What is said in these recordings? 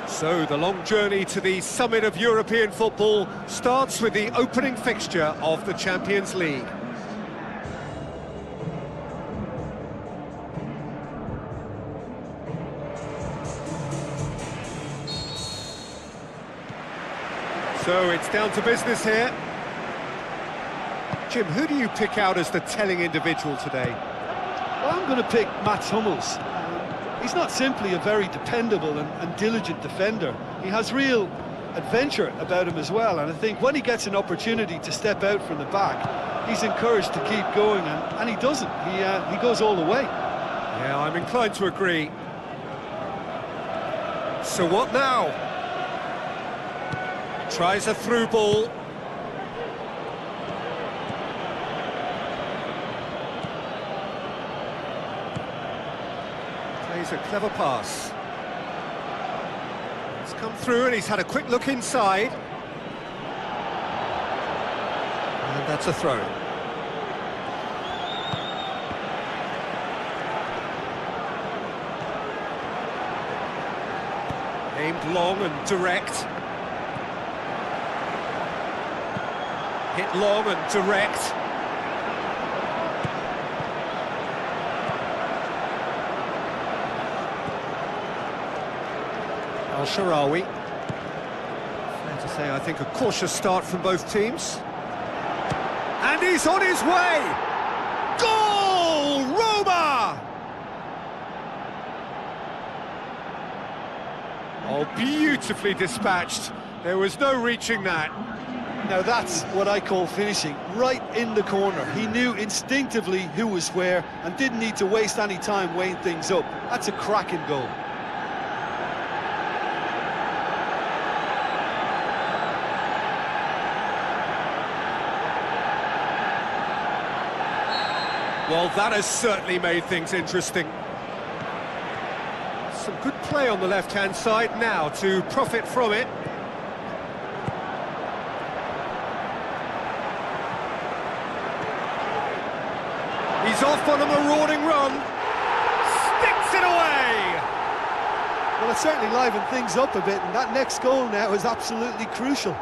So the long journey to the summit of European football starts with the opening fixture of the Champions League. So it's down to business here. Jim, who do you pick out as the telling individual today? Well, I'm going to pick Mats Hummels. He's not simply a very dependable and diligent defender. He has real adventure about him as well, and I think when he gets an opportunity to step out from the back, he's encouraged to keep going, and he doesn't. He goes all the way. Yeah, I'm inclined to agree. So what now? Tries a through ball. Plays a clever pass. It's come through and he's had a quick look inside. And that's a throw. Aimed long and direct. Hit long and direct. Al-Sharawi. Fair to say, I think, a cautious start from both teams. And he's on his way! Goal! Roma! Oh, beautifully dispatched. There was no reaching that. Now that's what I call finishing, right in the corner. He knew instinctively who was where and didn't need to waste any time weighing things up. That's a cracking goal. Well, that has certainly made things interesting. Some good play on the left-hand side now to profit from it. He's off on a marauding run. Sticks it away! Well, it certainly livened things up a bit, and that next goal now is absolutely crucial.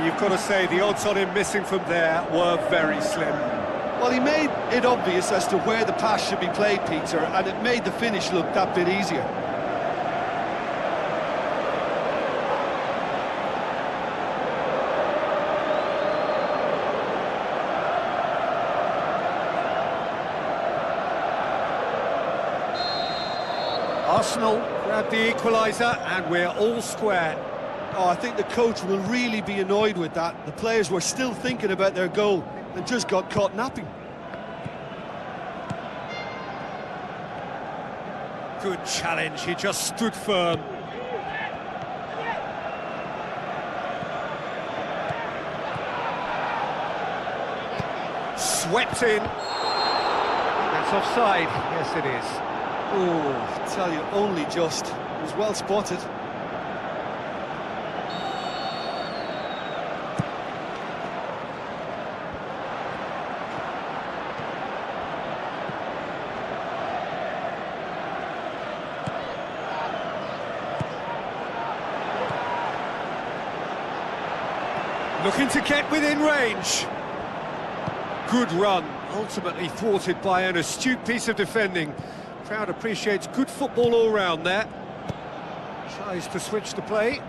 You've got to say the odds on him missing from there were very slim. Well, he made it obvious as to where the pass should be played, Peter, and it made the finish look that bit easier. Arsenal grab the equaliser and we're all square. Oh, I think the coach will really be annoyed with that. The players were still thinking about their goal and just got caught napping. Good challenge, he just stood firm. Swept in. That's offside, yes it is. Oh, I tell you, only just. It was well spotted. Looking to get within range. Good run, ultimately thwarted by an astute piece of defending. Crowd appreciates good football all round there. Tries to switch the play.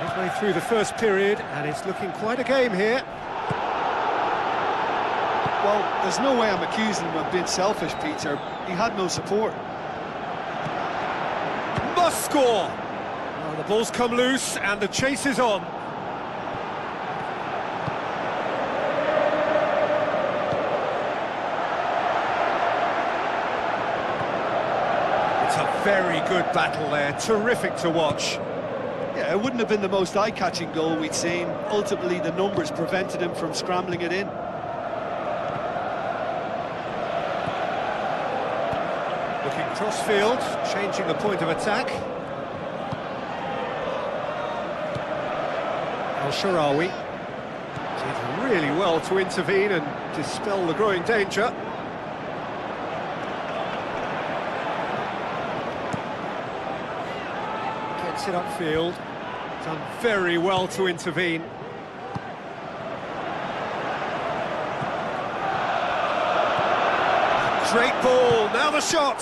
Midway through the first period, and it's looking quite a game here. Well, there's no way I'm accusing him of being selfish, Peter. He had no support. Must score! Well, the ball's come loose and the chase is on. It's a very good battle there, terrific to watch. Yeah, it wouldn't have been the most eye-catching goal we'd seen. Ultimately, the numbers prevented him from scrambling it in. Looking cross-field, changing the point of attack. Al-Sharawi did really well to intervene and dispel the growing danger. Gets it upfield. Done very well to intervene. Great ball, now the shot!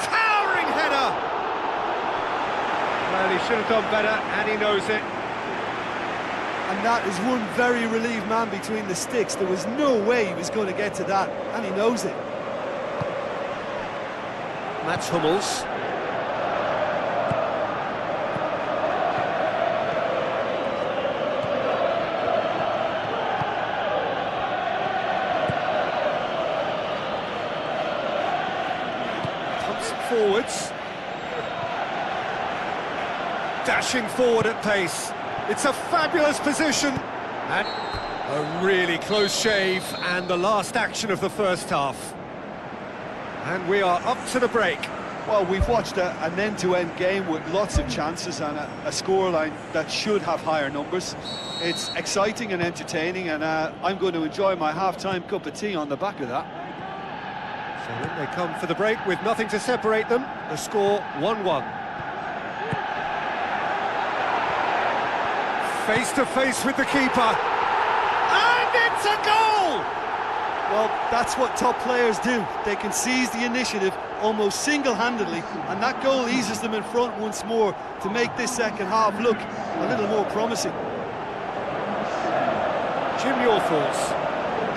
Towering header! Well, he should have done better, and he knows it. And that is one very relieved man between the sticks. There was no way he was going to get to that, and he knows it. Mats Hummels. Pumps it forwards. Dashing forward at pace. It's a fabulous position, and a really close shave, and the last action of the first half. And we are up to the break. Well, we've watched an end-to-end game with lots of chances and a scoreline that should have higher numbers. It's exciting and entertaining, and I'm going to enjoy my half-time cup of tea on the back of that. So when they come for the break with nothing to separate them, the score 1-1. Face to face with the keeper, and it's a goal! Well, that's what top players do. They can seize the initiative almost single-handedly, and that goal eases them in front once more to make this second half look a little more promising. Jim, your thoughts?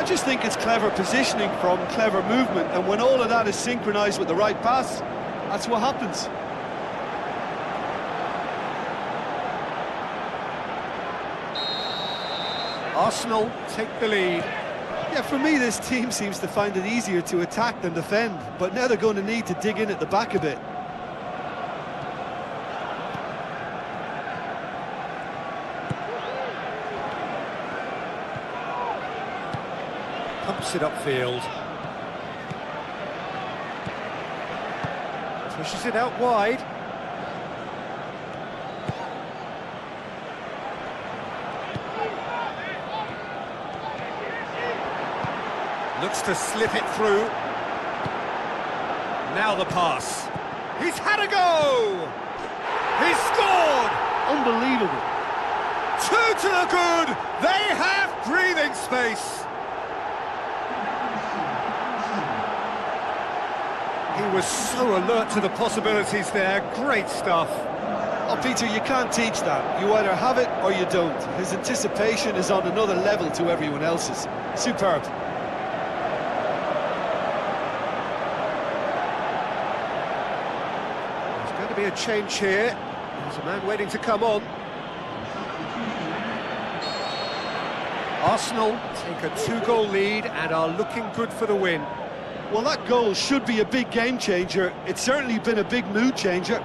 I just think it's clever positioning from clever movement, and when all of that is synchronised with the right pass, that's what happens. Arsenal take the lead. Yeah, for me, this team seems to find it easier to attack than defend, but now they're going to need to dig in at the back a bit. Pumps it upfield. Pushes it out wide. Looks to slip it through. Now the pass. He's had a go! He's scored! Unbelievable. 2 to the good! They have breathing space! He was so alert to the possibilities there. Great stuff. Oh, Peter, you can't teach that. You either have it or you don't. His anticipation is on another level to everyone else's. Superb. There's going to be a change here. There's a man waiting to come on. Arsenal take a 2-goal lead and are looking good for the win. Well, that goal should be a big game changer. It's certainly been a big mood changer.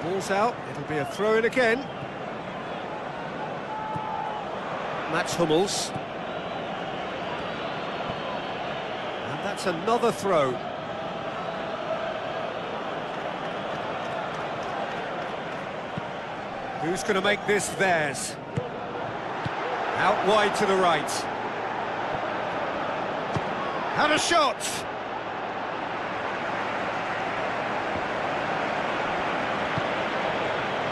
Ball's out, it'll be a throw-in again. Mats Hummels. And that's another throw. Who's going to make this theirs? Out wide to the right. Had a shot!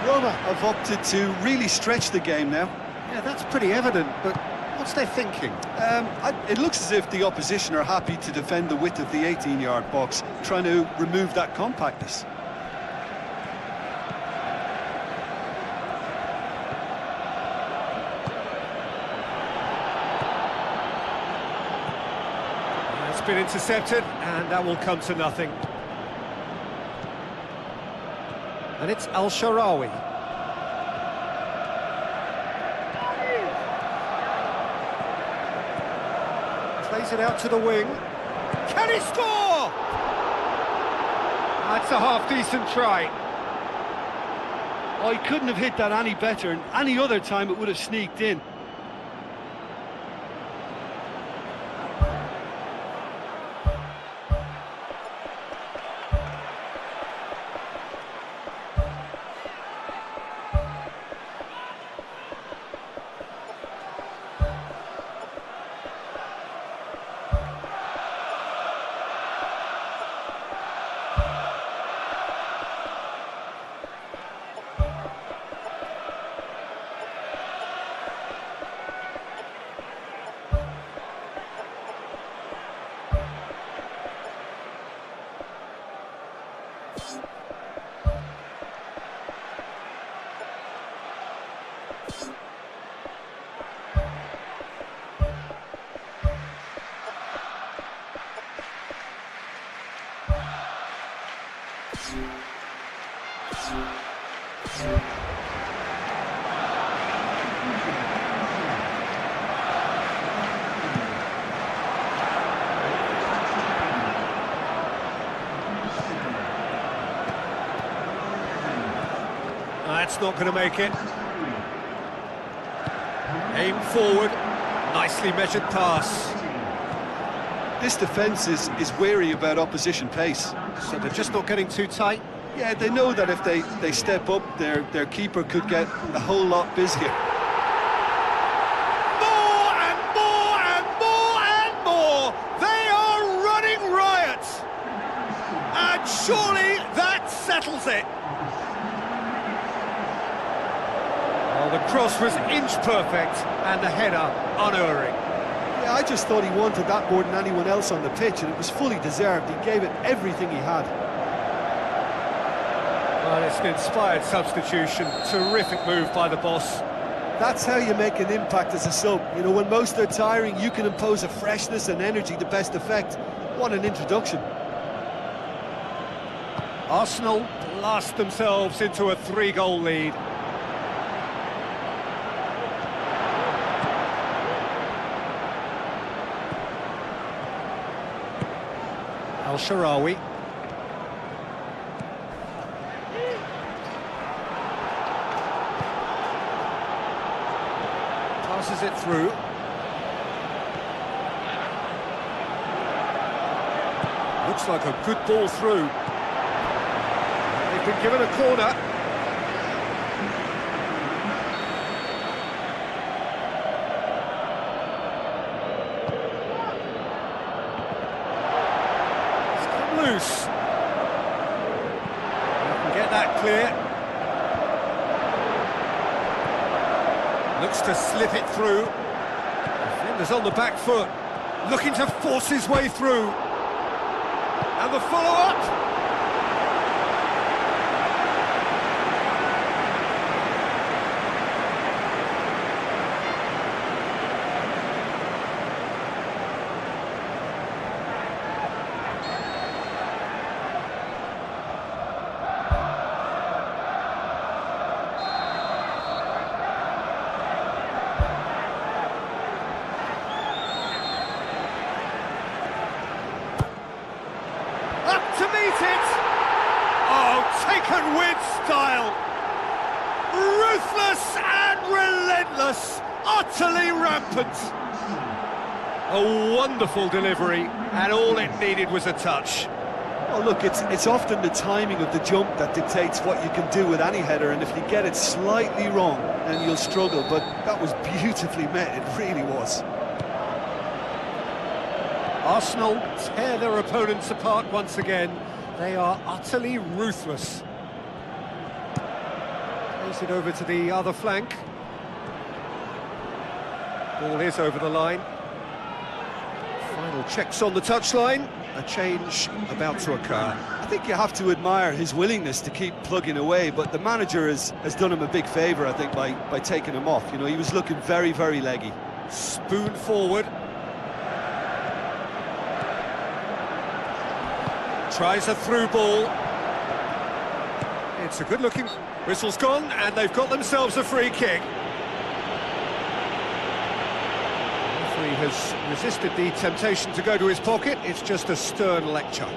Roma have opted to really stretch the game now. Yeah, that's pretty evident, but what's their thinking? It looks as if the opposition are happy to defend the width of the 18-yard box, trying to remove that compactness. It's been intercepted, and that will come to nothing. And it's Al-Sharawi. Plays it out to the wing. Can he score? That's a half-decent try. Oh, he couldn't have hit that any better, and any other time it would have sneaked in. That's not going to make it. Aim forward, nicely measured pass. This defence is wary about opposition pace. So they're just not getting too tight. Yeah, they know that if they step up, their keeper could get a whole lot busier. More and more and more and more! They are running riot! And surely that settles it! Well, the cross was inch perfect and the header unerring. Yeah, I just thought he wanted that more than anyone else on the pitch, and it was fully deserved. He gave it everything he had. Well, it's an inspired substitution. Terrific move by the boss. That's how you make an impact as a sub. You know, when most are tiring, you can impose a freshness and energy to best effect. What an introduction. Arsenal blast themselves into a 3-goal lead. Al-Sharawi. through. Looks like a good ball through. They've been given a corner. It's come loose. You can get that clear. Looks to slip it through. Defender's on the back foot, looking to force his way through. And the follow-up! To meet it! Oh, taken with style! Ruthless and relentless! Utterly rampant! A wonderful delivery, and all it needed was a touch. Well, look, it's often the timing of the jump that dictates what you can do with any header, and if you get it slightly wrong, then you'll struggle, but that was beautifully met, it really was. Arsenal tear their opponents apart once again. They are utterly ruthless. Plays it over to the other flank. Ball is over the line. Final checks on the touchline. A change about to occur. I think you have to admire his willingness to keep plugging away, but the manager has done him a big favour, I think, by taking him off. You know, he was looking very, very leggy. Spoon forward. Tries a through ball. It's a good-looking... Whistle's gone, and they've got themselves a free kick. The referee has resisted the temptation to go to his pocket. It's just a stern lecture.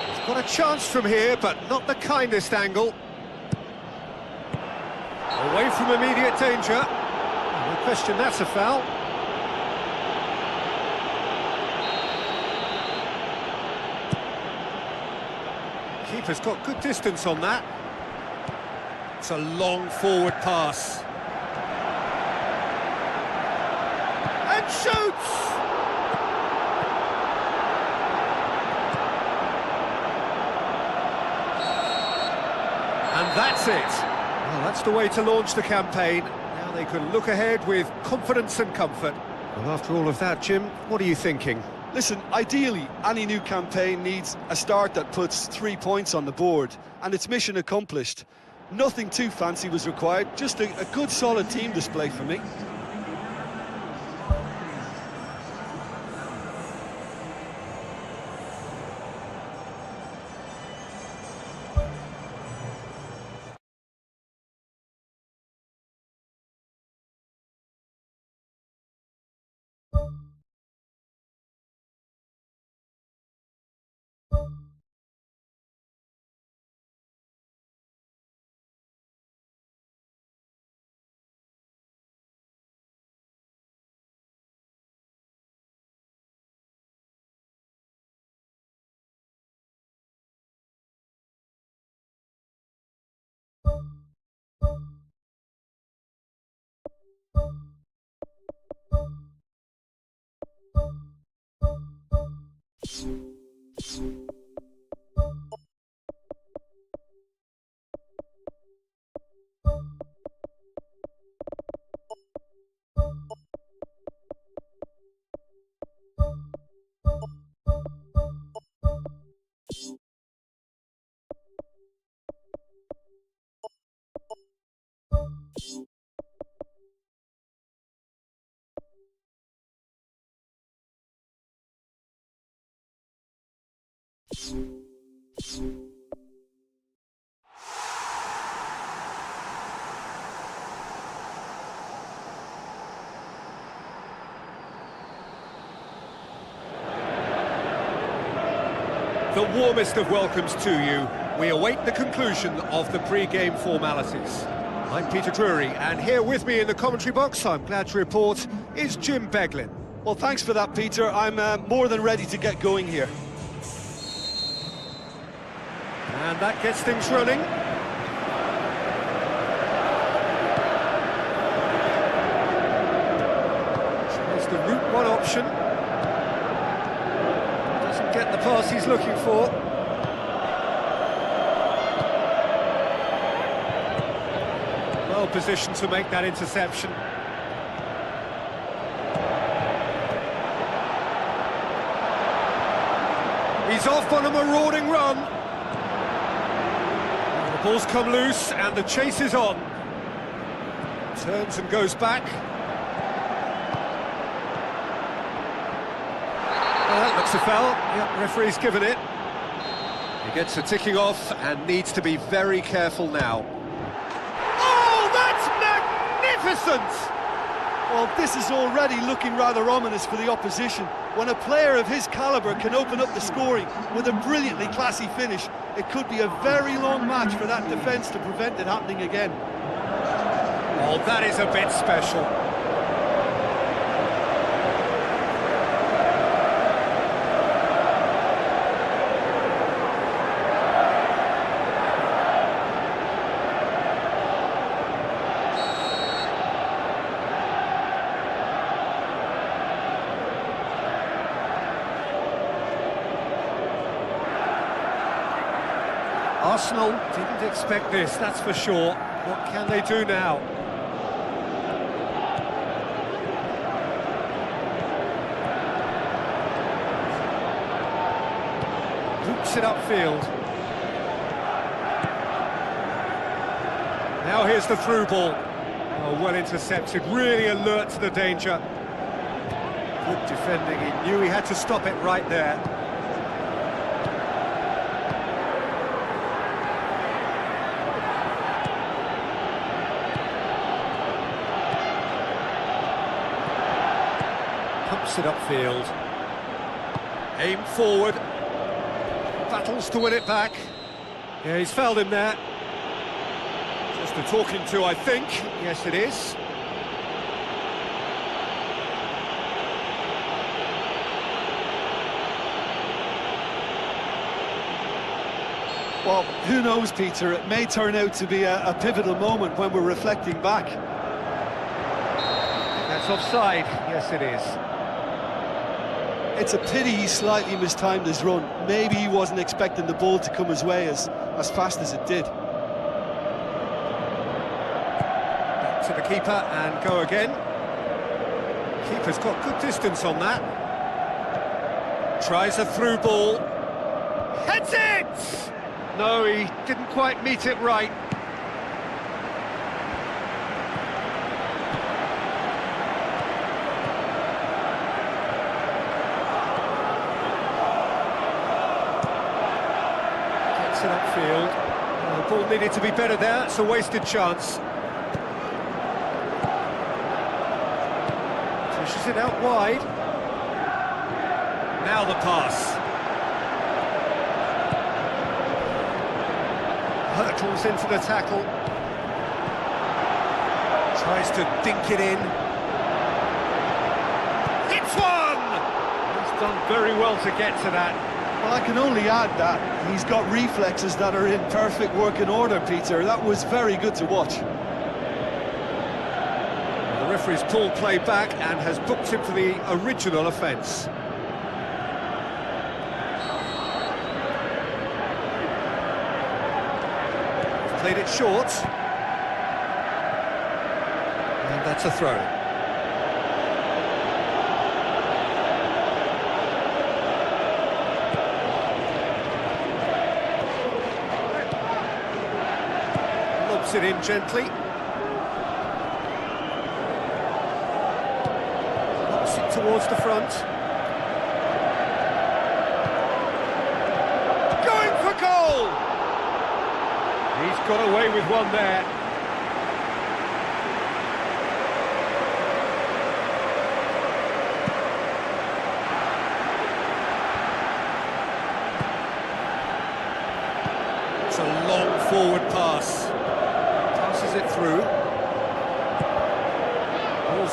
He's got a chance from here, but not the kindest angle. Away from immediate danger. No question that's a foul. Keeper's got good distance on that. It's a long forward pass. And shoots! And that's it. Well, that's the way to launch the campaign. Now they can look ahead with confidence and comfort. Well, after all of that, Jim, what are you thinking? Listen, ideally, any new campaign needs a start that puts 3 points on the board, and it's mission accomplished. Nothing too fancy was required, just a good, solid team display for me. The warmest of welcomes to you. We await the conclusion of the pre-game formalities. I'm Peter Drury, and here with me in the commentary box, I'm glad to report, is Jim Beglin. Well, thanks for that, Peter. I'm more than ready to get going here. And that gets things running. Tries the route one option. Doesn't get the pass he's looking for. Well positioned to make that interception. He's off on a marauding run. The ball's come loose and the chase is on. Turns and goes back. Looks a foul. Yep, referee's given it. He gets a ticking off and needs to be very careful now. Oh, that's magnificent! Well, this is already looking rather ominous for the opposition. When a player of his calibre can open up the scoring with a brilliantly classy finish, it could be a very long match for that defence to prevent it happening again. Oh, that is a bit special. Arsenal didn't expect this, that's for sure. What can they do now? Hoops it upfield. Now here's the through ball. Oh, well intercepted, really alert to the danger. Good defending, he knew he had to stop it right there. Pumps it upfield. Aim forward. Battles to win it back. Yeah, he's fouled him there. Just a talking to, I think. Yes, it is. Well, who knows, Peter? It may turn out to be a pivotal moment when we're reflecting back. That's offside. Yes, it is. It's a pity he slightly mistimed his run. Maybe he wasn't expecting the ball to come his way as fast as it did. Back to the keeper and go again. Keeper's got good distance on that. Tries a through ball. Heads it! No, he didn't quite meet it right. It upfield. The ball needed to be better there, it's a wasted chance. Pushes it out wide. Now the pass. Hurtles into the tackle. Tries to dink it in. Hits one! He's done very well to get to that. Well, I can only add that he's got reflexes that are in perfect working order, Peter. That was very good to watch. The referee's pulled play back and has booked him for the original offence. Played it short. And that's a throw. It in gently. Knocks it towards the front. Going for goal! He's got away with one there.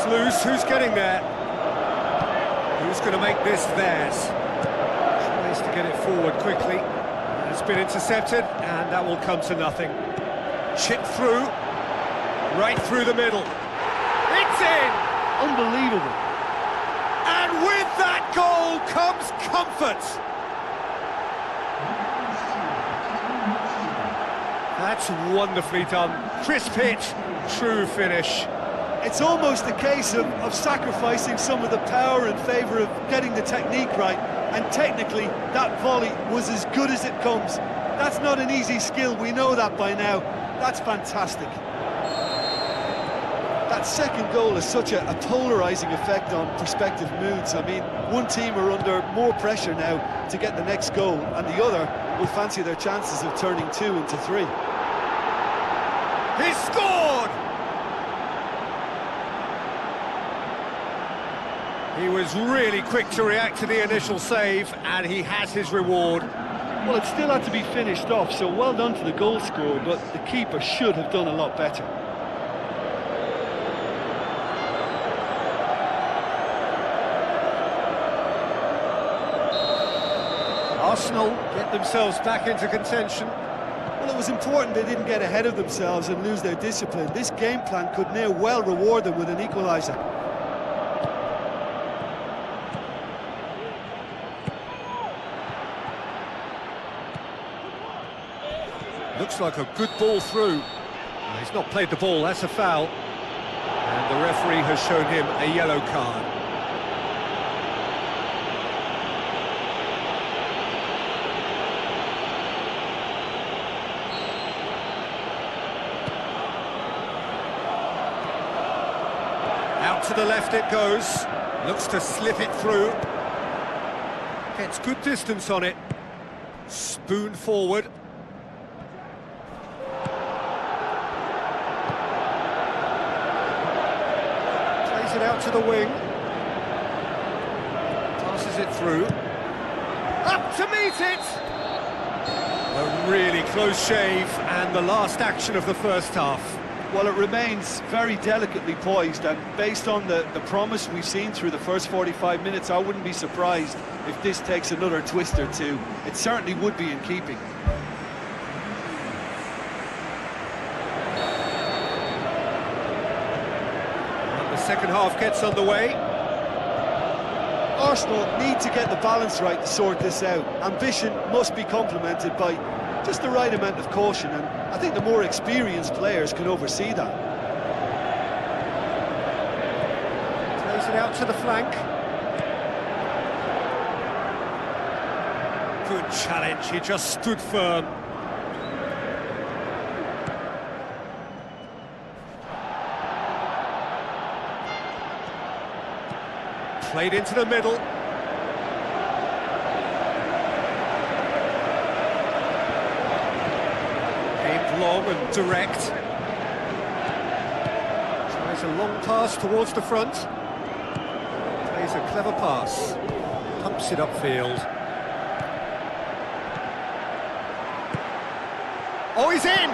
It's loose, who's getting there? Who's going to make this theirs? Tries to get it forward quickly. It's been intercepted, and that will come to nothing. Chipped through, right through the middle. It's in! Unbelievable. And with that goal comes comfort. That's wonderfully done. Crisp hit, true finish. It's almost a case of sacrificing some of the power in favour of getting the technique right, and technically that volley was as good as it comes. That's not an easy skill, we know that by now. That's fantastic. That second goal has such a polarising effect on prospective moods. I mean, one team are under more pressure now to get the next goal, and the other will fancy their chances of turning 2 into 3. He scored! He was really quick to react to the initial save, and he has his reward. Well, it still had to be finished off, so well done to the goal scorer, but the keeper should have done a lot better. Arsenal get themselves back into contention. Well, it was important they didn't get ahead of themselves and lose their discipline. This game plan could now well reward them with an equaliser. Looks like a good ball through. He's not played the ball, that's a foul. And the referee has shown him a yellow card. Out to the left it goes. Looks to slip it through. Gets good distance on it. Spoon forward. It out to the wing, passes it through, up to meet it! A really close shave, and the last action of the first half. Well, it remains very delicately poised, and based on the promise we've seen through the first 45 minutes, I wouldn't be surprised if this takes another twist or two. It certainly would be in keeping. Second half gets underway. Arsenal need to get the balance right to sort this out. Ambition must be complemented by just the right amount of caution, and I think the more experienced players can oversee that. Plays it out to the flank. Good challenge, he just stood firm. Played into the middle. Aimed long and direct. Tries a long pass towards the front. Plays a clever pass. Pumps it upfield. Oh, he's in!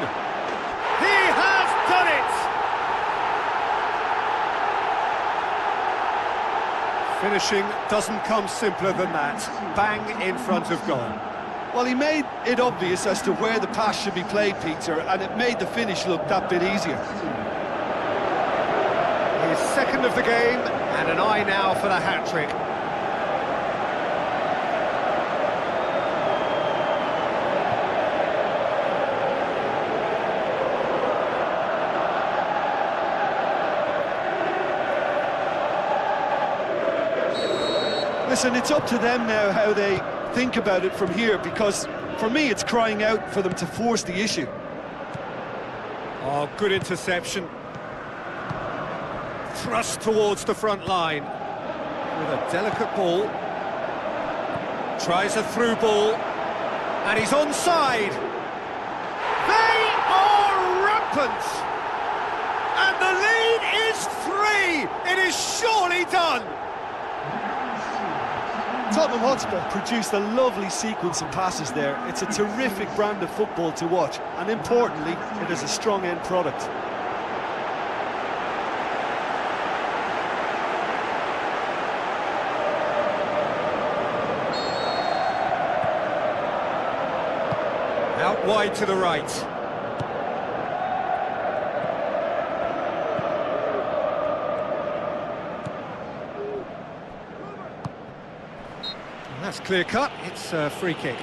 He has done it! Finishing doesn't come simpler than that. Bang in front of goal. Well, he made it obvious as to where the pass should be played, Peter, and it made the finish look that bit easier. His second of the game, and an eye now for the hat-trick. Listen, it's up to them now how they think about it from here, because for me it's crying out for them to force the issue. Oh, good interception. Thrust towards the front line with a delicate ball. Tries a through ball, and he's onside. They are rampant, and the lead is 3. It is surely done. Tottenham Hotspur produced a lovely sequence of passes there. It's a terrific brand of football to watch, and importantly, it is a strong end product. out wide to the right. And that's clear cut, it's a free kick.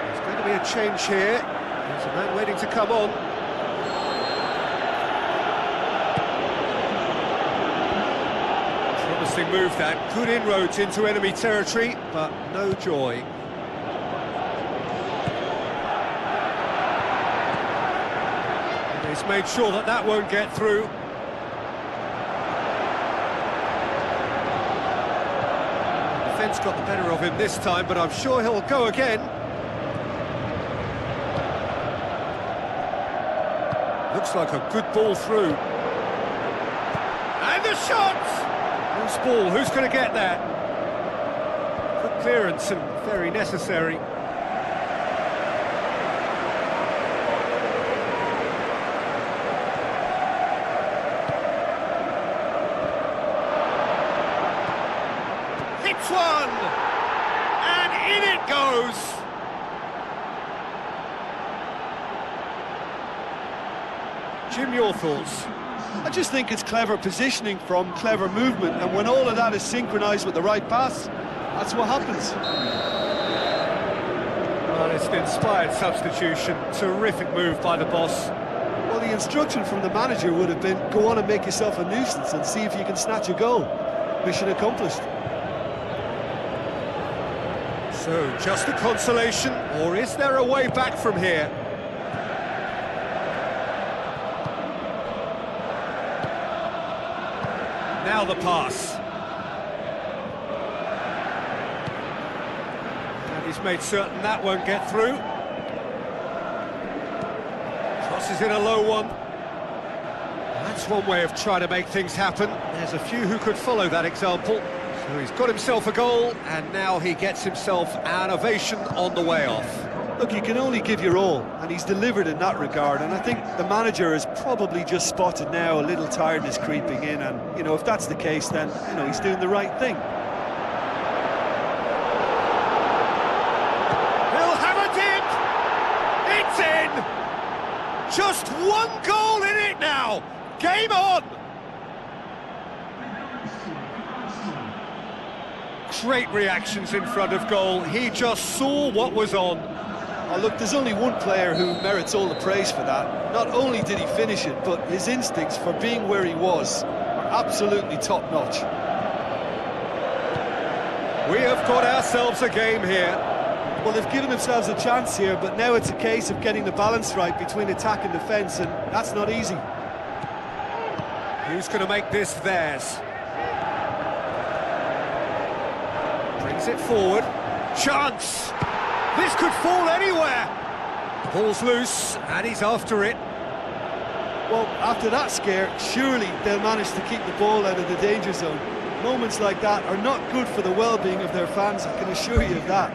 There's going to be a change here. There's a man waiting to come on. Promising move that. Good inroads into enemy territory, but no joy. And he's made sure that that won't get through. Defence got the better of him this time, but I'm sure he'll go again. Looks like a good ball through. And the shot! Loose ball, who's going to get that? Good clearance and very necessary. Hits one! And in it goes! Jim, your thoughts? I just think it's clever positioning from clever movement, and when all of that is synchronised with the right pass, that's what happens. Well, it's an inspired substitution. Terrific move by the boss. Well, the instruction from the manager would have been, go on and make yourself a nuisance and see if you can snatch a goal. Mission accomplished. So, just a consolation, or is there a way back from here? Now the pass. And he's made certain that won't get through. Crosses in a low one. That's one way of trying to make things happen. There's a few who could follow that example. So he's got himself a goal, and now he gets himself an ovation on the way off. Look, you can only give your all, and he's delivered in that regard, and I think the manager has probably just spotted now a little tiredness creeping in, and, you know, if that's the case, then, you know, he's doing the right thing. He'll have a dip! It's in! Just one goal in it now! Game on! Great reactions in front of goal. He just saw what was on. Oh, look, there's only one player who merits all the praise for that. Not only did he finish it, but his instincts for being where he was are absolutely top-notch. We have got ourselves a game here. Well, they've given themselves a chance here, but now it's a case of getting the balance right between attack and defence, and that's not easy. Who's going to make this theirs? Brings it forward. Chance! This could fall anywhere! Ball's loose, and he's after it. Well, after that scare, surely they'll manage to keep the ball out of the danger zone. Moments like that are not good for the well-being of their fans, I can assure you of that.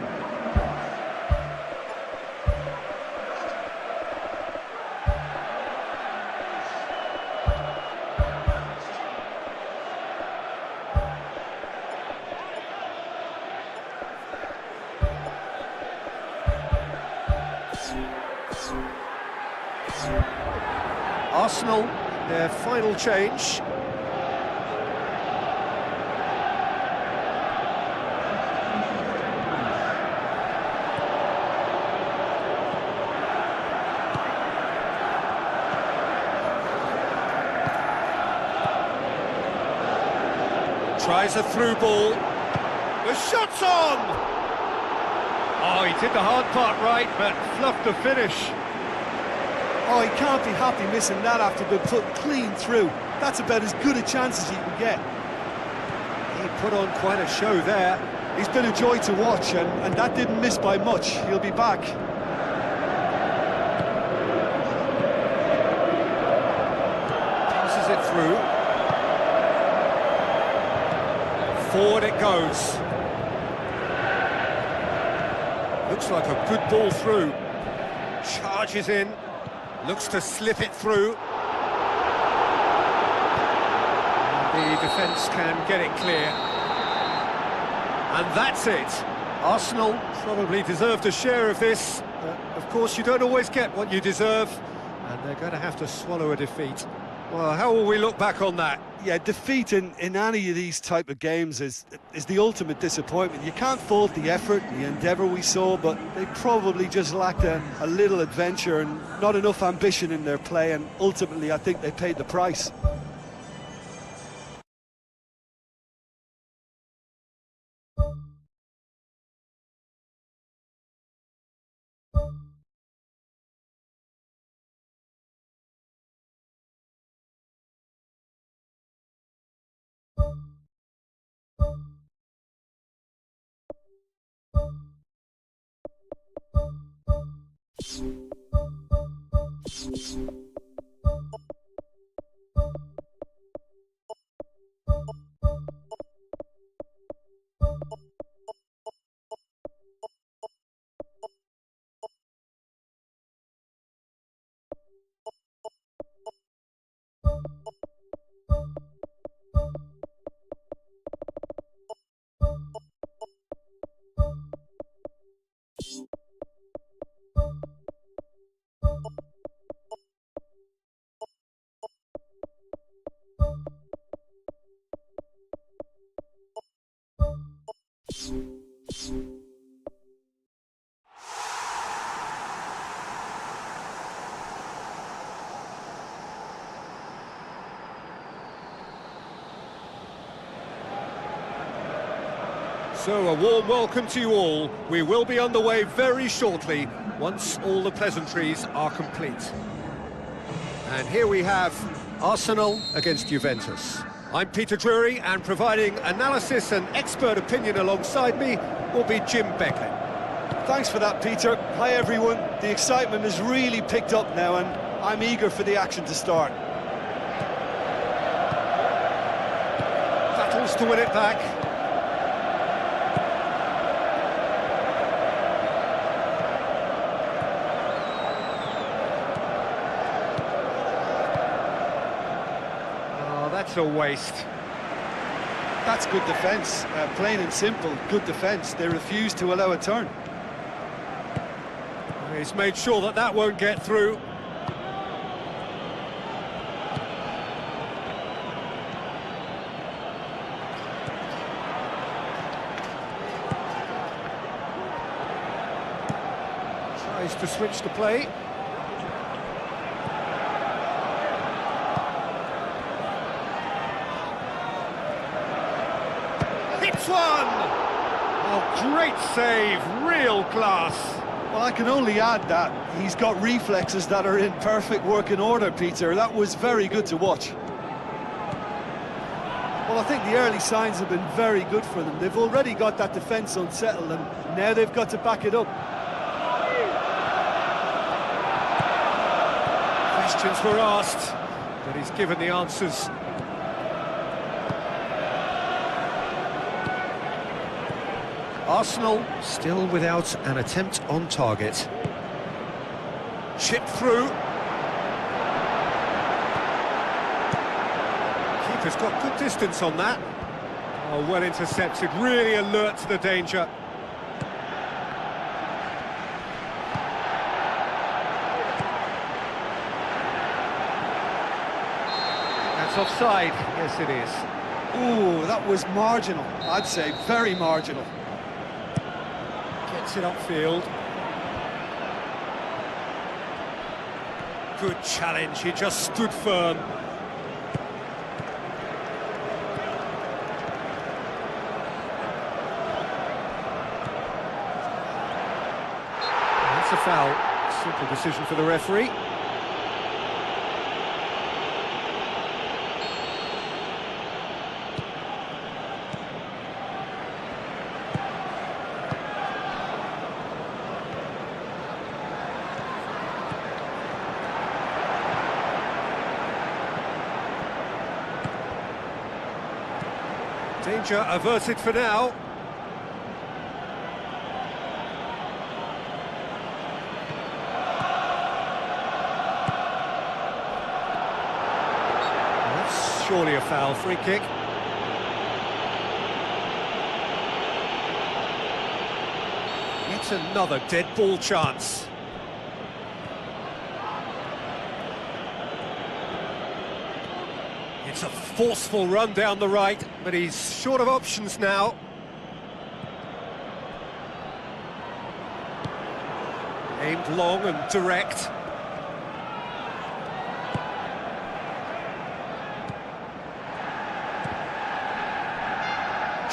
Arsenal, their final change. Tries a through ball. The shot's on! Oh, he did the hard part right, but fluffed the finish. Oh, he can't be happy missing that after being put clean through. That's about as good a chance as he can get. He put on quite a show there. He's been a joy to watch, and that didn't miss by much. He'll be back. Passes it through. Forward it goes. Looks like a good ball through. Charges in. Looks to slip it through. The defence can get it clear. And that's it. Arsenal probably deserved a share of this. But of course, you don't always get what you deserve. And they're going to have to swallow a defeat. Well, how will we look back on that? Yeah, defeat in any of these type of games is the ultimate disappointment. You can't fault the effort and the endeavour we saw, but they probably just lacked a little adventure and not enough ambition in their play, and ultimately I think they paid the price. So a warm welcome to you all. We will be underway very shortly once all the pleasantries are complete. And here we have Arsenal against Juventus. I'm Peter Drury, and providing analysis and expert opinion alongside me will be Jim Beckley. Thanks for that, Peter. Hi everyone. The excitement has really picked up now, and I'm eager for the action to start. Battles to win it back. That's a waste. That's good defence, plain and simple, good defence. They refuse to allow a turn. He's made sure that that won't get through. Tries to switch the play. Hits one! Oh, great save, real class. Well, I can only add that he's got reflexes that are in perfect working order, Peter. That was very good to watch. Well, I think the early signs have been very good for them. They've already got that defence unsettled, and now they've got to back it up. Questions were asked, but he's given the answers. Arsenal still without an attempt on target. Chip through. Keeper's got good distance on that. Oh, well intercepted, really alert to the danger. That's offside, yes it is. Ooh, that was marginal, I'd say, very marginal. Gets it upfield. Good challenge, he just stood firm. That's a foul. Simple decision for the referee. Danger averted for now. That's surely a foul. Free kick. Yet another dead ball chance. It's a forceful run down the right, but he's short of options now. Aimed long and direct.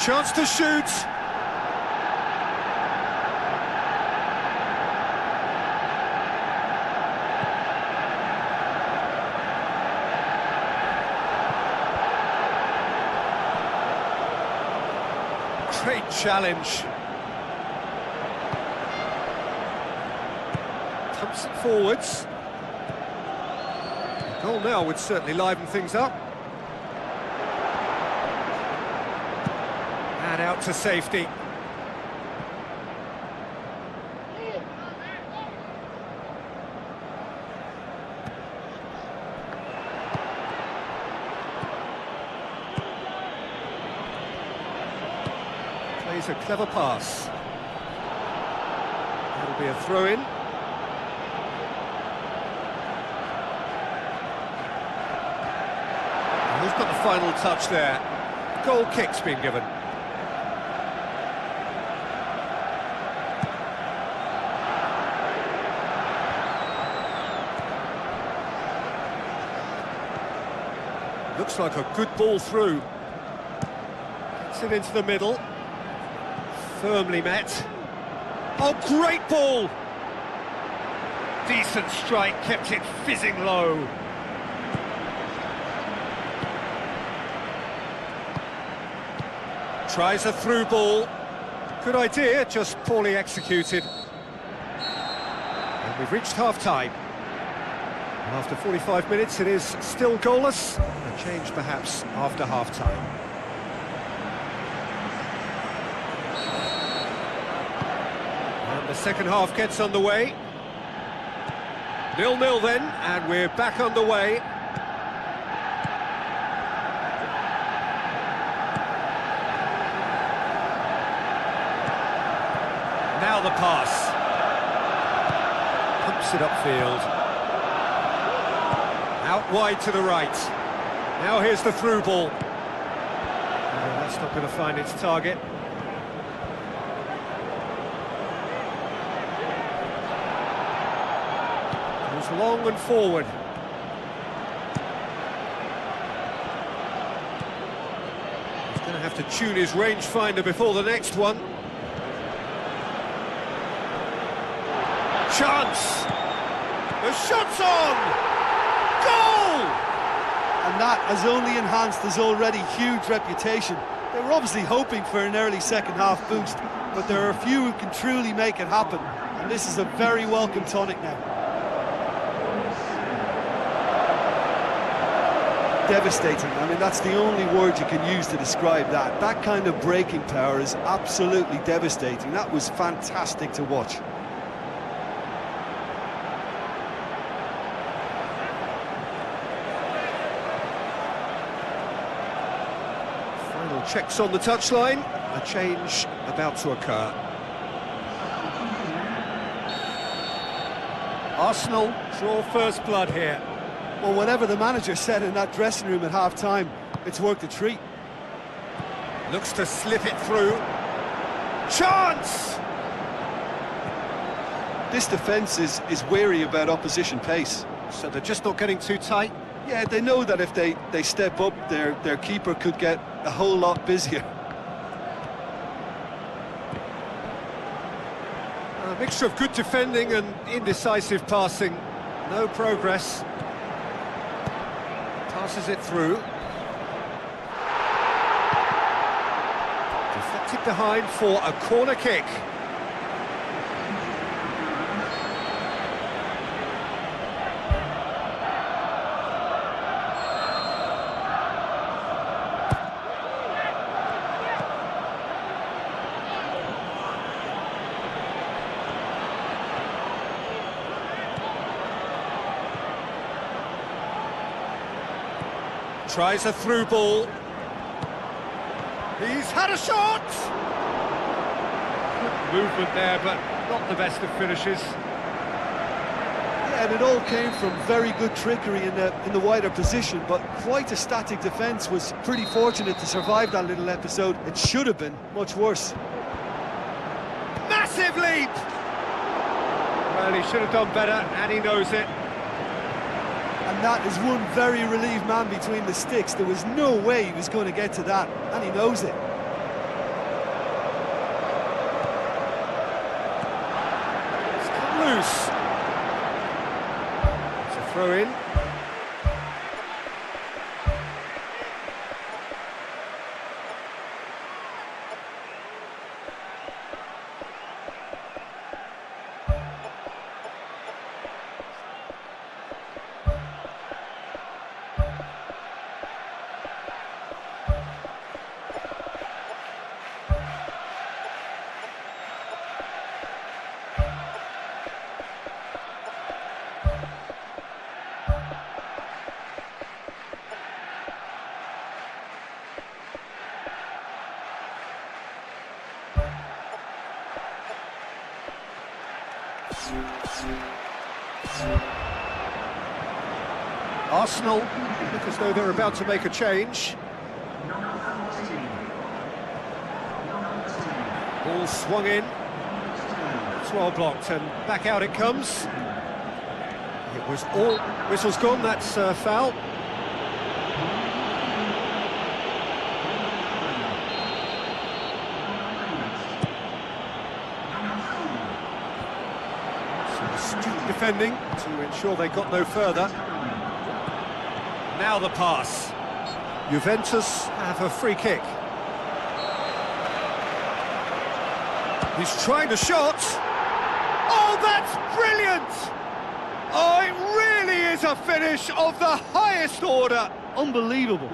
Chance to shoot. Great challenge. Pumps it forwards. A goal now would certainly liven things up. And out to safety. Plays a clever pass. That'll be a throw-in. Who's got the final touch there? Goal kick's been given. Looks like a good ball through. Gets it into the middle. Firmly met. Oh, great ball! Decent strike, kept it fizzing low. Tries a through ball. Good idea, just poorly executed. And we've reached half-time. After 45 minutes, it is still goalless. A change, perhaps, after half-time. And the second half gets underway. 0-0 then, and we're back underway. Now the pass. Pumps it upfield. Out wide to the right. Now here's the through ball. That's not going to find its target. Goes long and forward. He's going to have to tune his rangefinder before the next one. Chance! The shot's on! Goal! And that has only enhanced his already huge reputation. They were obviously hoping for an early second-half boost, but there are a few who can truly make it happen, and this is a very welcome tonic now. Devastating. I mean, that's the only word you can use to describe that. That kind of breaking power is absolutely devastating. That was fantastic to watch. Checks on the touchline, a change about to occur. Arsenal draw first blood here. Well, whatever the manager said in that dressing room at half-time, it's worked a treat. Looks to slip it through. Chance! This defence is wary about opposition pace. So they're just not getting too tight? Yeah, they know that if they step up, their keeper could get a whole lot busier. A mixture of good defending and indecisive passing. No progress. Passes it through. Deflected behind for a corner kick. Tries a through ball. He's had a shot! Good movement there, but not the best of finishes. Yeah, and it all came from very good trickery in the wider position, but quite a static defence. Was pretty fortunate to survive that little episode. It should have been much worse. Massive leap! Well, he should have done better, and he knows it. And that is one very relieved man between the sticks. There was no way he was going to get to that, and he knows it. It's come loose. It's a throw in. Arsenal look as though they're about to make a change. Ball swung in. It's well blocked, and back out it comes. It was all... Whistle's gone, that's foul. Some astute defending to ensure they got no further. Now the pass. Juventus have a free kick. He's trying the shot. Oh, that's brilliant! Oh, it really is a finish of the highest order. Unbelievable.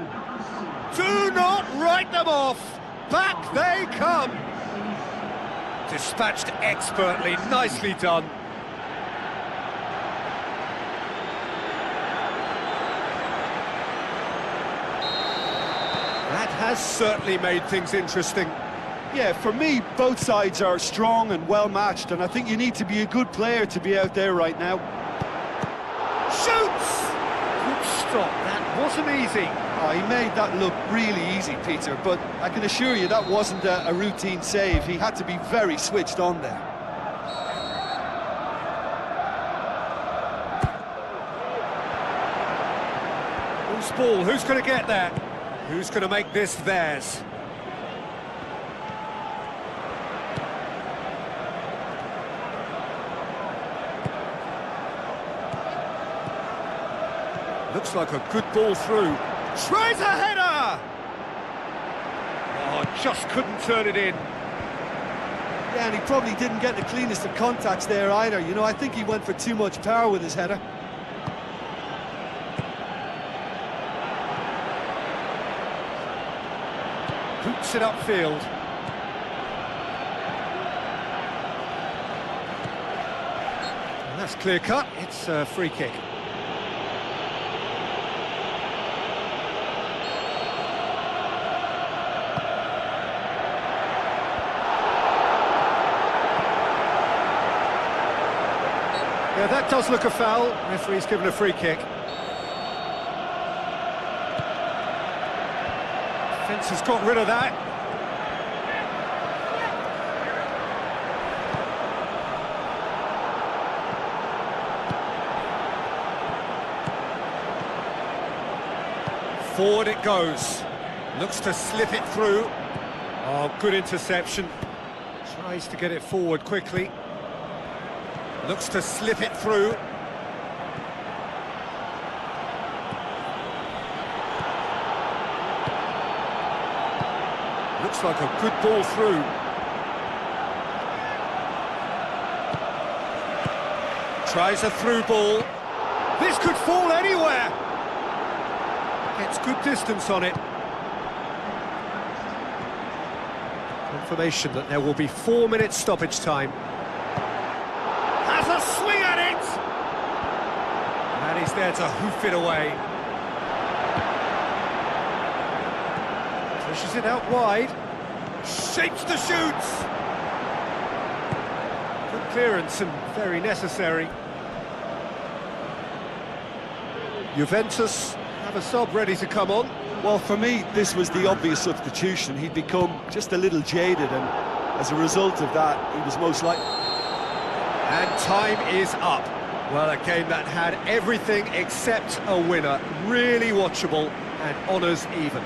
Do not write them off. Back they come. Dispatched expertly, nicely done. That has certainly made things interesting. Yeah, for me, both sides are strong and well-matched, and I think you need to be a good player to be out there right now. Shoots! Good stop, that wasn't easy. Oh, he made that look really easy, Peter, but I can assure you that wasn't a routine save. He had to be very switched on there. Who's ball? Who's going to get there? Who's going to make this theirs? Looks like a good ball through. Tries a header! Oh, just couldn't turn it in. Yeah, and he probably didn't get the cleanest of contacts there either. You know, I think he went for too much power with his header. Hoops it upfield. And that's clear cut. It's a free kick. Yeah, that does look a foul. Referee's given a free kick. Defence has got rid of that. Forward it goes. Looks to slip it through. Oh, good interception. Tries to get it forward quickly. Looks to slip it through. Looks like a good ball through. Tries a through ball. This could fall anywhere. Gets good distance on it. Confirmation that there will be 4 minutes stoppage time. Has a swing at it! And he's there to hoof it away. Pushes it out wide. Shapes the shoots! Good clearance and very necessary. Juventus have a sub ready to come on. Well, for me, this was the obvious substitution. He'd become just a little jaded, and as a result of that, he was most likely... And time is up. Well, a game that had everything except a winner. Really watchable and honours even.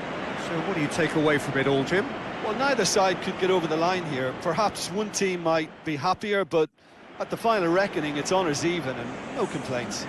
So what do you take away from it all, Jim? Well, neither side could get over the line here. Perhaps one team might be happier, but at the final reckoning, it's honours even and no complaints.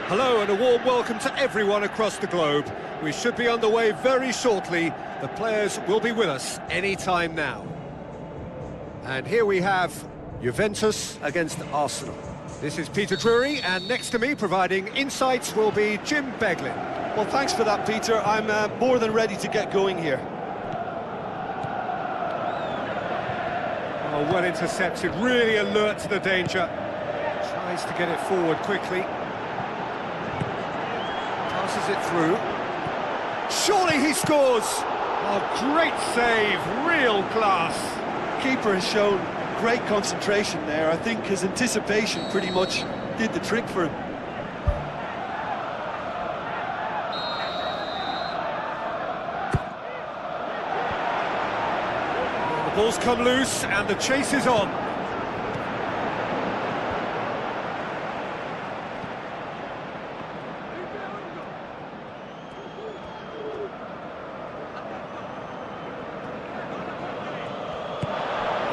Hello and a warm welcome to everyone across the globe. We should be underway very shortly. The players will be with us any time now. And here we have Juventus against Arsenal. This is Peter Drury, and next to me providing insights will be Jim Beglin. Well, thanks for that, Peter. I'm more than ready to get going here. Oh, well intercepted, really alert to the danger. Tries to get it forward quickly. Passes it through. Surely he scores! Oh, great save, real class. Keeper has shown great concentration there. I think his anticipation pretty much did the trick for him. The ball's come loose and the chase is on.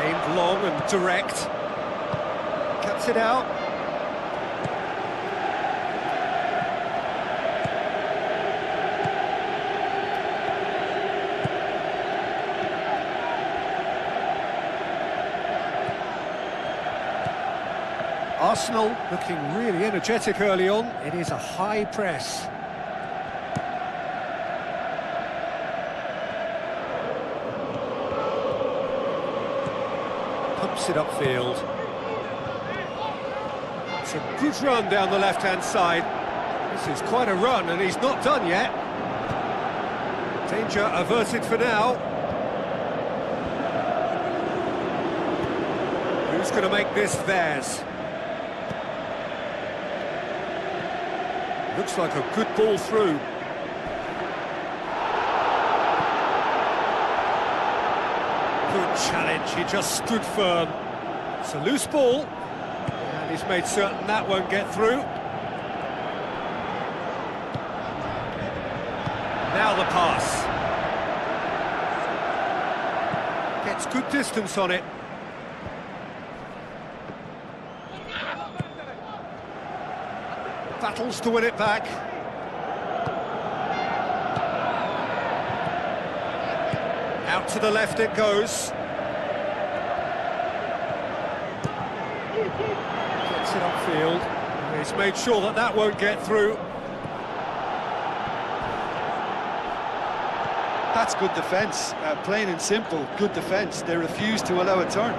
Aimed long and direct. Cuts it out. Arsenal looking really energetic early on. It is a high press. Pumps it upfield. It's a good run down the left-hand side. This is quite a run, and he's not done yet. Danger averted for now. Who's going to make this theirs? Looks like a good ball through. Good challenge, he just stood firm. It's a loose ball, and he's made certain that won't get through. Now the pass. Gets good distance on it. Battles to win it back. Out to the left it goes. Gets it upfield. He's made sure that that won't get through. That's good defence, plain and simple, good defence. They refuse to allow a turn.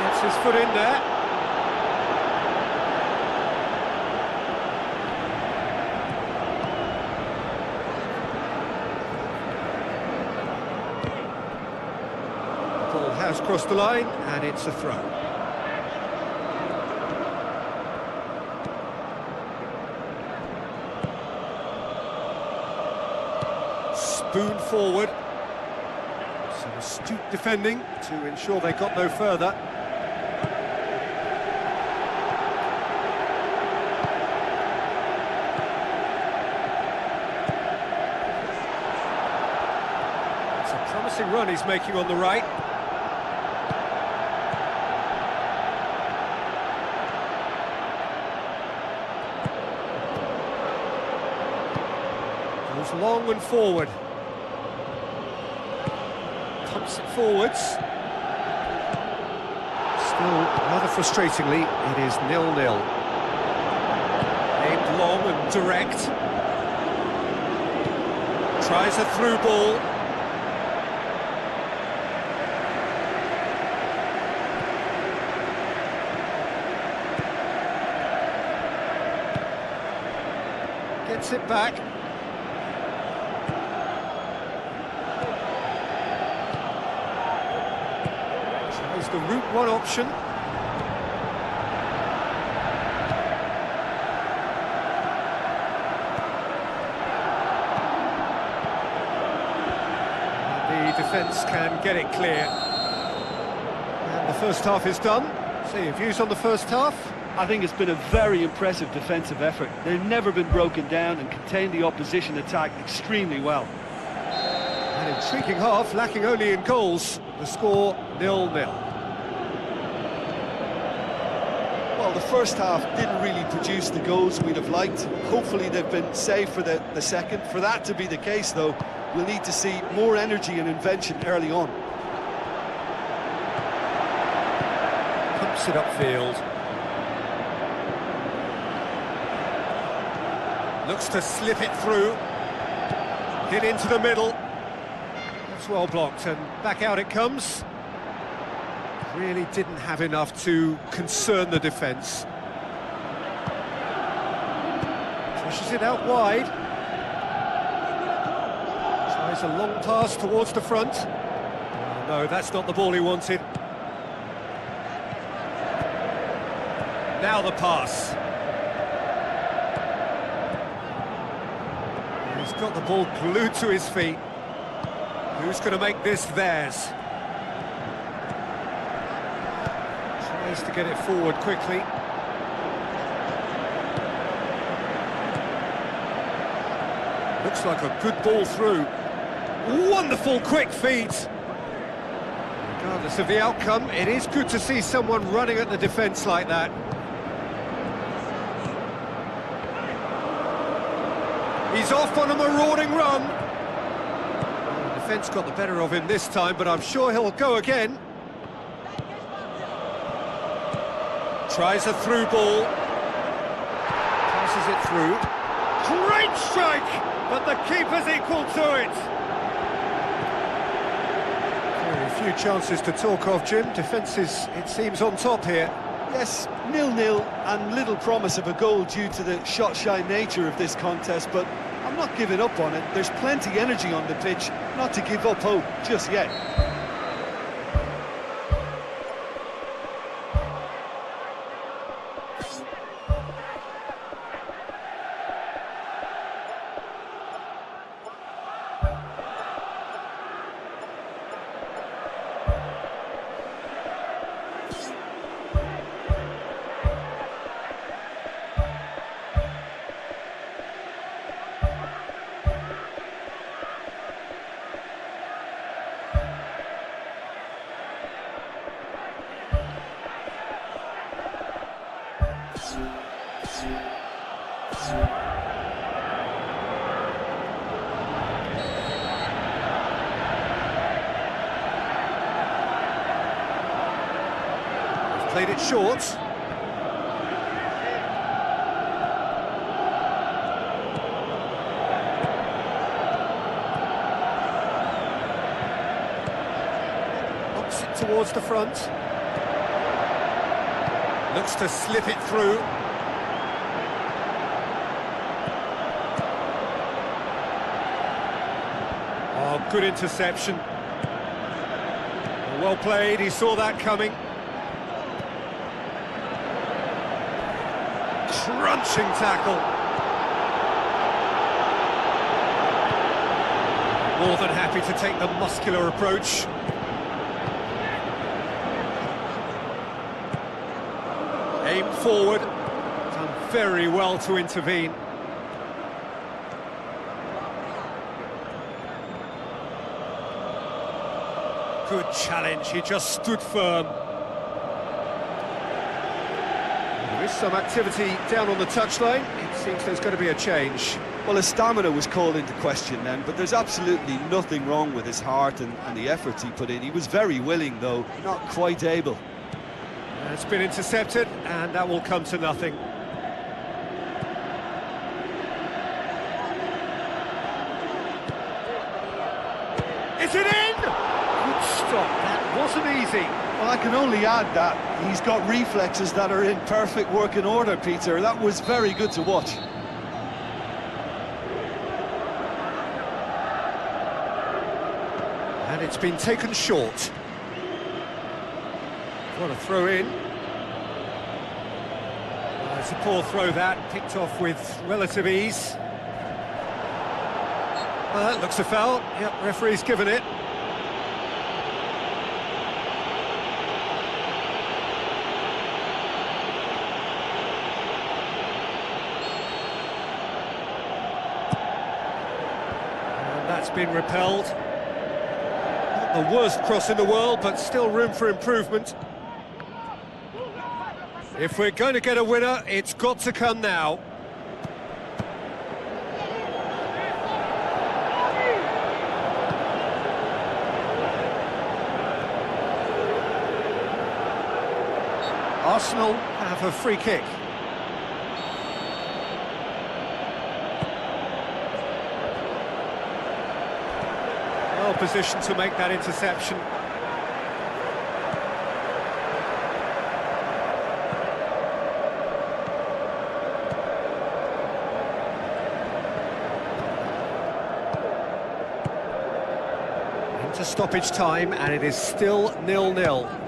Gets his foot in there. has crossed the line, and it's a throw. Spoon forward. Some astute defending to ensure they got no further. It's a promising run he's making on the right. Goes long and forward. Pumps it forwards. Still, rather frustratingly, it is 0-0. Aimed long and direct. Tries a through ball. Gets it back. The route one option. The defence can get it clear. And the first half is done. So your views on the first half? I think it's been a very impressive defensive effort. They've never been broken down and contained the opposition attack extremely well. An intriguing half, lacking only in goals. The score 0-0. Well, the first half didn't really produce the goals we'd have liked. Hopefully they've been saved for the second. For that to be the case, though, we'll need to see more energy and invention early on. Pumps it upfield. Looks to slip it through. Hit into the middle. That's well blocked, and back out it comes. Really didn't have enough to concern the defence. Pushes it out wide. Tries a long pass towards the front. Oh, no, that's not the ball he wanted. Now the pass. He's got the ball glued to his feet. Who's going to make this theirs? Tries to get it forward quickly. Looks like a good ball through. Wonderful quick feet. Regardless of the outcome, it is good to see someone running at the defence like that. He's off on a marauding run. The defence got the better of him this time, but I'm sure he'll go again. Tries a through ball. Passes it through. Great strike! But the keeper's equal to it. Very few chances to talk of, Jim. Defence is, it seems, on top here. Yes, 0-0 and little promise of a goal due to the shot-shy nature of this contest, but I'm not giving up on it. There's plenty energy on the pitch, not to give up hope just yet. Played it short. Knocks it towards the front. Looks to slip it through. Oh, good interception. Well played, he saw that coming. Crunching tackle. More than happy to take the muscular approach. Aim forward. Done very well to intervene. Good challenge, he just stood firm. There is some activity down on the touchline. It seems there's going to be a change. Well, his stamina was called into question then, but there's absolutely nothing wrong with his heart and the efforts he put in. He was very willing, though, not quite able. It's been intercepted, and that will come to nothing. Is it in? Good stop, that wasn't easy. Well, I can only add that he's got reflexes that are in perfect working order, Peter. That was very good to watch. And it's been taken short. What a throw in. It's a poor throw that, picked off with relative ease. Well, that looks a foul. Yep, referee's given it. And that's been repelled. Not the worst cross in the world, but still room for improvement. If we're going to get a winner, it's got to come now. Arsenal have a free kick. Well positioned to make that interception. Into stoppage time, and it is still 0-0.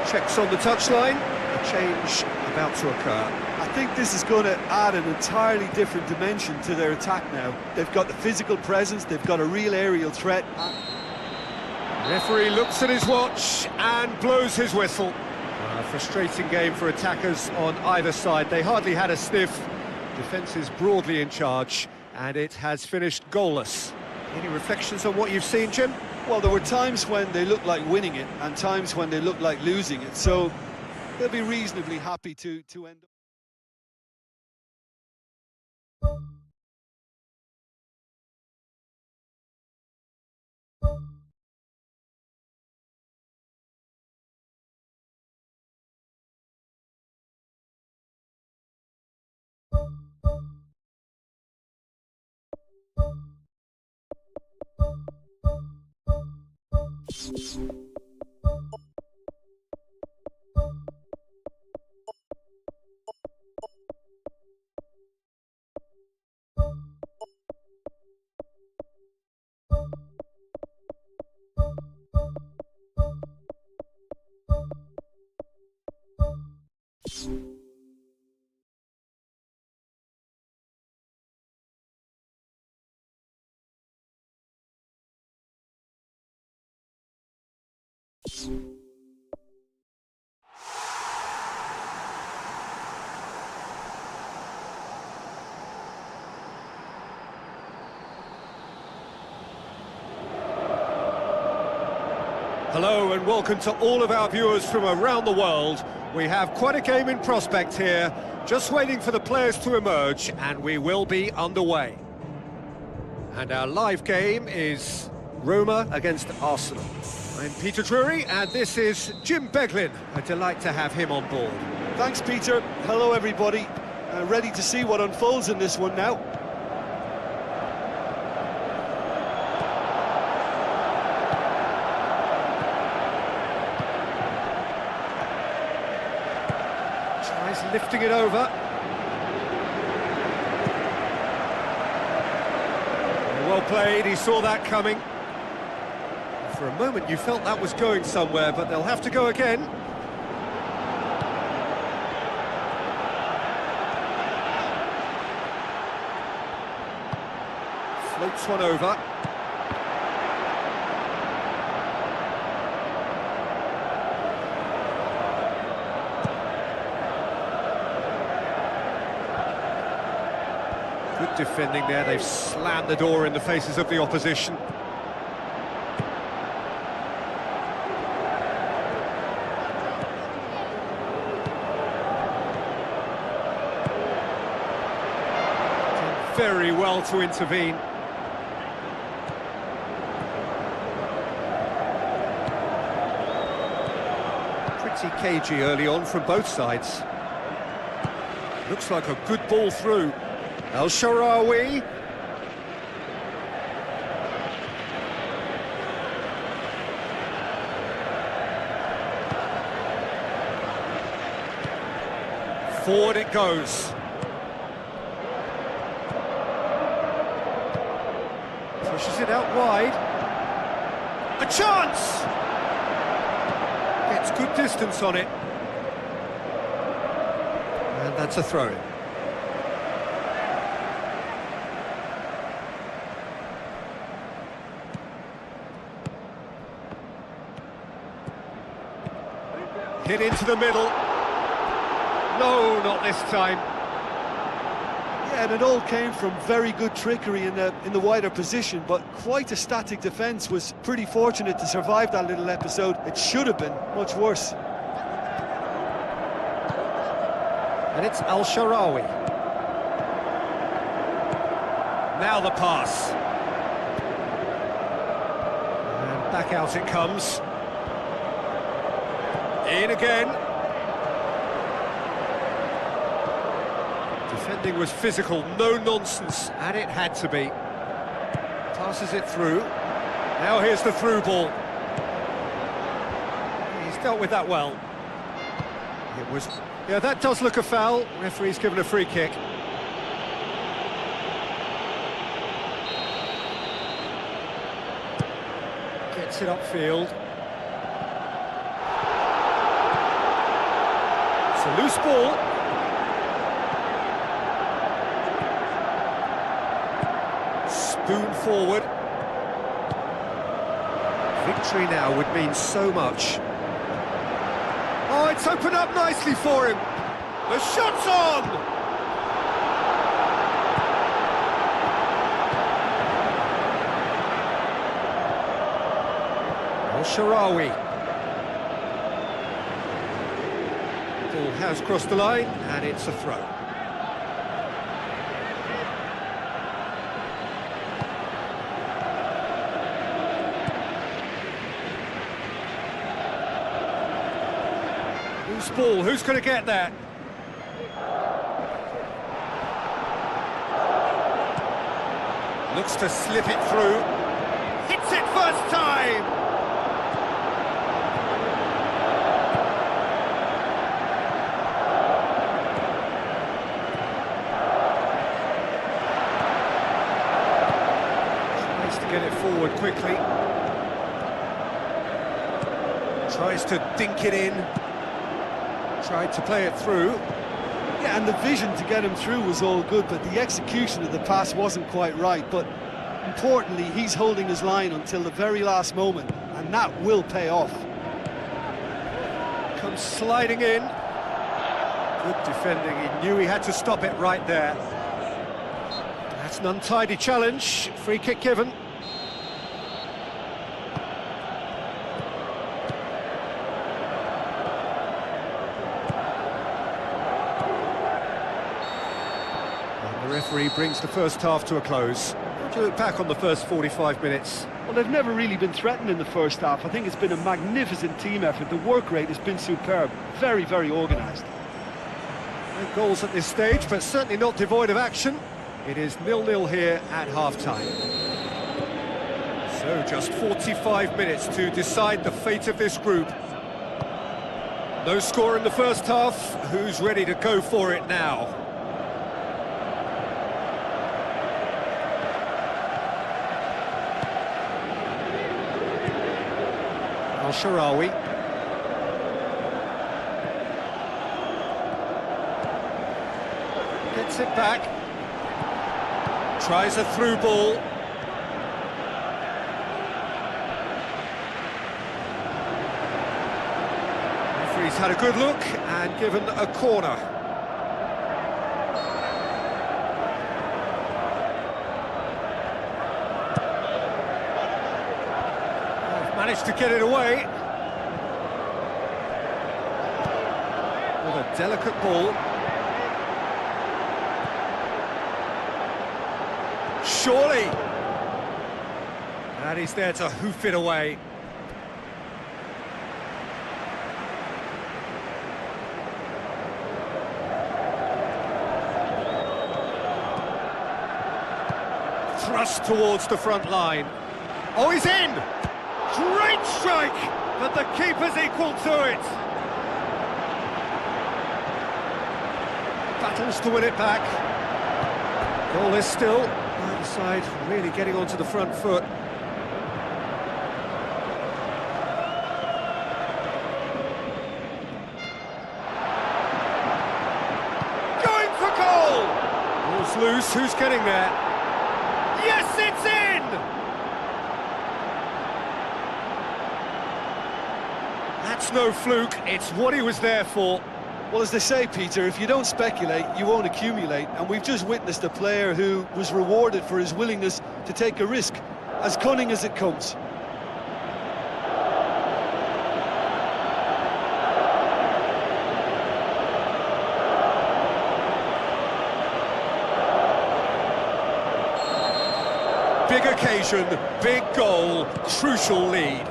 Checks on the touchline, a change about to occur. I think this is going to add an entirely different dimension to their attack now. They've got the physical presence, they've got a real aerial threat. Referee looks at his watch and blows his whistle. A frustrating game for attackers on either side. They hardly had a sniff. Defence is broadly in charge, and it has finished goalless. Any reflections on what you've seen, Jim? Well, there were times when they looked like winning it and times when they looked like losing it, so they'll be reasonably happy to end up. Hello and welcome to all of our viewers from around the world. We have quite a game in prospect here, just waiting for the players to emerge, and we will be underway. And our live game is Roma against Arsenal. I'm Peter Drury, and this is Jim Beglin. A delight to have him on board. Thanks, Peter. Hello, everybody. Ready to see what unfolds in this one now. Tries lifting it over. Well played, he saw that coming. For a moment you felt that was going somewhere, but they'll have to go again. Floats one over. Good defending there, they've slammed the door in the faces of the opposition. Did very well to intervene. Pretty cagey early on from both sides. Looks like a good ball through. El-Shaarawy. Forward it goes. Pushes it out wide. A chance! Gets good distance on it. And that's a throw-in. Hit into the middle. No, not this time. Yeah, and it all came from very good trickery in the wider position, but quite a static defence. Was pretty fortunate to survive that little episode. It should have been much worse. And it's El-Shaarawy. Now the pass. And back out it comes. In again. Defending was physical, no nonsense, and it had to be. Passes it through. Now here's the through ball. He's dealt with that well. It was... Yeah, that does look a foul. Referee's given a free kick. Gets it upfield. It's a loose ball. Spoon forward. Victory now would mean so much. Oh, it's opened up nicely for him. The shot's on! El-Shaarawy. Ball has crossed the line, and it's a throw. Loose ball, who's going to get that? Looks to slip it through. Hits it first time! Tries to get it forward quickly. Tries to dink it in. Tried to play it through. Yeah, and the vision to get him through was all good, but the execution of the pass wasn't quite right. But importantly, he's holding his line until the very last moment, and that will pay off. Comes sliding in. Good defending, he knew he had to stop it right there. That's an untidy challenge, free kick given. The referee brings the first half to a close. How do you look back on the first 45 minutes? Well, they've never really been threatened in the first half. I think it's been a magnificent team effort. The work rate has been superb. Very, very organised. No goals at this stage, but certainly not devoid of action. It is 0-0 here at half-time. So just 45 minutes to decide the fate of this group. No score in the first half. Who's ready to go for it now? El Shaarawy. Gets it back. Tries a through ball. Referee's had a good look and given a corner. Managed to get it away. With a delicate ball. Surely! And he's there to hoof it away. Thrust towards the front line. Oh, he's in! Great strike! But the keeper's equal to it. Battles to win it back. Goal is still. Either side really getting onto the front foot. Going for goal! Ball's loose, who's getting there? Yes, it's in! That's no fluke, it's what he was there for. Well, as they say, Peter, if you don't speculate, you won't accumulate. And we've just witnessed a player who was rewarded for his willingness to take a risk, as cunning as it comes. Big occasion, big goal, crucial lead.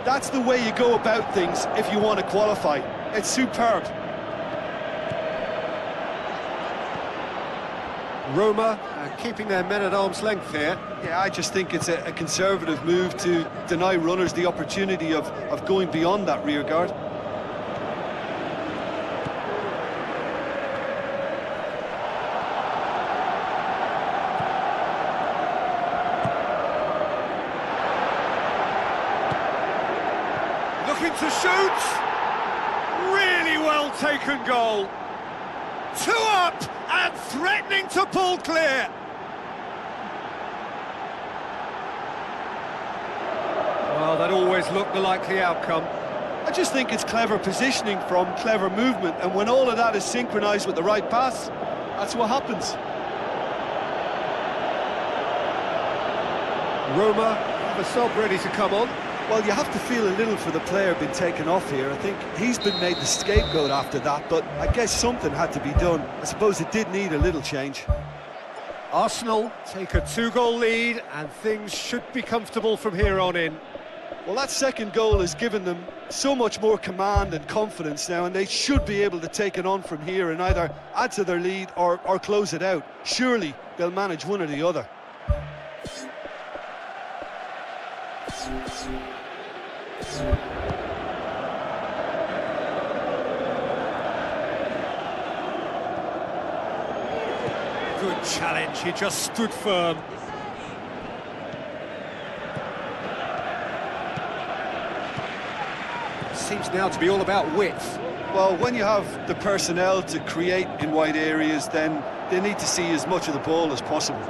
That's the way you go about things if you want to qualify. It's superb. Roma keeping their men at arm's length here. Yeah, I just think it's a conservative move to deny runners the opportunity of going beyond that rear guard. Looking to shoot! Really well taken goal. 2 up and threatening to pull clear. Well, that always looked the likely outcome. I just think it's clever positioning from clever movement, and when all of that is synchronised with the right pass, that's what happens. Roma have a sub ready to come on. Well, you have to feel a little for the player being taken off here. I think he's been made the scapegoat after that, but I guess something had to be done. I suppose it did need a little change. Arsenal take a 2-goal lead, and things should be comfortable from here on in. Well, that second goal has given them so much more command and confidence now, and they should be able to take it on from here and either add to their lead or close it out. Surely they'll manage one or the other. Good challenge, he just stood firm. Seems now to be all about width. Well, when you have the personnel to create in wide areas, then they need to see as much of the ball as possible.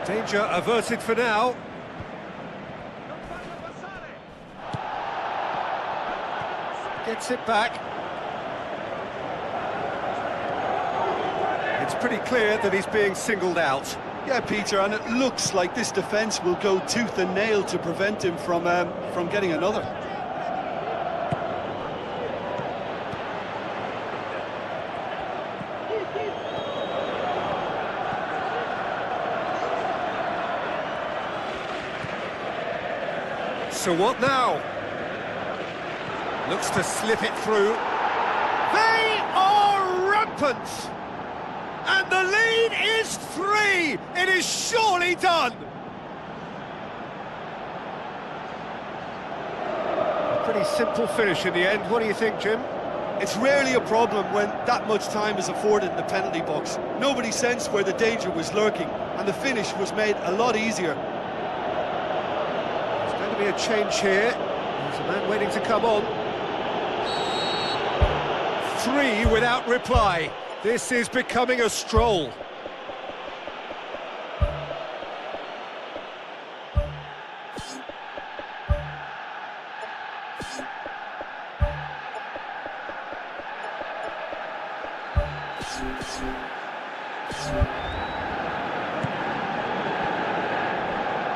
Danger averted for now. Gets it back. It's pretty clear that he's being singled out. Yeah, Peter, and it looks like this defence will go tooth and nail to prevent him from getting another. So what now? Looks to slip it through. They are rampant! And the lead is 3! It is surely done! A pretty simple finish in the end. What do you think, Jim? It's rarely a problem when that much time is afforded in the penalty box. Nobody sensed where the danger was lurking, and the finish was made a lot easier. It's going to be a change here. There's a man waiting to come on. 3 without reply. This is becoming a stroll.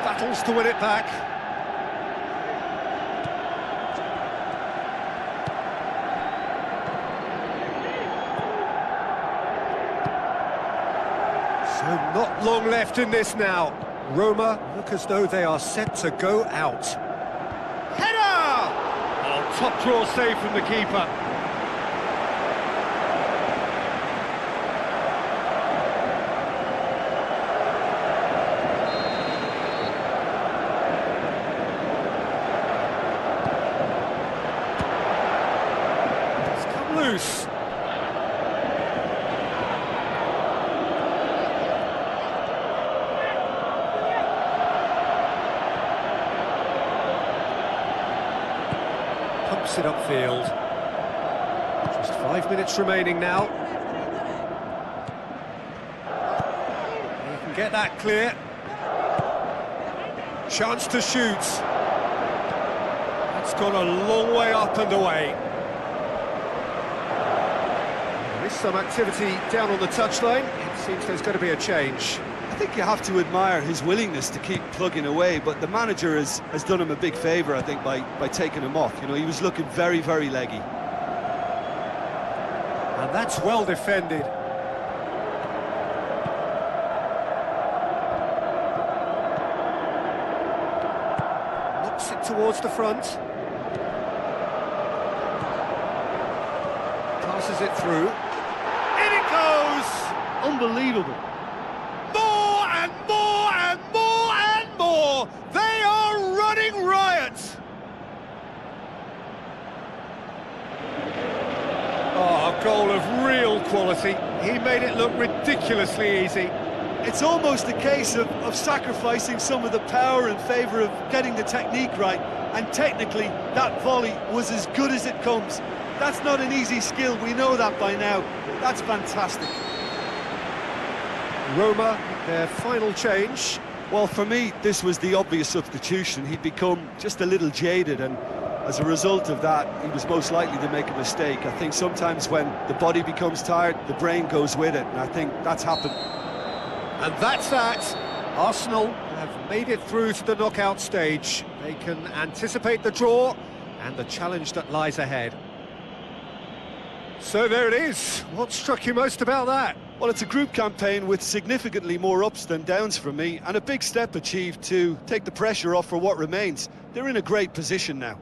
Battles to win it back. So not long left in this now. Roma look as though they are set to go out. Header! Oh, top draw save from the keeper. Loose. Pumps it upfield. Just 5 minutes remaining now. You can get that clear. Chance to shoot. That's gone a long way up and away. Some activity down on the touchline. It seems there's going to be a change. I think you have to admire his willingness to keep plugging away, but the manager has done him a big favour, I think, by taking him off. You know, he was looking very, very leggy. And that's well defended. Knocks it towards the front. Passes it through. Unbelievable. More and more and more and more! They are running riot! Oh, a goal of real quality. He made it look ridiculously easy. It's almost a case of sacrificing some of the power in favour of getting the technique right, and technically that volley was as good as it comes. That's not an easy skill, we know that by now. That's fantastic. Roma, their final change. Well, for me, this was the obvious substitution. He'd become just a little jaded, and as a result of that, he was most likely to make a mistake. I think sometimes when the body becomes tired, the brain goes with it, and I think that's happened. And that's that. Arsenal have made it through to the knockout stage. They can anticipate the draw and the challenge that lies ahead. So there it is. What struck you most about that? Well, it's a group campaign with significantly more ups than downs for me, and a big step achieved to take the pressure off for what remains. They're in a great position now.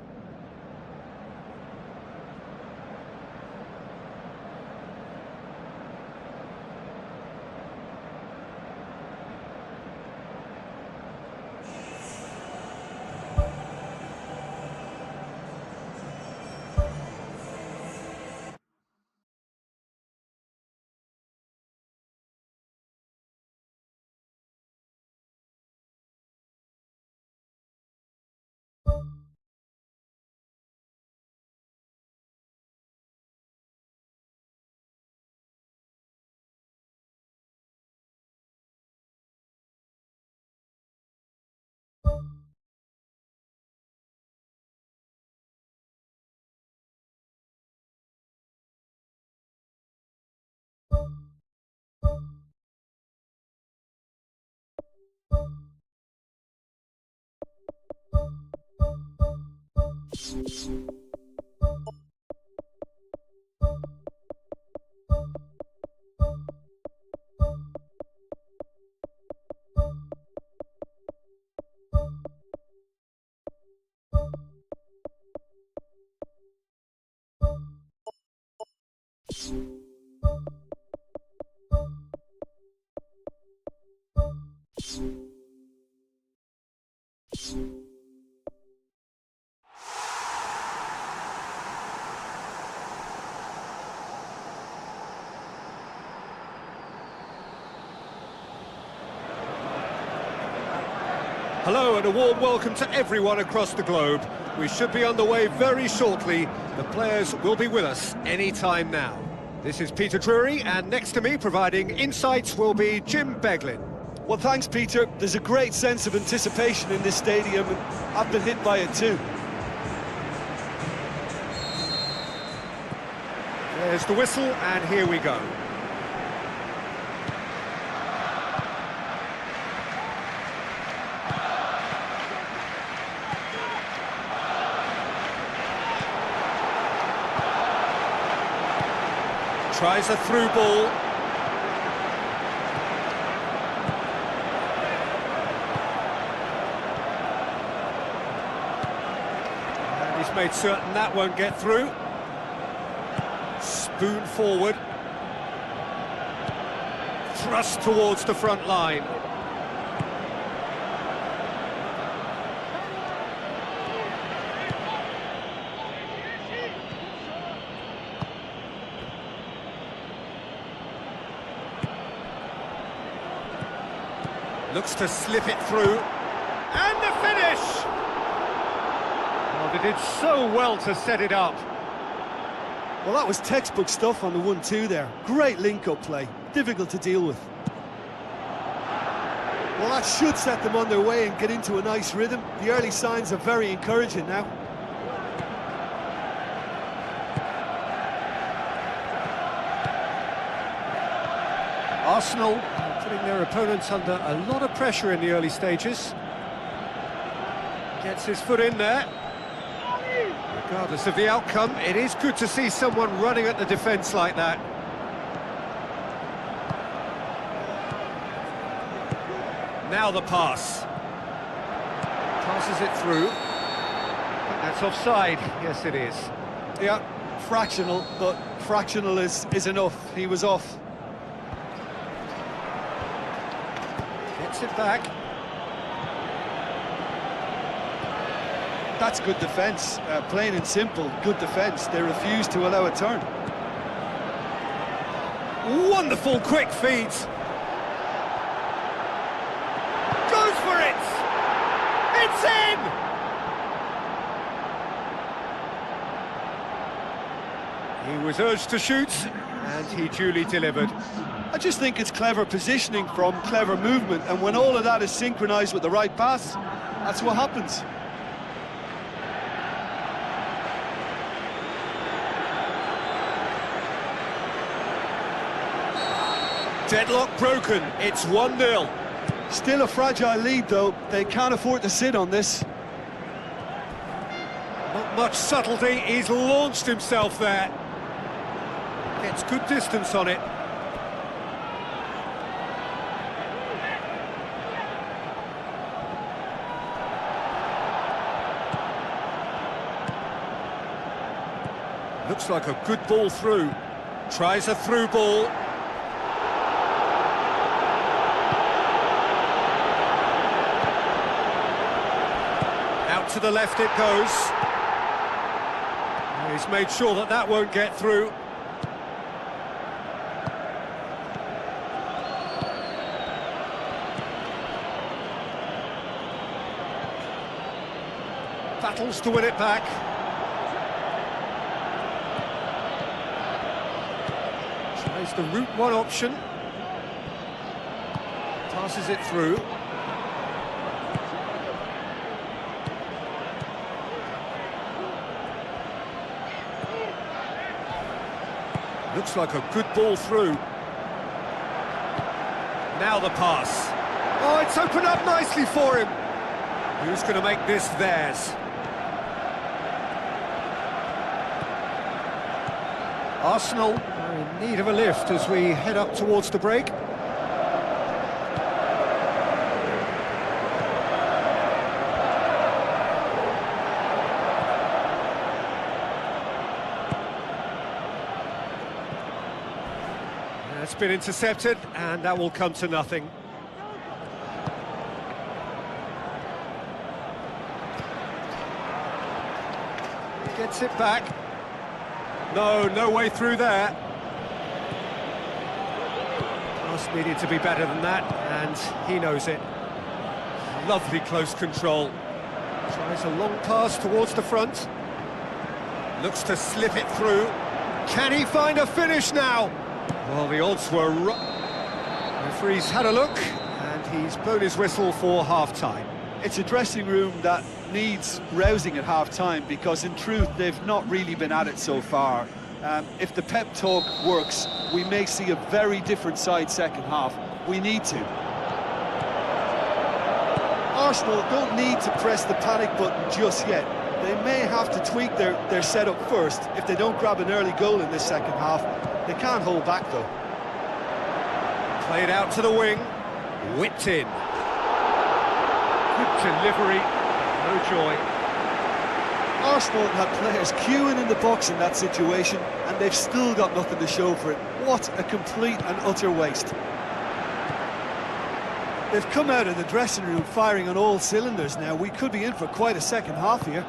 Hello and a warm welcome to everyone across the globe. We should be underway very shortly. The players will be with us any time now. This is Peter Drury, and next to me providing insights will be Jim Beglin. Well, thanks, Peter. There's a great sense of anticipation in this stadium, and I've been hit by it too. There's the whistle, and here we go. Tries a through ball. And he's made certain that won't get through. Spoon forward. Thrust towards the front line. Looks to slip it through. And the finish! Oh, they did so well to set it up. Well, that was textbook stuff on the 1-2 there. Great link-up play. Difficult to deal with. Well, that should set them on their way and get into a nice rhythm. The early signs are very encouraging now. Arsenal putting their opponents under a lot of pressure in the early stages. Gets his foot in there. Regardless of the outcome, it is good to see someone running at the defence like that. Now the pass. Passes it through. That's offside. Yes, it is. Yeah, fractional, but fractional is enough. He was off. Gets it back. That's good defence, plain and simple, good defence. They refuse to allow a turn. Wonderful quick feet. Goes for it! It's in! He was urged to shoot, and he duly delivered. I just think it's clever positioning from clever movement, and when all of that is synchronised with the right pass, that's what happens. Deadlock broken, it's 1-0. Still a fragile lead, though. They can't afford to sit on this. Not much subtlety, he's launched himself there. Gets good distance on it. Looks like a good ball through. Tries a through ball. Out to the left it goes. He's made sure that that won't get through. Battles to win it back. Tries the route one option. Passes it through. Looks like a good ball through. Now the pass. Oh, it's opened up nicely for him. Who's going to make this theirs? Arsenal are in need of a lift as we head up towards the break. It's been intercepted, and that will come to nothing. Gets it back. No way through there. Pass needed to be better than that, and he knows it. Lovely close control. Tries a long pass towards the front. Looks to slip it through. Can he find a finish now? Well, the odds were right. Referee's had a look, and he's blown his whistle for half-time. It's a dressing room that needs rousing at half-time, because in truth they've not really been at it so far. If the pep talk works, we may see a very different side second half. We need to. Arsenal don't need to press the panic button just yet. They may have to tweak their setup first. If they don't grab an early goal in this second half, they can't hold back though. Played out to the wing, whipped in. Good delivery, no joy. Arsenal had players queuing in the box in that situation, and they've still got nothing to show for it. What a complete and utter waste. They've come out of the dressing room firing on all cylinders now. We could be in for quite a second half here.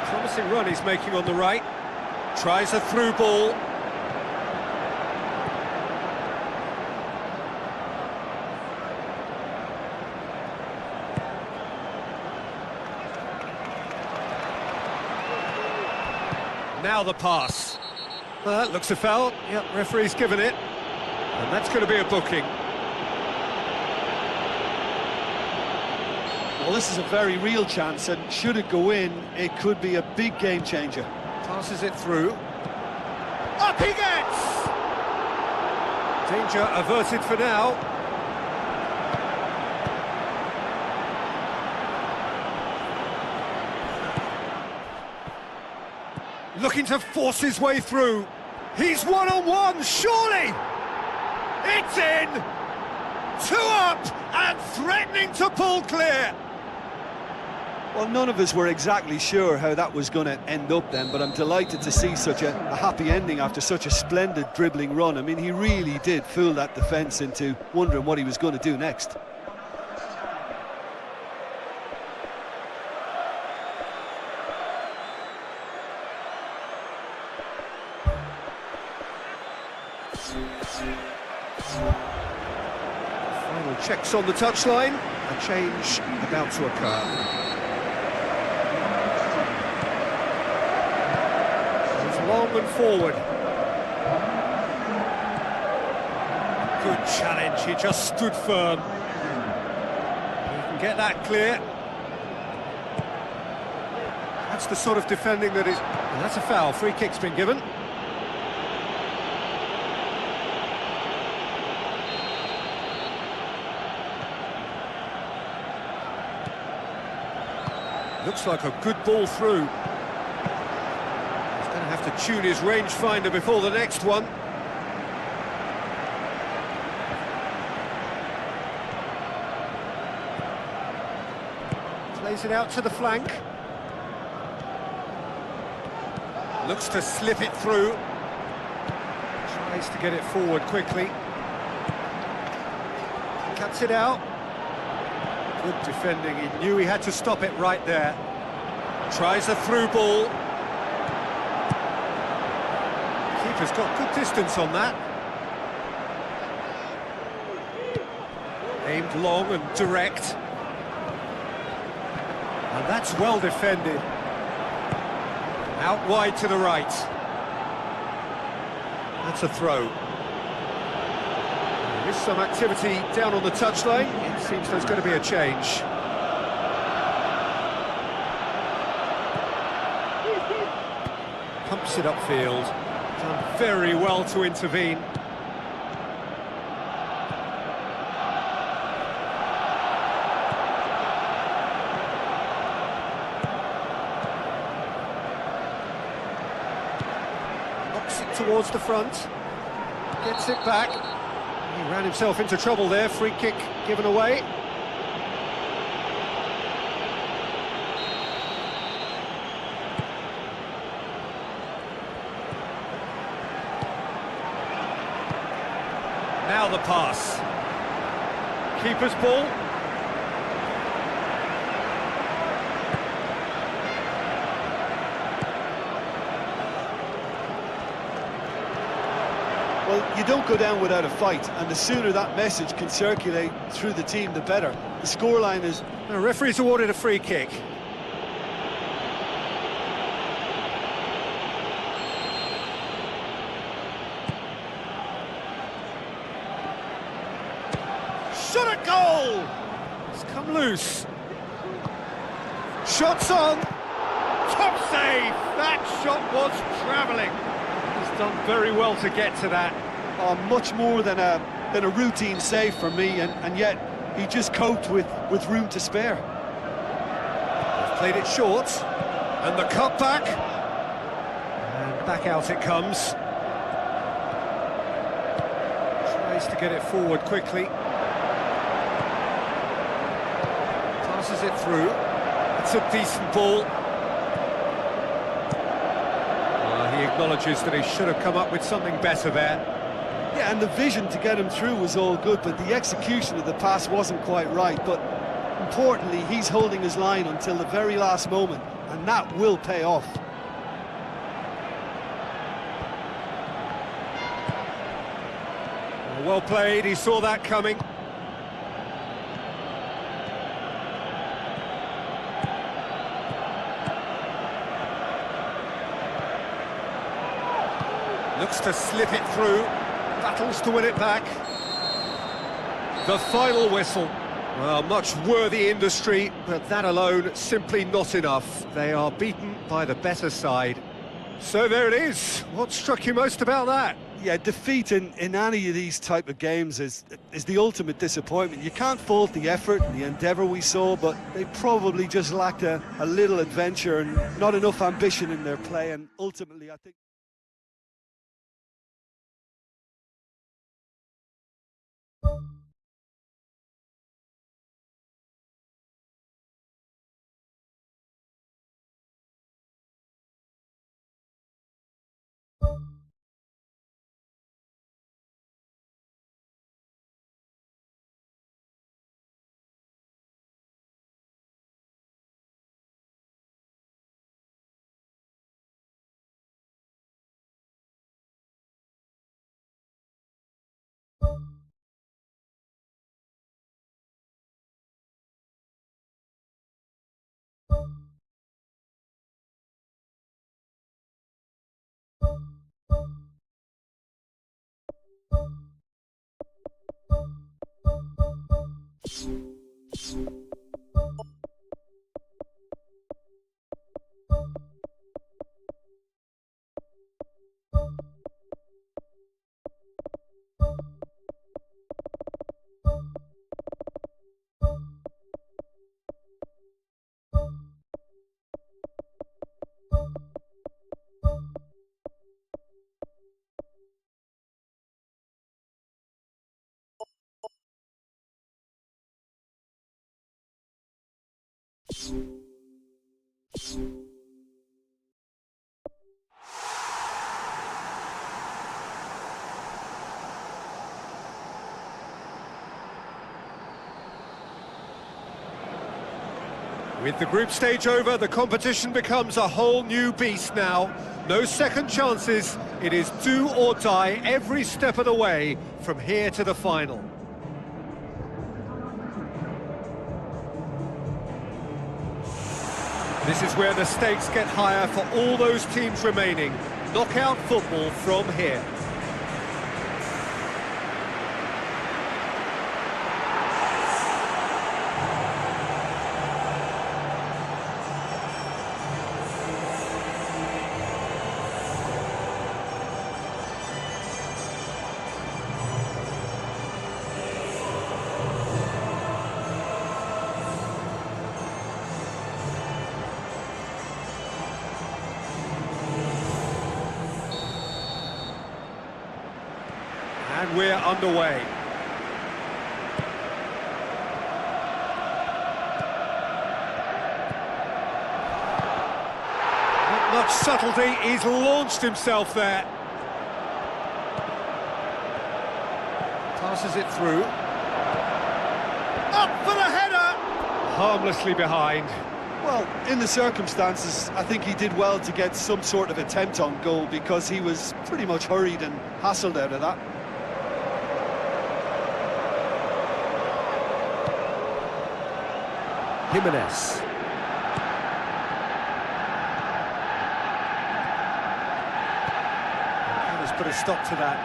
Promising run he's making on the right. Tries a through ball. Now the pass. Well, that looks a foul. Yep, referee's given it. And that's going to be a booking. Well, this is a very real chance, and should it go in, it could be a big game changer. Passes it through. Up he gets! Danger averted for now. Looking to force his way through. He's one-on-one, surely! It's in! 2 up and threatening to pull clear. Well, none of us were exactly sure how that was going to end up then, but I'm delighted to see such a happy ending after such a splendid dribbling run. I mean, he really did fool that defence into wondering what he was going to do next. Final checks on the touchline. A change about to occur. Long and forward. Good challenge, he just stood firm. He can get that clear. That's the sort of defending that is... And that's a foul, free kick's been given. Looks like a good ball through. Have to tune his rangefinder before the next one. Plays it out to the flank. Looks to slip it through. Tries to get it forward quickly. Cuts it out. Good defending, he knew he had to stop it right there. Tries a through ball. Keeper's got good distance on that. Aimed long and direct. And that's well defended. Out wide to the right. That's a throw. There's some activity down on the touchline. It seems there's going to be a change. Pumps it upfield. Done very well to intervene. Knocks it towards the front. Gets it back. He ran himself into trouble there. Free kick given away. Now the pass. Keeper's ball. you don't go down without a fight, and the sooner that message can circulate through the team, the better. The scoreline is... The referee's awarded a free kick. Shot at goal! It's come loose. Shots on! Top save! That shot was travelling. He's done very well to get to that. Oh, much more than a routine save for me, and yet he just coped with room to spare. They've played it short, and the cutback, and back out it comes. Tries to get it forward quickly. Passes it through. It's a decent ball. He acknowledges that he should have come up with something better there. Yeah, and the vision to get him through was all good, but the execution of the pass wasn't quite right. But importantly, he's holding his line until the very last moment, and that will pay off. Well played, he saw that coming. Looks to slip it through, battles to win it back. The final whistle. Well, much worthy industry, but that alone simply not enough. They are beaten by the better side. So there it is. What struck you most about that? Yeah, defeat in any of these type of games is the ultimate disappointment. You can't fault the effort and the endeavour we saw, but they probably just lacked a little adventure and not enough ambition in their play, and ultimately I think... With the group stage over, the competition becomes a whole new beast now. No second chances, it is do or die every step of the way from here to the final. This is where the stakes get higher for all those teams remaining. Knockout football from here. And we're underway. Not much subtlety, he's launched himself there. Passes it through. Up for the header! Harmlessly behind. Well, in the circumstances, I think he did well to get some sort of attempt on goal, because he was pretty much hurried and hassled out of that. Jimenez. Let's put a stop to that.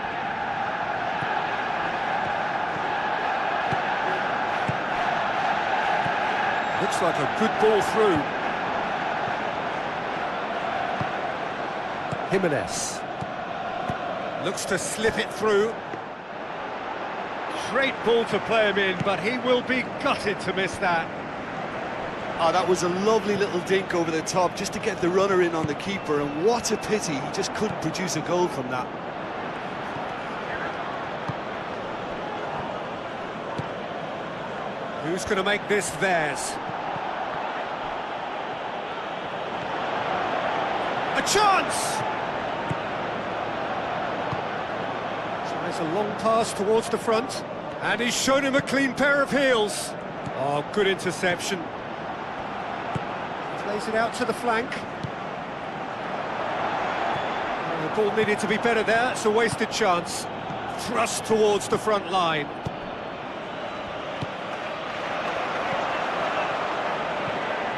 Looks like a good ball through. Jimenez. Looks to slip it through. Great ball to play him in, but he will be gutted to miss that. Oh, that was a lovely little dink over the top just to get the runner in on the keeper, and what a pity he just couldn't produce a goal from that. Who's going to make this theirs? A chance! Tries a long pass towards the front, and he's shown him a clean pair of heels. Oh, good interception. Plays it out to the flank. Oh, the ball needed to be better there, it's a wasted chance. Thrust towards the front line.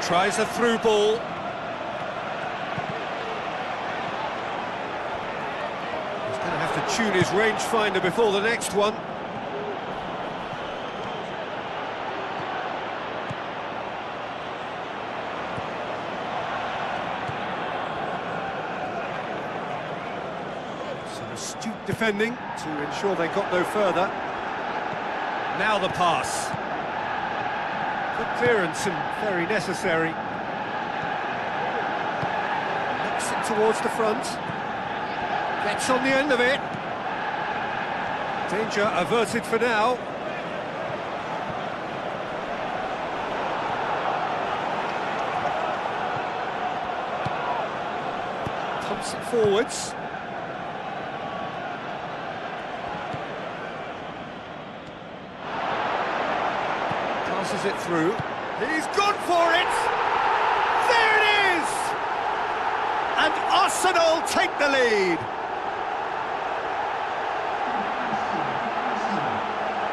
Tries a through ball. He's going to have to tune his rangefinder before the next one. Some astute defending to ensure they got no further. Now the pass. Good clearance and very necessary. Knocks it towards the front. Gets on the end of it. Danger averted for now. Pumps it forwards. Passes it through. He's gone for it! There it is! And Arsenal take the lead!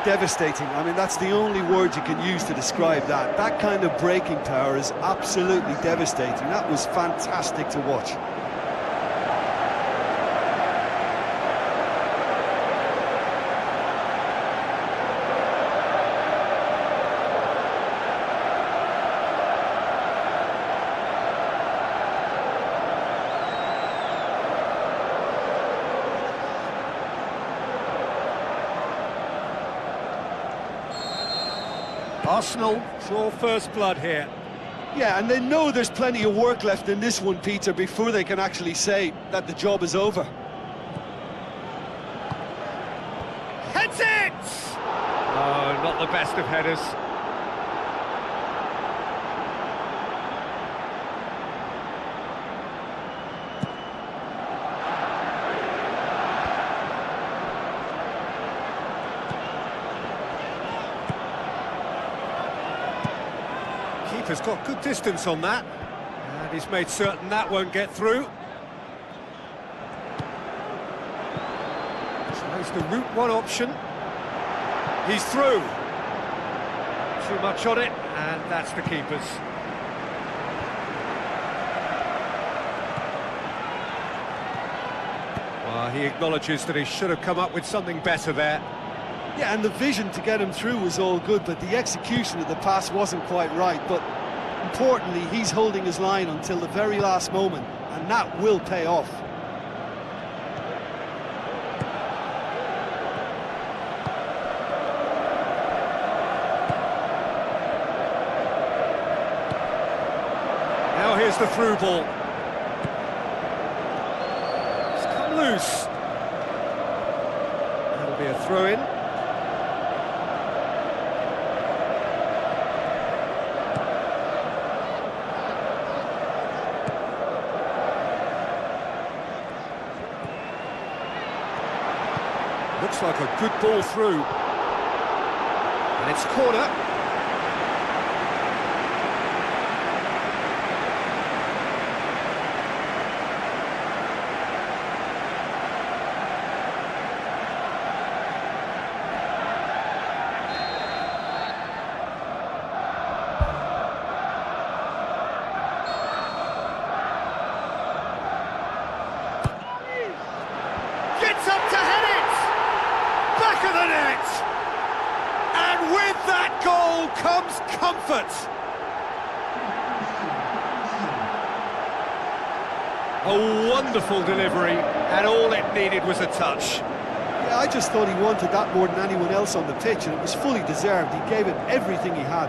Devastating. I mean, that's the only word you can use to describe that. That kind of breaking power is absolutely devastating. That was fantastic to watch. Arsenal draw first blood here. Yeah, and they know there's plenty of work left in this one, Peter, before they can actually say that the job is over. Heads it! Oh, not the best of headers. Keeper's got good distance on that, and he's made certain that won't get through. Tries the route one option. He's through. Too much on it, and that's the keeper's. Well, he acknowledges that he should have come up with something better there. Yeah, and the vision to get him through was all good, but the execution of the pass wasn't quite right. But importantly, he's holding his line until the very last moment, and that will pay off. Now here's the through ball. It's come loose. That'll be a throw-in. Looks like a good ball through. And it's corner. comes comfort. A wonderful delivery, and all it needed was a touch. Yeah, I just thought he wanted that more than anyone else on the pitch, and it was fully deserved. He gave it everything he had.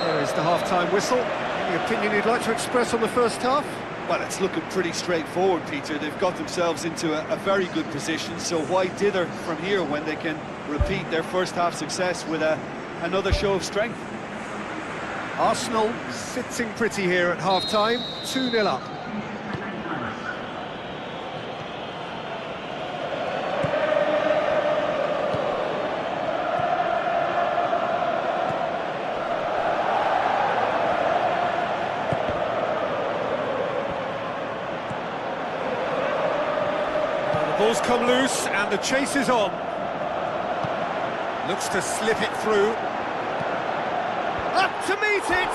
There is the half-time whistle. Any opinion you'd like to express on the first half? Well, it's looking pretty straightforward, Peter. They've got themselves into a very good position, so why dither from here when they can repeat their first-half success with another show of strength? Arsenal sitting pretty here at half-time, 2-0 up. Ball's come loose and the chase is on. Looks to slip it through. Up to meet it!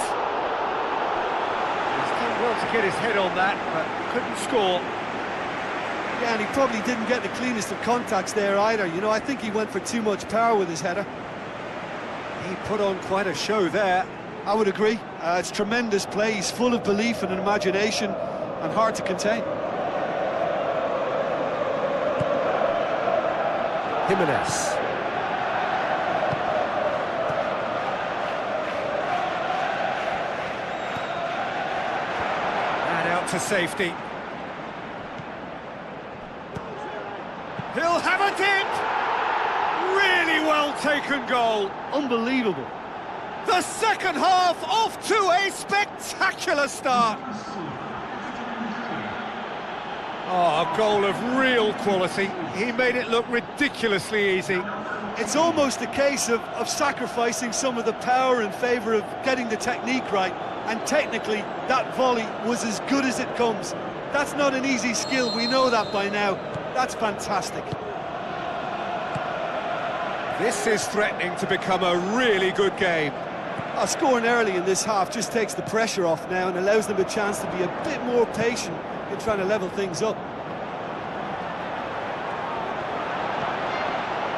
He's done well to get his head on that, but couldn't score. Yeah, and he probably didn't get the cleanest of contacts there either. You know, I think he went for too much power with his header. He put on quite a show there. I would agree. It's tremendous play. He's full of belief and imagination and hard to contain. Jimenez. And out to safety. He'll have a dip! Really well taken goal. Unbelievable. The second half off to a spectacular start. Oh, a goal of real quality. He made it look ridiculously easy. It's almost a case of sacrificing some of the power in favour of getting the technique right. And technically, that volley was as good as it comes. That's not an easy skill, we know that by now. That's fantastic. This is threatening to become a really good game. Scoring early in this half just takes the pressure off now and allows them a chance to be a bit more patient in trying to level things up.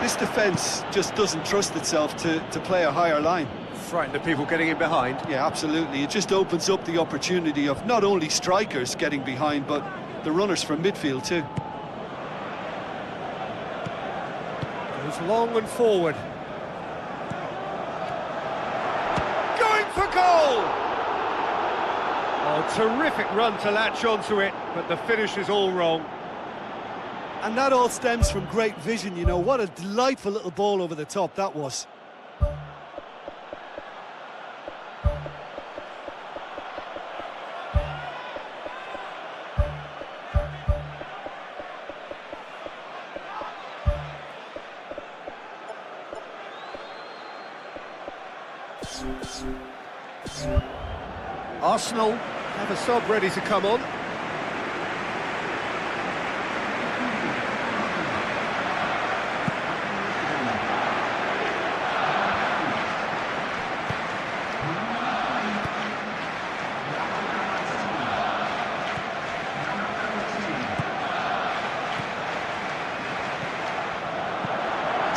This defence just doesn't trust itself to play a higher line. Frightened of people getting in behind. Yeah, absolutely. It just opens up the opportunity of not only strikers getting behind, but the runners from midfield too. Goes long and forward. Going for goal! Oh, terrific run to latch onto it, but the finish is all wrong. And that all stems from great vision, you know. What a delightful little ball over the top that was. Arsenal have a sub ready to come on.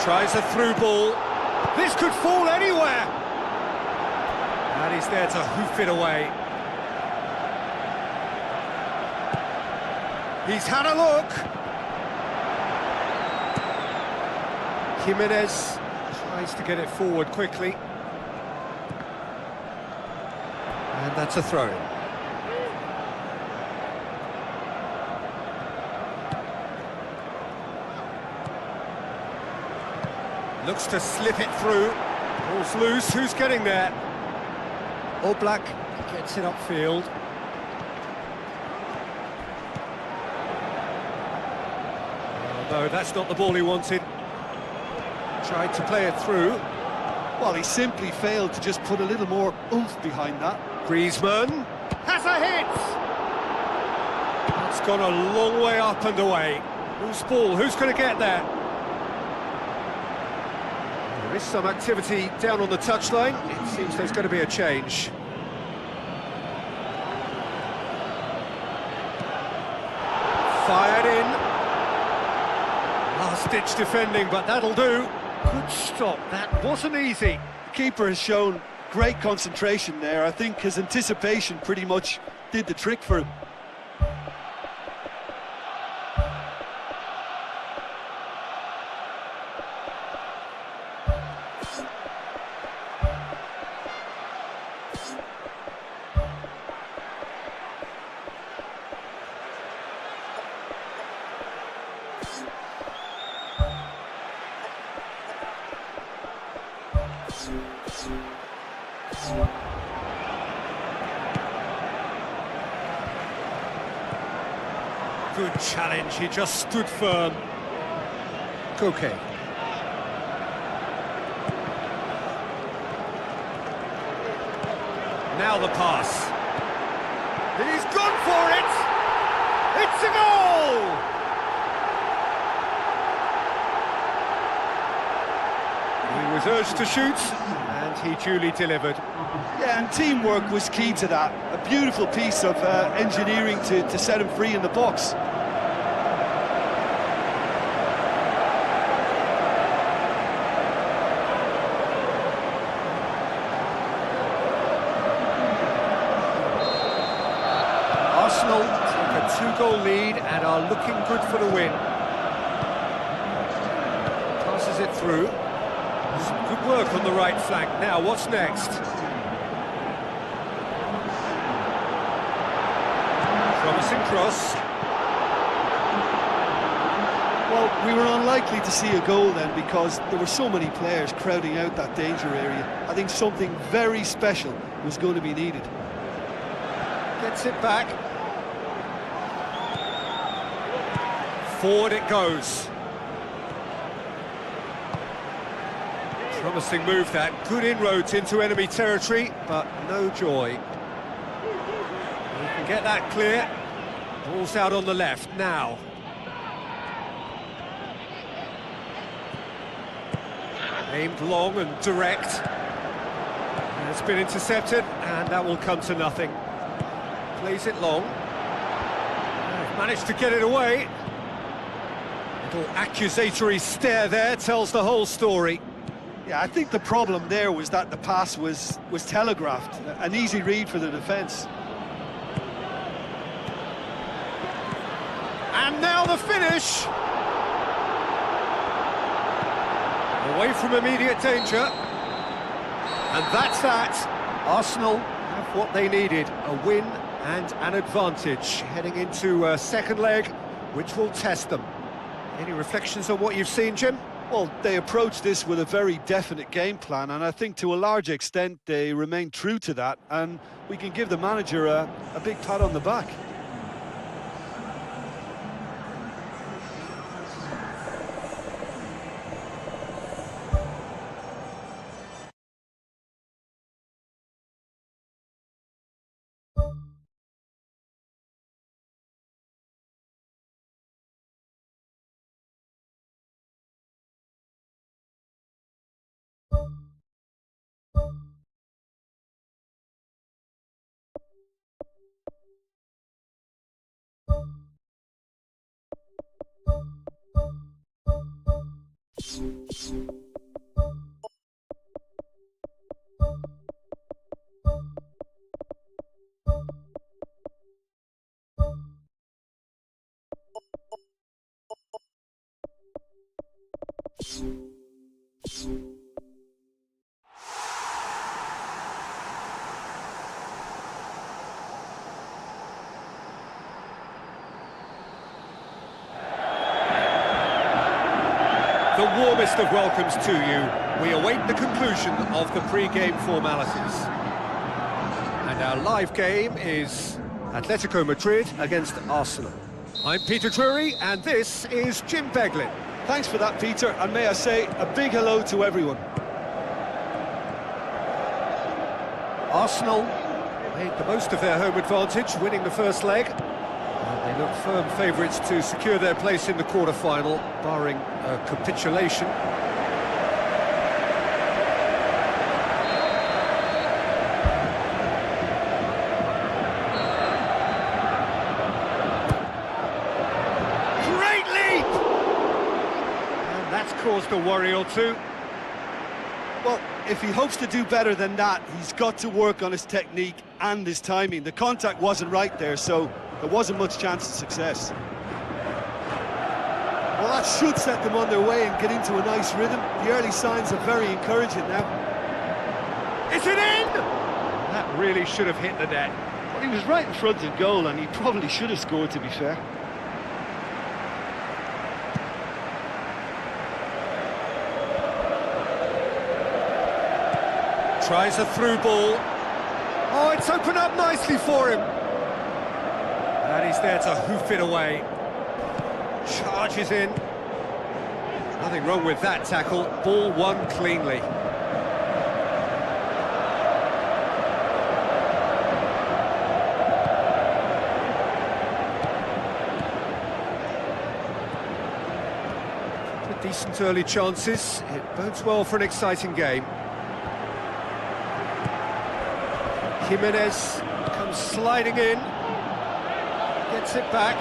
Tries a through ball. This could fall anywhere. And he's there to hoof it away. He's had a look. Jimenez tries to get it forward quickly. And that's a throw. Looks to slip it through. Ball's loose. Who's getting there? Oblak gets it upfield. Oh, no, that's not the ball he wanted. Tried to play it through. Well, he simply failed to just put a little more oomph behind that. Griezmann has a hit! It's gone a long way up and away. Whose ball? Who's going to get there? There There is some activity down on the touchline. It seems there's going to be a change. Fired in. Last-ditch defending, but that'll do. Good stop. That wasn't easy. The keeper has shown great concentration there. I think his anticipation pretty much did the trick for him. Good challenge, he just stood firm. Koke. Now the pass. He's gone for it! It's a goal! He was urged to shoot, and he duly delivered. Yeah, and teamwork was key to that. A beautiful piece of engineering to set him free in the box. Arsenal take a two-goal lead and are looking good for the win. Passes it through. Some good work on the right flank. Now, what's next? Promising cross. Well, we were unlikely to see a goal then because there were so many players crowding out that danger area. I think something very special was going to be needed. Gets it back. Forward it goes. Promising move that. Good inroads into enemy territory, but no joy. He can get that clear. Ball's out on the left now. Aimed long and direct. And it's been intercepted, and that will come to nothing. Plays it long. Managed to get it away. Little accusatory stare there tells the whole story. Yeah, I think the problem there was that the pass was telegraphed. An easy read for the defence. And now the finish! Away from immediate danger. And that's that. Arsenal have what they needed, a win and an advantage, heading into a second leg, which will test them. Any reflections on what you've seen, Jim? Well, they approached this with a very definite game plan, and I think to a large extent they remain true to that, and we can give the manager a big pat on the back. The warmest of welcomes to you. We await the conclusion of the pre-game formalities. And our live game is Atletico Madrid against Arsenal. I'm Peter Drury, and this is Jim Beglin. Thanks for that, Peter, and may I say a big hello to everyone. Arsenal made the most of their home advantage, winning the first leg. And they look firm favourites to secure their place in the quarter-final, barring a capitulation. just a worry or two. Well, if he hopes to do better than that, he's got to work on his technique and his timing. The contact wasn't right there, so there wasn't much chance of success. Well, that should set them on their way and get into a nice rhythm. The early signs are very encouraging now. Is it in? That really should have hit the net. Well, he was right in front of goal, and he probably should have scored, to be fair. Tries a through ball. Oh, it's opened up nicely for him. And he's there to hoof it away. Charges in. Nothing wrong with that tackle. Ball won cleanly. Decent early chances. It bodes well for an exciting game. Jimenez comes sliding in. Gets it back.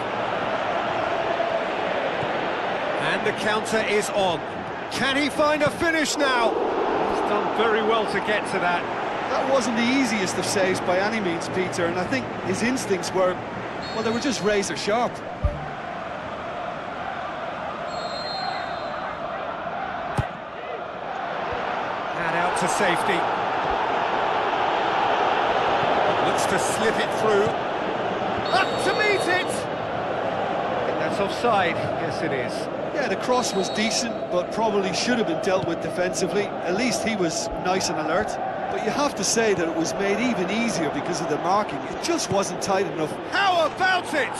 And the counter is on. Can he find a finish now? He's done very well to get to that. That wasn't the easiest of saves by any means, Peter, and I think his instincts were, well, they were just razor sharp. And out to safety. Looks to slip it through. Up to meet it! I think that's offside. Yes, it is. Yeah, the cross was decent, but probably should have been dealt with defensively. At least he was nice and alert. But you have to say that it was made even easier because of the marking. It just wasn't tight enough. How about it?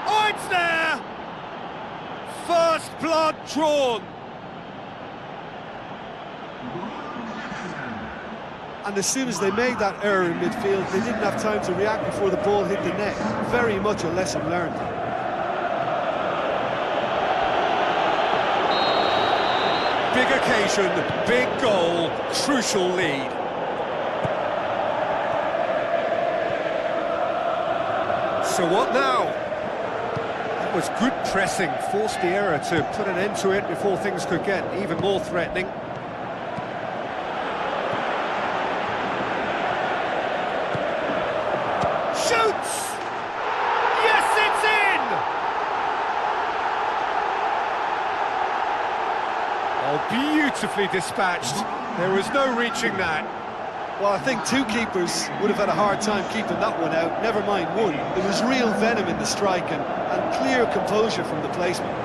Oh, it's there! First blood drawn. And as soon as they made that error in midfield, they didn't have time to react before the ball hit the net. Very much a lesson learned. Big occasion, big goal, crucial lead. So what now? That was good pressing, forced the error to put an end to it before things could get even more threatening. Shoots! Yes, it's in! Oh, beautifully dispatched. There was no reaching that. Well, I think two keepers would have had a hard time keeping that one out, never mind one. There was real venom in the strike and clear composure from the placement.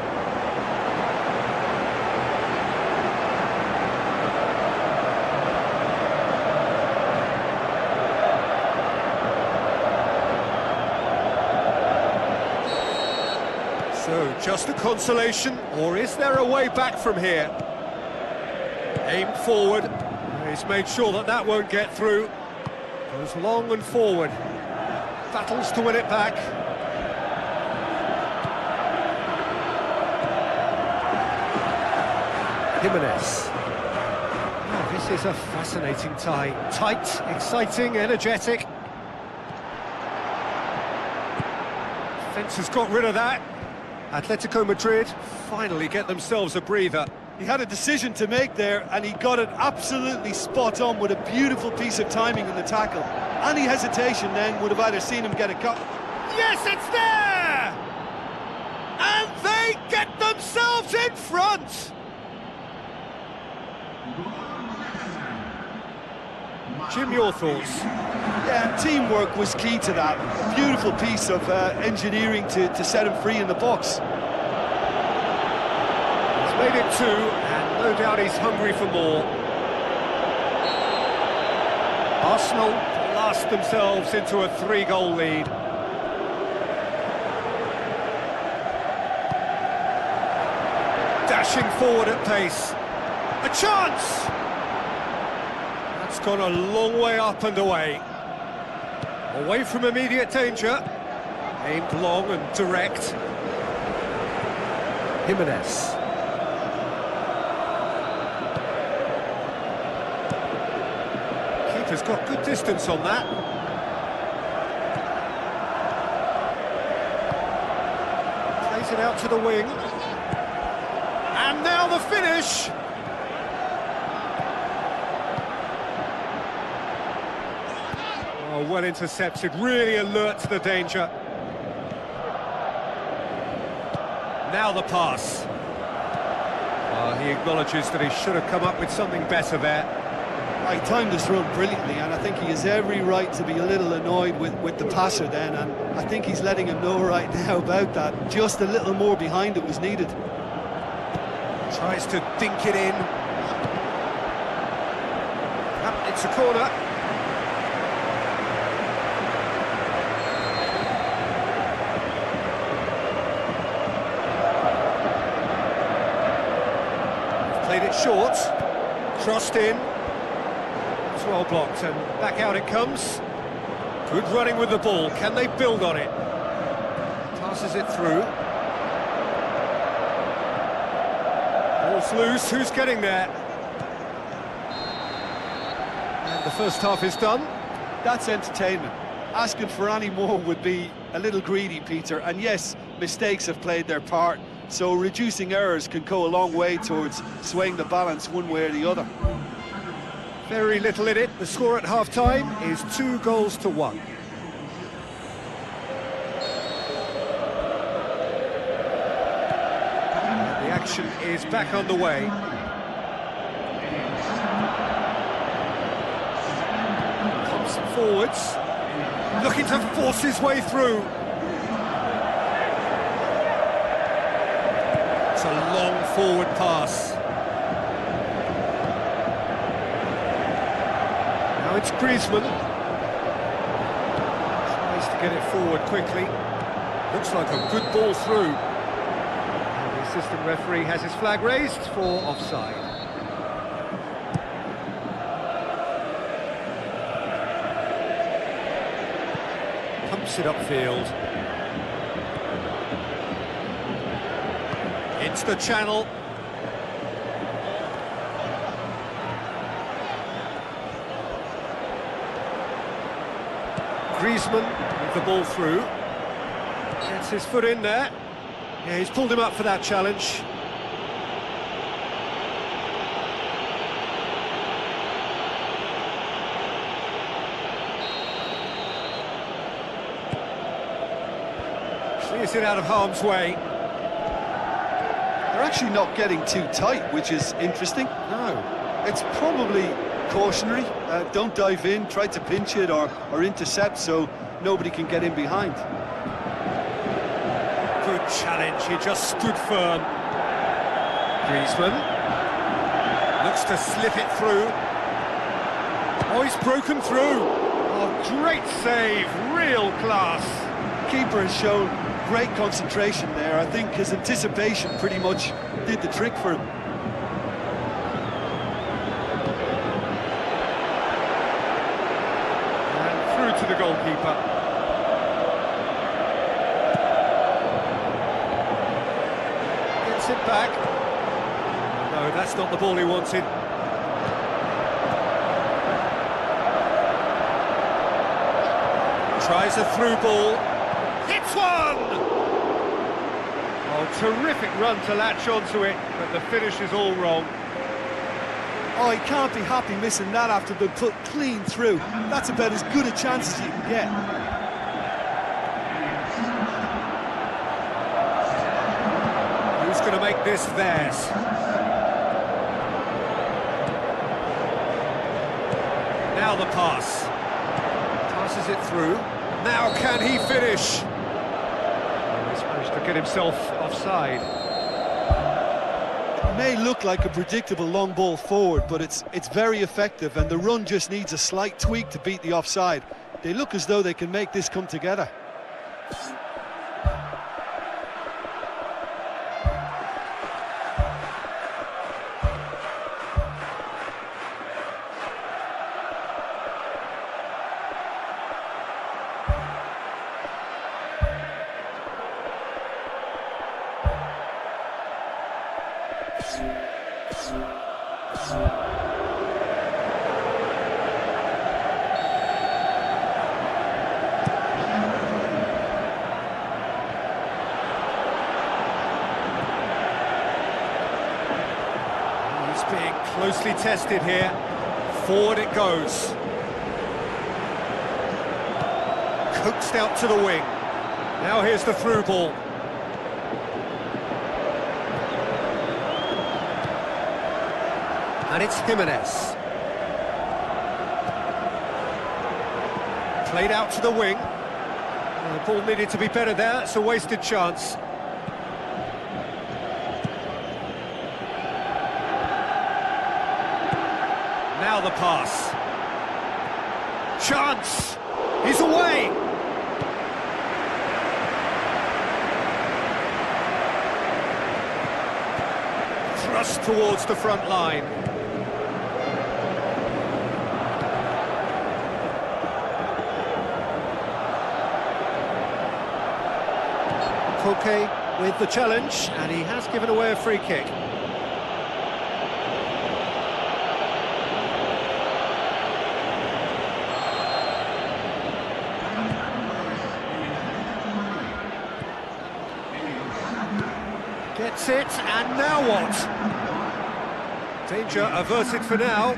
So, just a consolation, or is there a way back from here? Aim forward. He's made sure that that won't get through. Goes long and forward. Battles to win it back. Jimenez. Oh, this is a fascinating tie. Tight, exciting, energetic. Defence has got rid of that. Atletico Madrid finally get themselves a breather. He had a decision to make there, and he got it absolutely spot on with a beautiful piece of timing in the tackle. Any hesitation then would have either seen him get a cut. Yes, it's there! And they get themselves in front! Jim, your thoughts? Yeah, teamwork was key to that. A beautiful piece of engineering to set him free in the box. Made it two, and no doubt he's hungry for more. Arsenal blast themselves into a 3-goal lead. Dashing forward at pace. A chance! That's gone a long way up and away. Away from immediate danger. Aimed long and direct. Jimenez. Has got good distance on that. Plays it out to the wing. And now the finish! Oh, well intercepted, really alert to the danger. Now the pass. He acknowledges that he should have come up with something better there. He timed his run brilliantly, and I think he has every right to be a little annoyed with the passer then, and I think he's letting him know right now about that. Just a little more behind it was needed. Tries to dink it in. It's a corner. Played it short. Crossed in. It's well blocked, and back out it comes. Good running with the ball. Can they build on it? Passes it through. Ball's loose. Who's getting there? And the first half is done. That's entertainment. Asking for any more would be a little greedy, Peter. And yes, mistakes have played their part, so reducing errors can go a long way towards swaying the balance one way or the other. Very little in it. The score at half-time is 2-1. The action is back underway. Comes forwards, looking to force his way through. It's a long forward pass. Now it's Griezmann. Tries to get it forward quickly. Looks like a good ball through. And the assistant referee has his flag raised for offside. Pumps it upfield. It's the channel. Griezmann with the ball through. Gets his foot in there. Yeah, he's pulled him up for that challenge. Clears it out of harm's way. They're actually not getting too tight, which is interesting. No. It's probably cautionary. Don't dive in, try to pinch it or intercept so nobody can get in behind. Good challenge, he just stood firm. Griezmann looks to slip it through. Oh, he's broken through. Oh, great save, real class. Keeper has shown great concentration there. I think his anticipation pretty much did the trick for him. And through to the goalkeeper. Gets it back. No, that's not the ball he wanted. Tries a through ball. Hits one! Oh, terrific run to latch onto it, but the finish is all wrong. Oh, he can't be happy missing that after being put clean through. That's about as good a chance as you can get. Who's going to make this theirs? Now the pass. Passes it through. Now can he finish? Oh, he's managed to get himself offside. It may look like a predictable long ball forward, but it's very effective, and the run just needs a slight tweak to beat the offside. They look as though they can make this come together. Closely tested here. Forward it goes. Coaxed out to the wing. Now here's the through ball. And it's Jimenez. Played out to the wing. The ball needed to be better there. It's a wasted chance. Now the pass. Chance! He's away! Thrust towards the front line. Koke with the challenge, and he has given away a free kick. Gets it, and now what? Danger averted for now.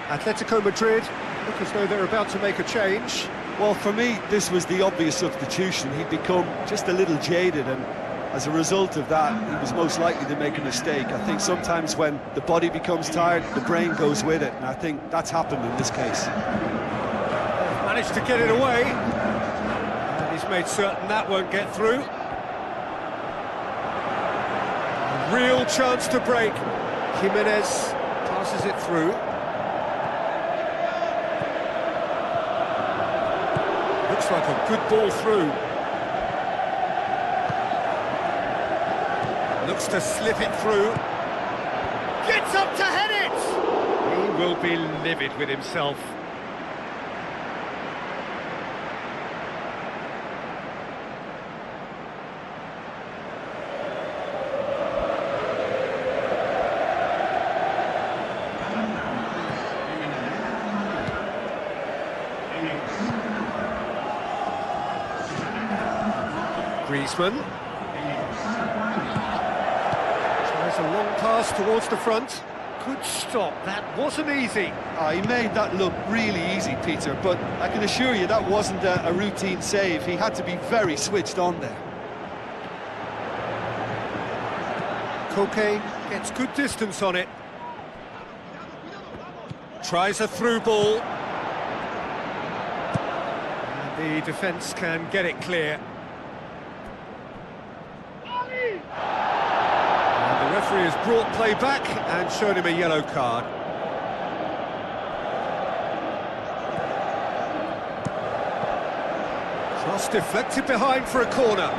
Atletico Madrid look as though they're about to make a change. Well, for me, this was the obvious substitution. He'd become just a little jaded, and as a result of that, he was most likely to make a mistake. I think sometimes when the body becomes tired, the brain goes with it, and I think that's happened in this case. Managed to get it away, and he's made certain that won't get through. A real chance to break. Jimenez passes it through. Looks like a good ball through. Looks to slip it through. Gets up to head it! He will be livid with himself. Griezmann tries a long pass towards the front. Good stop, that wasn't easy. He made that look really easy, Peter, but I can assure you that wasn't a routine save. He had to be very switched on there. Koke gets good distance on it. Tries a through ball. And the defence can get it clear. And the referee has brought play back and shown him a yellow card. Cross deflected behind for a corner.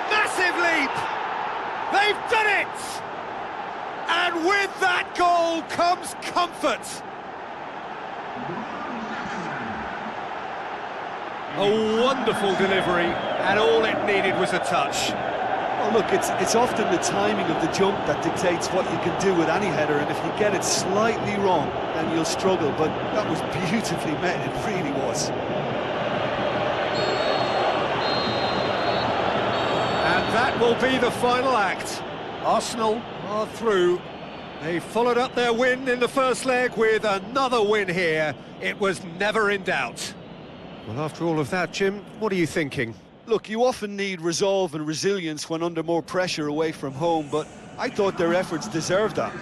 Massive leap! They've done it! And with that goal comes comfort. A wonderful delivery, and all it needed was a touch. Well, look, it's often the timing of the jump that dictates what you can do with any header, and if you get it slightly wrong, then you'll struggle, but that was beautifully met, it really was. And that will be the final act. Arsenal are through. They followed up their win in the first leg with another win here. It was never in doubt. Well, after all of that, Jim, what are you thinking? Look, you often need resolve and resilience when under more pressure away from home, but I thought their efforts deserved that.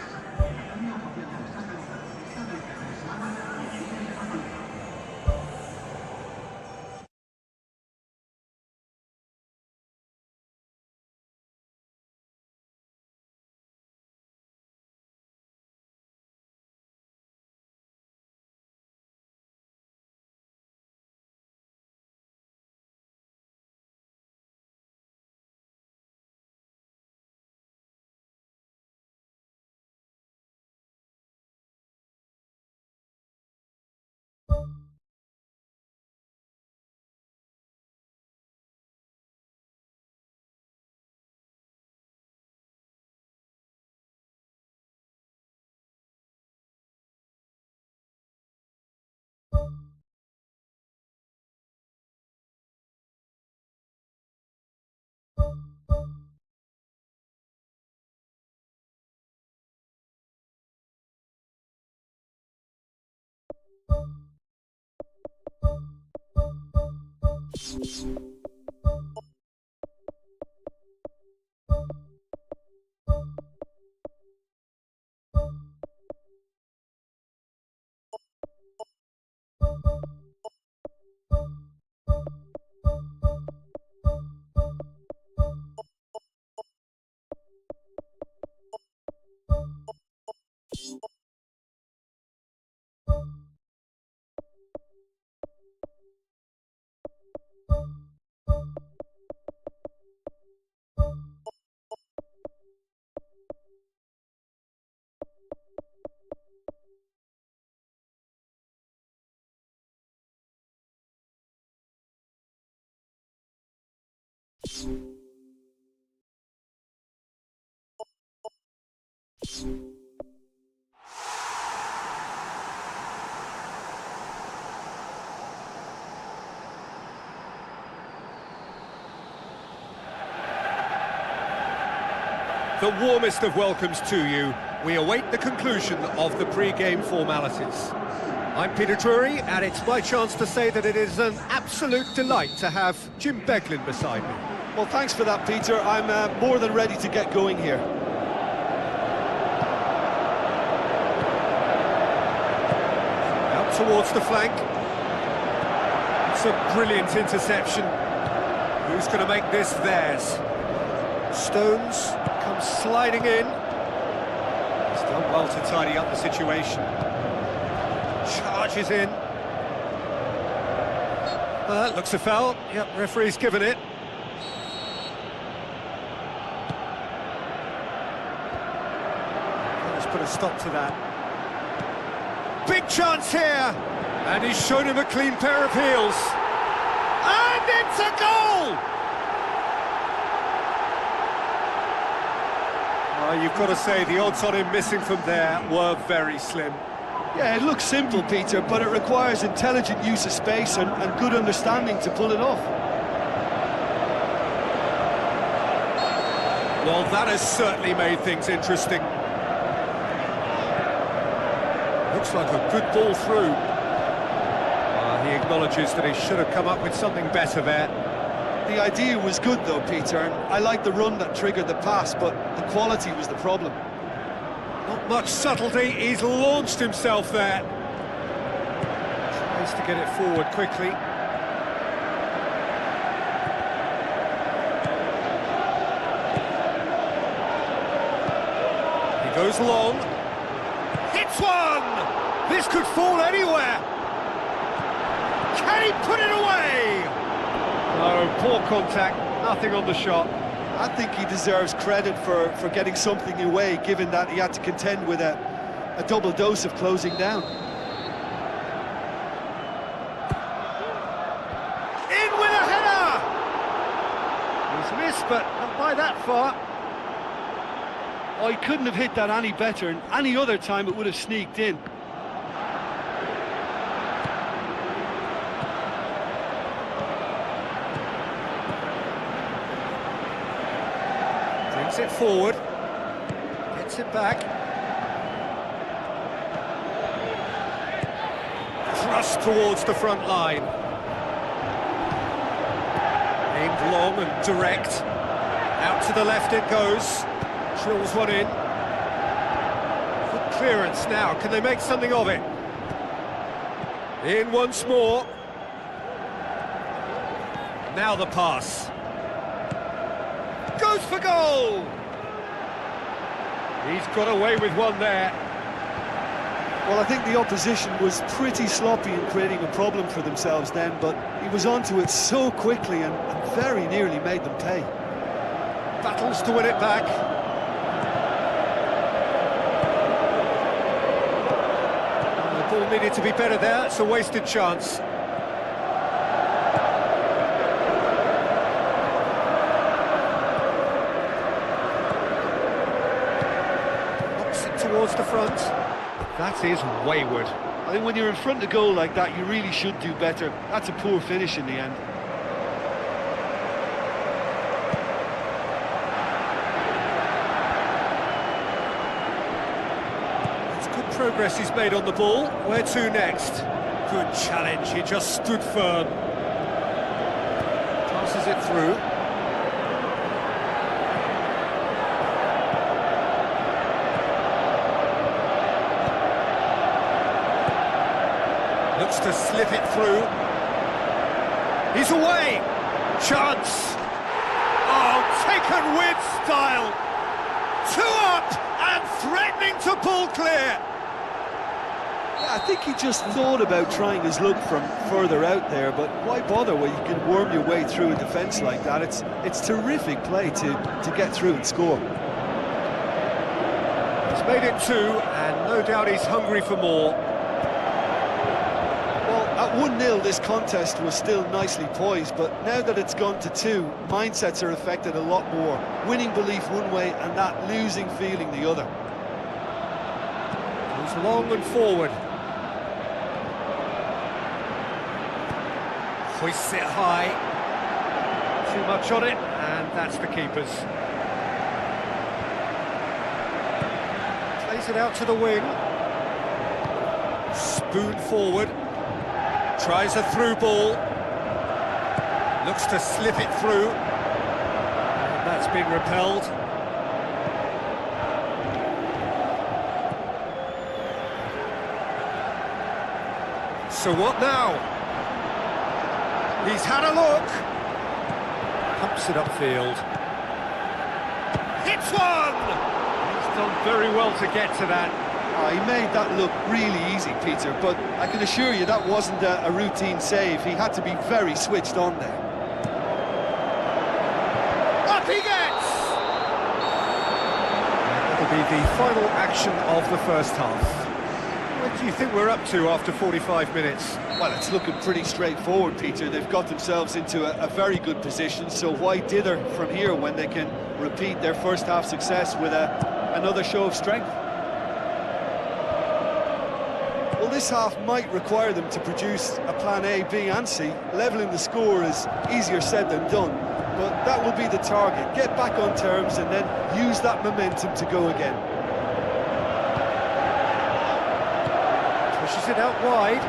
The warmest of welcomes to you. We await the conclusion of the pre-game formalities. I'm Peter Drury, and it's my chance to say that it is an absolute delight to have Jim Beglin beside me. Well, thanks for that, Peter. I'm more than ready to get going here. Out towards the flank. It's a brilliant interception. Who's going to make this theirs? Stones comes sliding in. He's done well to tidy up the situation. Charges in. That looks a foul. Yep, referee's given it. Let's put a stop to that. Big chance here! And he's shown him a clean pair of heels. And it's a goal! You've got to say, the odds on him missing from there were very slim. Yeah, it looks simple, Peter, but it requires intelligent use of space and good understanding to pull it off. Well, that has certainly made things interesting. Looks like a good ball through. He acknowledges that he should have come up with something better there. The idea was good though, Peter, and I like the run that triggered the pass, but the quality was the problem. Not much subtlety, he's launched himself there. Tries to get it forward quickly. He goes long. Hits one! This could fall anywhere! Can he put it away? No, poor contact, nothing on the shot. I think he deserves credit for getting something away, given that he had to contend with a double dose of closing down. In with a header! He's missed, but not by that far. Oh, he couldn't have hit that any better, and any other time it would have sneaked in. Brings it forward, gets it back. Thrust towards the front line. Aimed long and direct. Out to the left it goes. Drills one in. Good clearance now. Can they make something of it? In once more. Now the pass. Goes for goal! He's got away with one there. Well, I think the opposition was pretty sloppy in creating a problem for themselves then, but he was onto it so quickly and very nearly made them pay. Battles to win it back. The ball needed to be better there. It's a wasted chance. Towards the front. That is wayward. I think when you're in front of goal like that, you really should do better. That's a poor finish in the end. It's good progress he's made on the ball. Where to next? Good challenge, he just stood firm. Passes it through. Looks to slip it through. He's away! Chance! Oh, taken with style! 2 up and threatening to pull clear! Yeah, I think he just thought about trying his luck from further out there, but why bother when you can worm your way through a defence like that? It's terrific play to get through and score. He's made it 2, and no doubt he's hungry for more. At 1-0, this contest was still nicely poised, but now that it's gone to 2, mindsets are affected a lot more. Winning belief one way and that losing feeling the other. Goes long and forward. Hoists it high. Too much on it, and that's the keeper's. Plays it out to the wing. Spoon forward. Tries a through ball, looks to slip it through, and that's been repelled. So what now? He's had a look, pumps it upfield, hits one! He's done very well to get to that. Oh, he made that look really easy, Peter, but I can assure you that wasn't a routine save. He had to be very switched on there. Up he gets! That'll be the final action of the first half. What do you think we're up to after 45 minutes? Well, it's looking pretty straightforward, Peter. They've got themselves into a very good position, so why dither from here when they can repeat their first half success with another show of strength? Well, this half might require them to produce a plan A, B and C. Levelling the score is easier said than done, but that will be the target. Get back on terms and then use that momentum to go again. Pushes it out wide.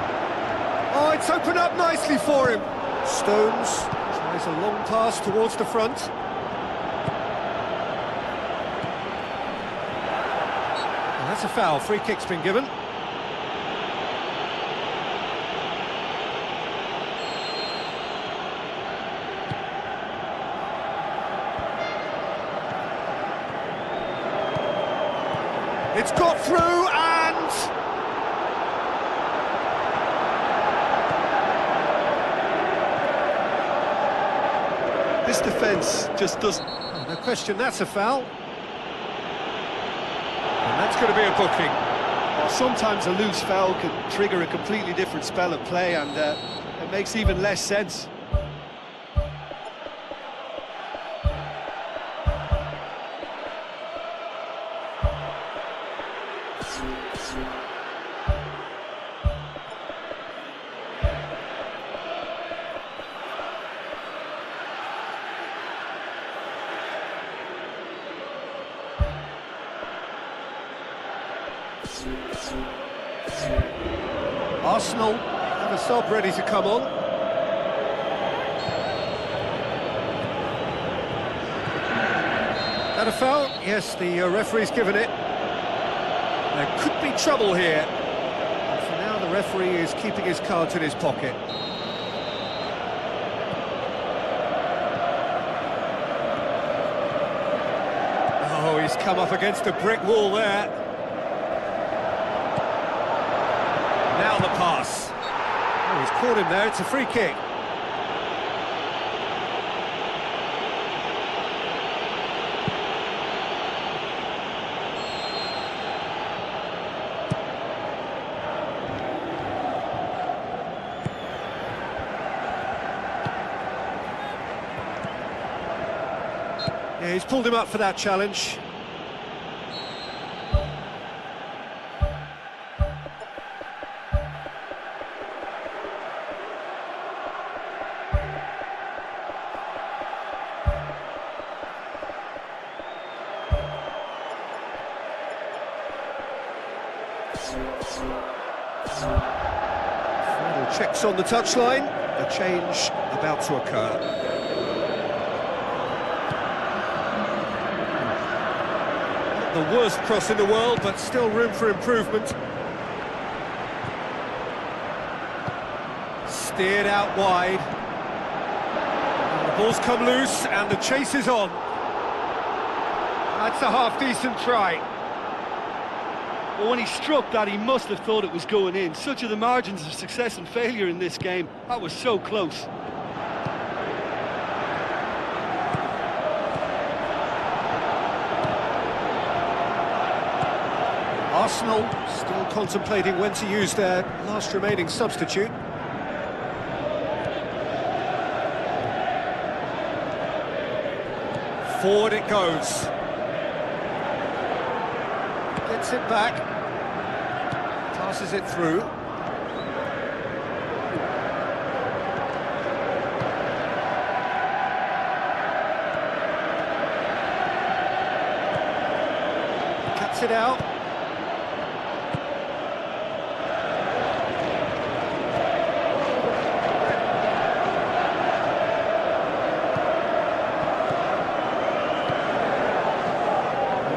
Oh, it's opened up nicely for him. Stones tries a long pass towards the front. And that's a foul. Free kick's been given. It's got through and... This defence just doesn't... Oh, no question, that's a foul. And that's going to be a booking. Well, sometimes a loose foul can trigger a completely different spell of play, and it makes even less sense. Arsenal have a sub ready to come on. That a foul? Yes, the referee's given it. There could be trouble here. But for now, the referee is keeping his cards in his pocket. Oh, he's come up against a brick wall there. Now the pass. Oh, he's caught him there, it's a free kick. Yeah, he's pulled him up for that challenge. Final checks on the touchline, a change about to occur. Not the worst cross in the world, but still room for improvement. Steered out wide. And the ball's come loose, and the chase is on. That's a half-decent try. Well, when he struck that, he must have thought it was going in. Such are the margins of success and failure in this game. That was so close. Arsenal still contemplating when to use their last remaining substitute. Forward it goes. Gets it back. Passes it through. Cuts it out.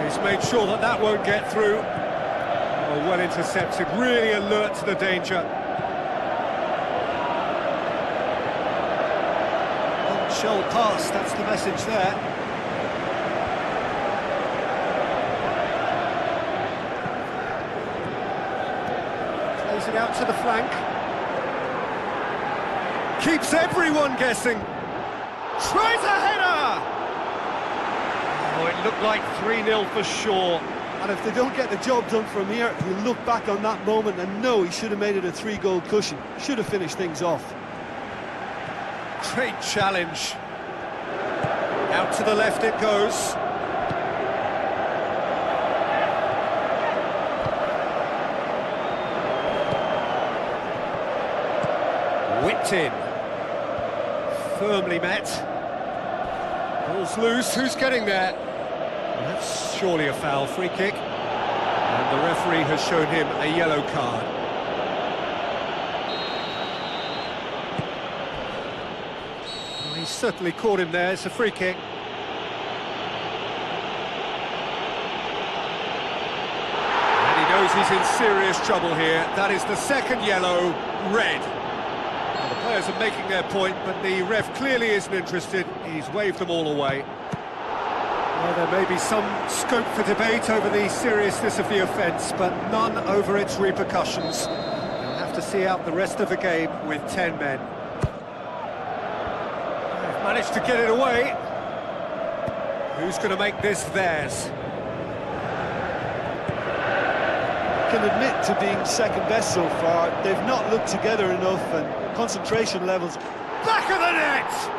He's made sure that that won't get through. Oh, well intercepted, really alert to the danger. Shell pass, that's the message there. Plays it out to the flank. Keeps everyone guessing. Tries a header! Oh, it looked like 3-0 for sure. And if they don't get the job done from here, he'll look back on that moment and know he should have made it a 3-goal cushion. Should have finished things off. Great challenge. Out to the left it goes. Whipped in. Firmly met. Ball's loose, who's getting there? That's surely a foul, free kick. And the referee has shown him a yellow card. Well, he's certainly caught him there, it's a free kick. And he knows he's in serious trouble here. That is the second yellow, red. Well, the players are making their point, but the ref clearly isn't interested. He's waved them all away. Well, there may be some scope for debate over the seriousness of the offence, but none over its repercussions. They'll have to see out the rest of the game with 10 men. They've managed to get it away. Who's going to make this theirs? Can admit to being second best so far. They've not looked together enough, and concentration levels. Back of the net!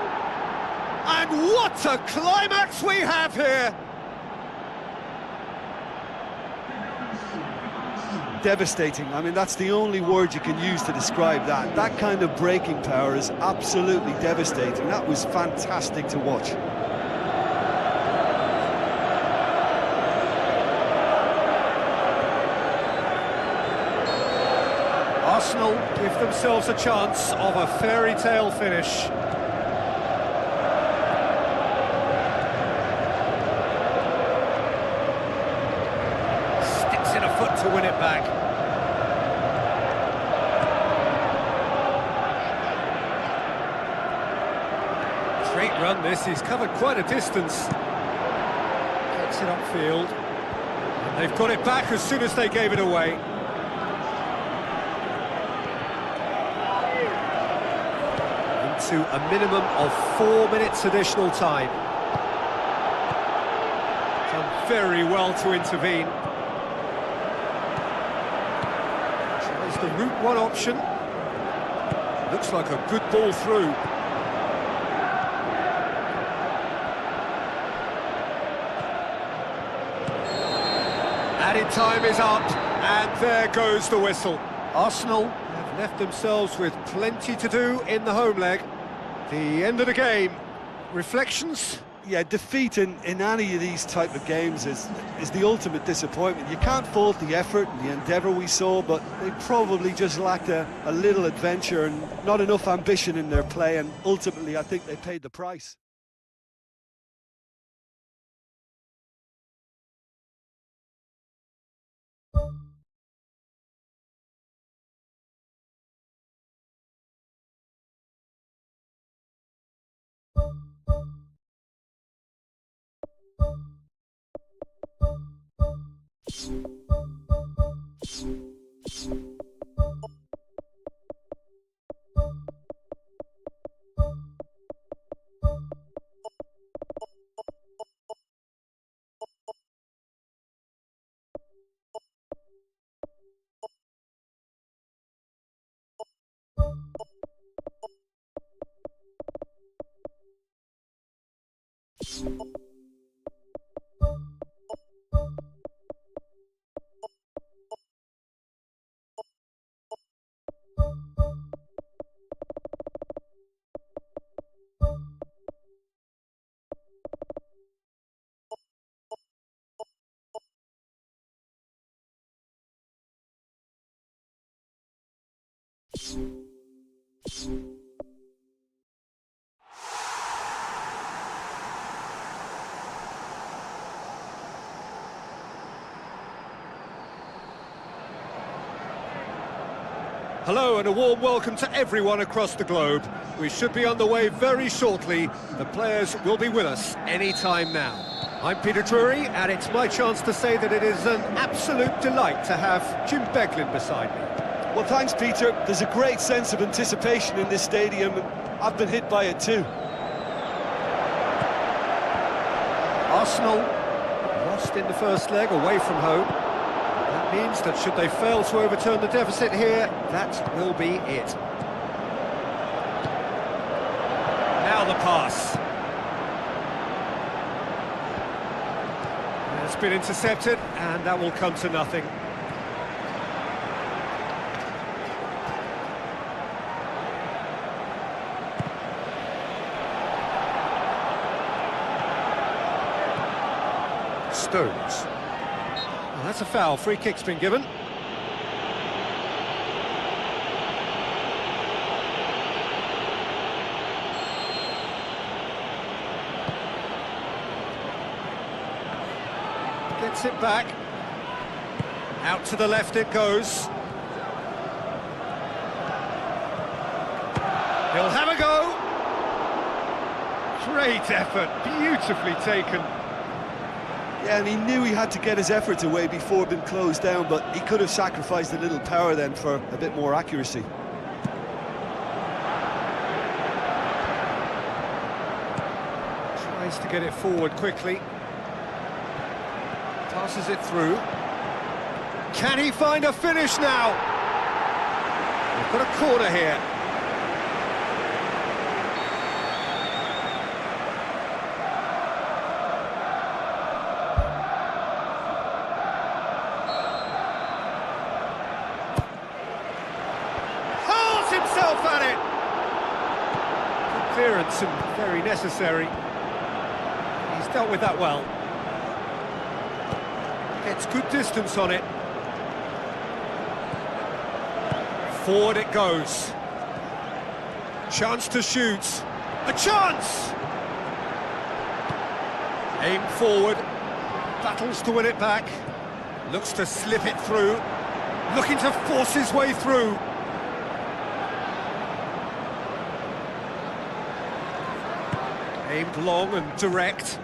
And what a climax we have here! Devastating. I mean, that's the only word you can use to describe that. That kind of breaking power is absolutely devastating. That was fantastic to watch. Arsenal give themselves a chance of a fairy tale finish. To win it back. Great run this, he's covered quite a distance. Gets it upfield. And they've got it back as soon as they gave it away. Into a minimum of 4 minutes additional time. Done very well to intervene. The route one option. Looks like a good ball through. Added time is up, and there goes the whistle. Arsenal have left themselves with plenty to do in the home leg. The end of the game. Reflections? Yeah, defeat in any of these type of games is the ultimate disappointment. You can't fault the effort and the endeavour we saw, but they probably just lacked a little adventure and not enough ambition in their play, and ultimately I think they paid the price. Hello and a warm welcome to everyone across the globe. We should be on the way very shortly. The players will be with us any time now. I'm Peter Drury, and it's my chance to say that it is an absolute delight to have Jim Beglin beside me. Well, thanks, Peter. There's a great sense of anticipation in this stadium, and I've been hit by it too. Arsenal lost in the first leg away from home. That means that should they fail to overturn the deficit here, that will be it. Now the pass. It's been intercepted, and that will come to nothing. Stones. Well, that's a foul. Free kick's been given. Gets it back. Out to the left it goes. He'll have a go. Great effort. Beautifully taken. Yeah, and he knew he had to get his efforts away before being closed down, but he could have sacrificed a little power then for a bit more accuracy. Tries to get it forward quickly. Passes it through. Can he find a finish now? We've got a corner here. Hurls himself at it! Good clearance and very necessary. He's dealt with that well. Gets good distance on it. Forward it goes. Chance to shoot. A chance! Aim forward. Battles to win it back. Looks to slip it through. Looking to force his way through. Aimed long and direct.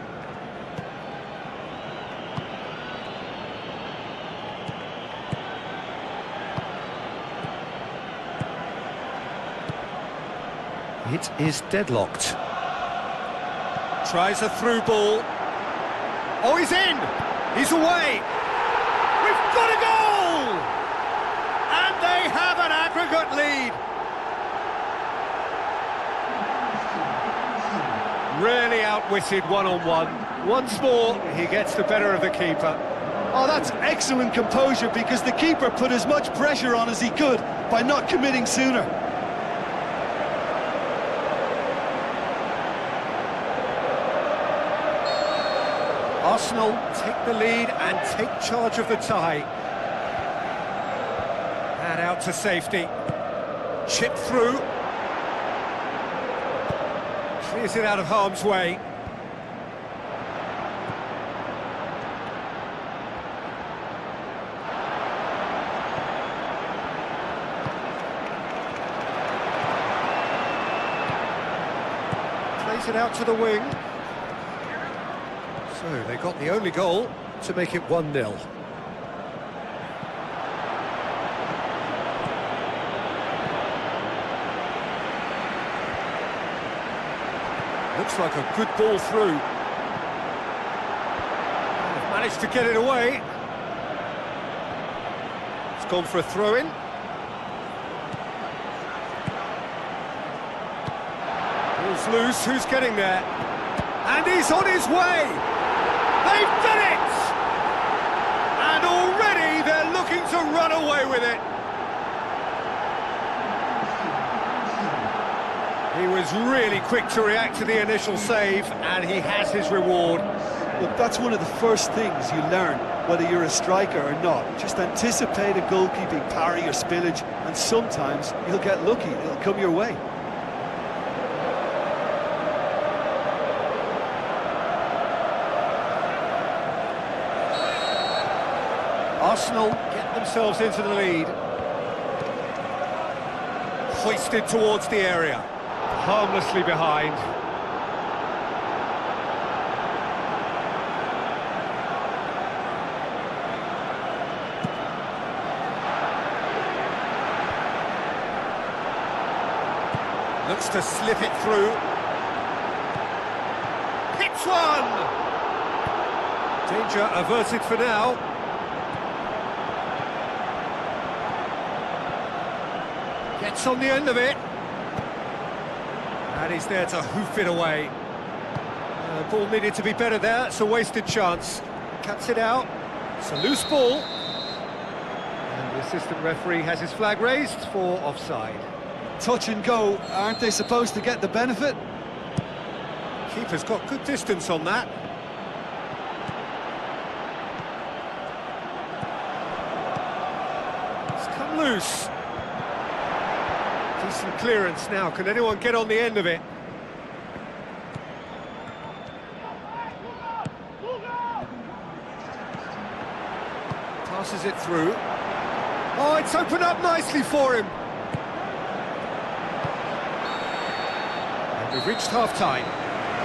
It is deadlocked. Tries a through ball. Oh, he's in! He's away! We've got a goal! And they have an aggregate lead! Really outwitted one-on-one. Once more, he gets the better of the keeper. Oh, that's excellent composure, because the keeper put as much pressure on as he could by not committing sooner. Arsenal take the lead and take charge of the tie. And out to safety. Chip through. Clears it out of harm's way. Plays it out to the wing. So they got the only goal to make it 1-0. Looks like a good ball through. They've managed to get it away. It's gone for a throw-in. Ball's loose, who's getting there? And he's on his way! They've done it! And already they're looking to run away with it. He was really quick to react to the initial save, and he has his reward. Look, that's one of the first things you learn, whether you're a striker or not. Just anticipate a goalkeeping parry or spillage, and sometimes you'll get lucky, it'll come your way. Arsenal get themselves into the lead. Hoisted towards the area. Harmlessly behind. Looks to slip it through. Hits one! Danger averted for now. Gets on the end of it. And he's there to hoof it away. Ball needed to be better there, it's a wasted chance. Cuts it out, it's a loose ball. And the assistant referee has his flag raised for offside. Touch and go, aren't they supposed to get the benefit? Keeper's got good distance on that. It's come loose. Decent clearance now, can anyone get on the end of it? Passes it through. Oh, it's opened up nicely for him. And we've reached half-time.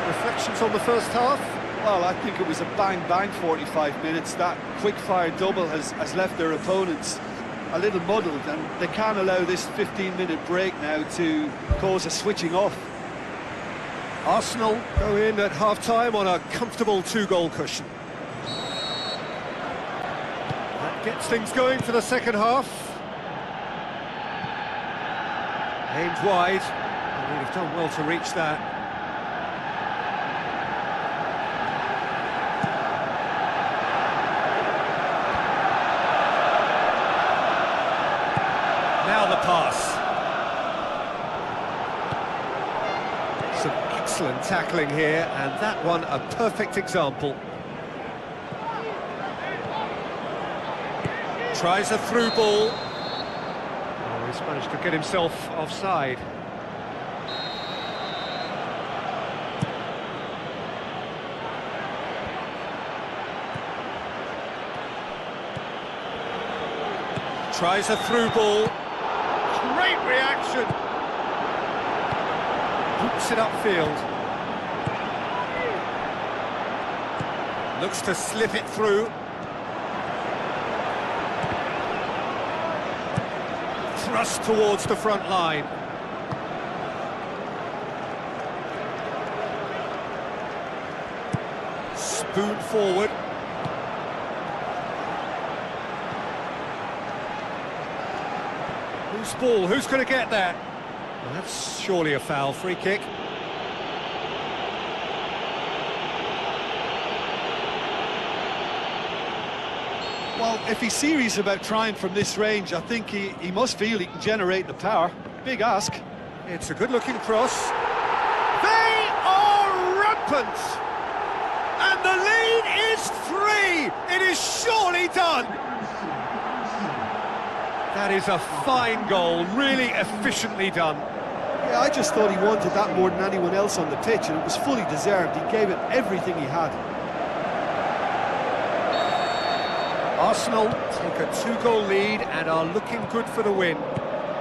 Reflections on the first half? Well, I think it was a bang-bang 45 minutes. That quick-fire double has left their opponents a little muddled, and they can't allow this 15-minute break now to cause a switching off. Arsenal go in at half-time on a comfortable 2-goal cushion. That gets things going for the second half. Aimed wide, and we'd have done well to reach that. Now the pass. Some excellent tackling here, and that one a perfect example. Tries a through ball. Oh, he's managed to get himself offside. Tries a through ball. Great reaction. Hoops it upfield. Looks to slip it through. Thrust towards the front line. Spoon forward. Loose ball, who's going to get that? Well, that's surely a foul, free kick. Well, if he's serious about trying from this range, I think he must feel he can generate the power. Big ask. It's a good-looking cross. They are rampant! And the lead is 3! It is surely done! That is a fine goal, really efficiently done. Yeah, I just thought he wanted that more than anyone else on the pitch, and it was fully deserved. He gave it everything he had. Arsenal take a 2-goal lead and are looking good for the win.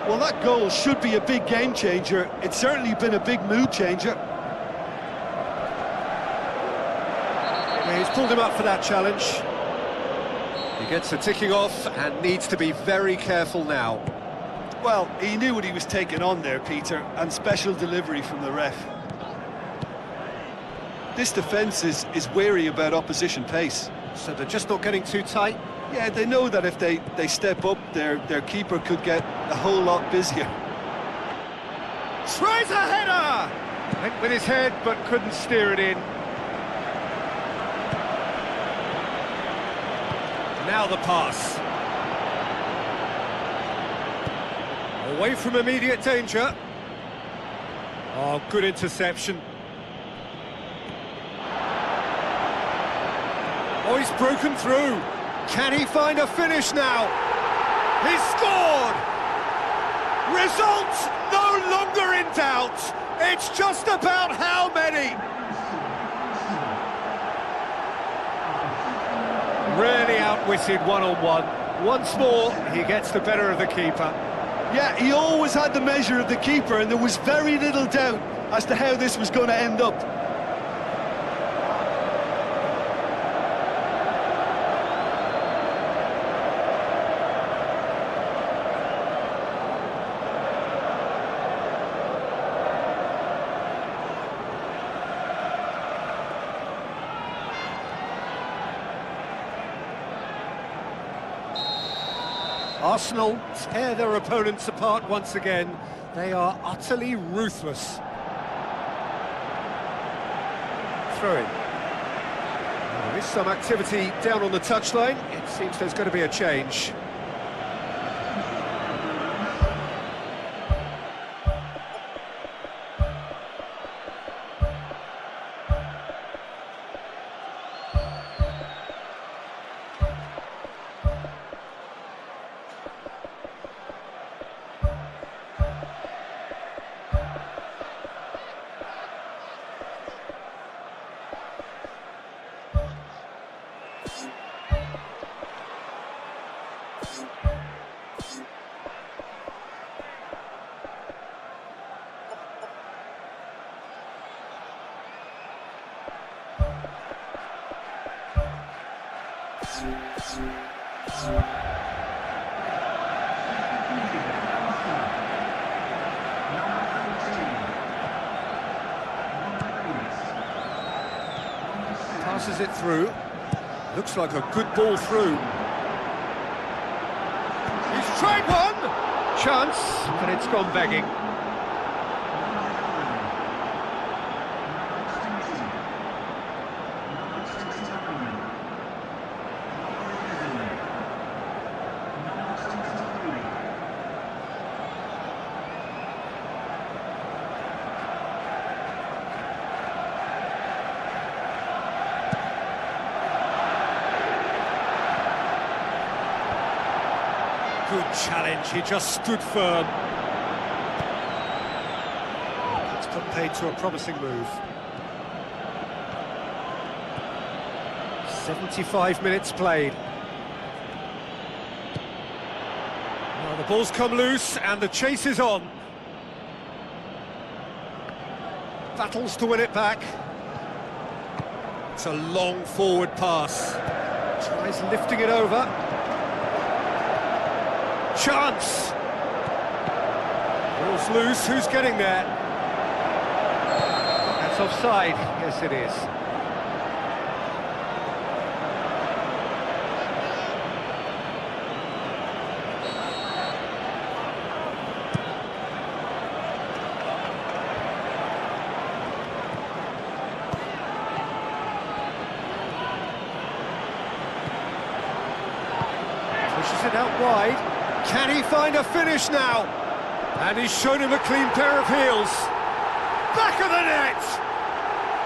Well, that goal should be a big game changer. It's certainly been a big mood changer. He's pulled him up for that challenge. He gets the ticking off and needs to be very careful now. Well, he knew what he was taking on there, Peter, and special delivery from the ref. This defence is wary about opposition pace. So they're just not getting too tight? Yeah, they know that if they step up, their keeper could get a whole lot busier. Tries a header! Went with his head, but couldn't steer it in. Now the pass. Away from immediate danger. Oh, good interception. Oh, he's broken through. Can he find a finish now? He's scored! Result no longer in doubt. It's just about how many. Really outwitted one-on-one. Once more, he gets the better of the keeper. Yeah, he always had the measure of the keeper, and there was very little doubt as to how this was going to end up. Arsenal tear their opponents apart once again. They are utterly ruthless. Throw in. Well, there is some activity down on the touchline. It seems there's going to be a change. Passes it through. Looks like a good ball through. He's tried one! Chance, but it's gone begging. Good challenge, he just stood firm. That's put paid to a promising move. 75 minutes played. Well, the ball's come loose and the chase is on. Battles to win it back. It's a long forward pass. Tries lifting it over. Chance! Ball's loose, who's getting there? That's offside, yes it is. Pushes it out wide. Can he find a finish now? And he's shown him a clean pair of heels. Back of the net!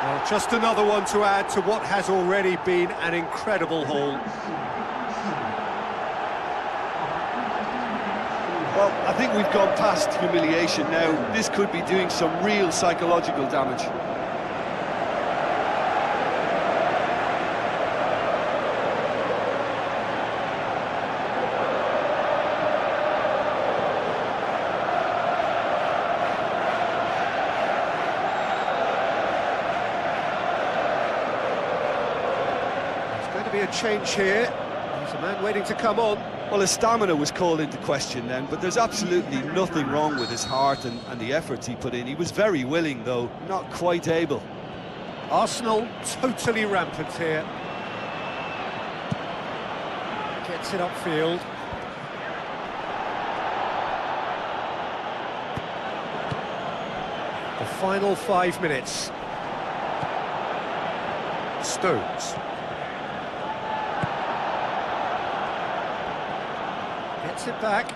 Well, just another one to add to what has already been an incredible haul. Well, I think we've gone past humiliation now. This could be doing some real psychological damage. be a change here. There's a man waiting to come on. Well, his stamina was called into question then, but there's absolutely nothing wrong with his heart and the efforts he put in. He was very willing, though, not quite able. Arsenal totally rampant here. Gets it upfield. The final 5 minutes. Stones. Gets it back.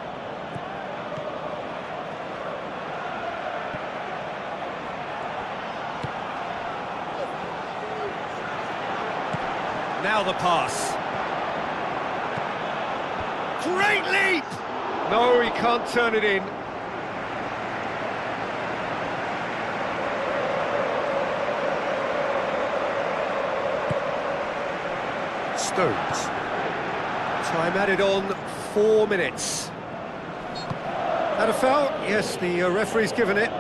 Now the pass. Great leap! No, he can't turn it in. Stones. Time added on, 4 minutes. Had a foul? Yes, the referee's given it.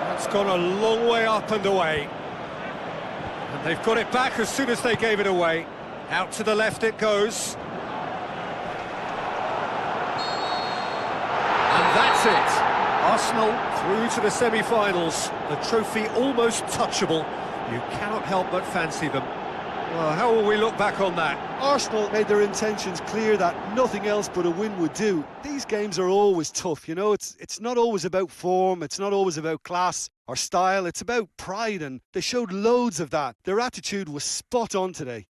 That's gone a long way up and away. And they've got it back as soon as they gave it away. Out to the left it goes. And that's it. Arsenal through to the semi-finals. The trophy almost touchable. You cannot help but fancy them. Well, how will we look back on that? Arsenal made their intentions clear that nothing else but a win would do. These games are always tough, you know, it's not always about form, it's not always about class or style, it's about pride, and they showed loads of that. Their attitude was spot on today.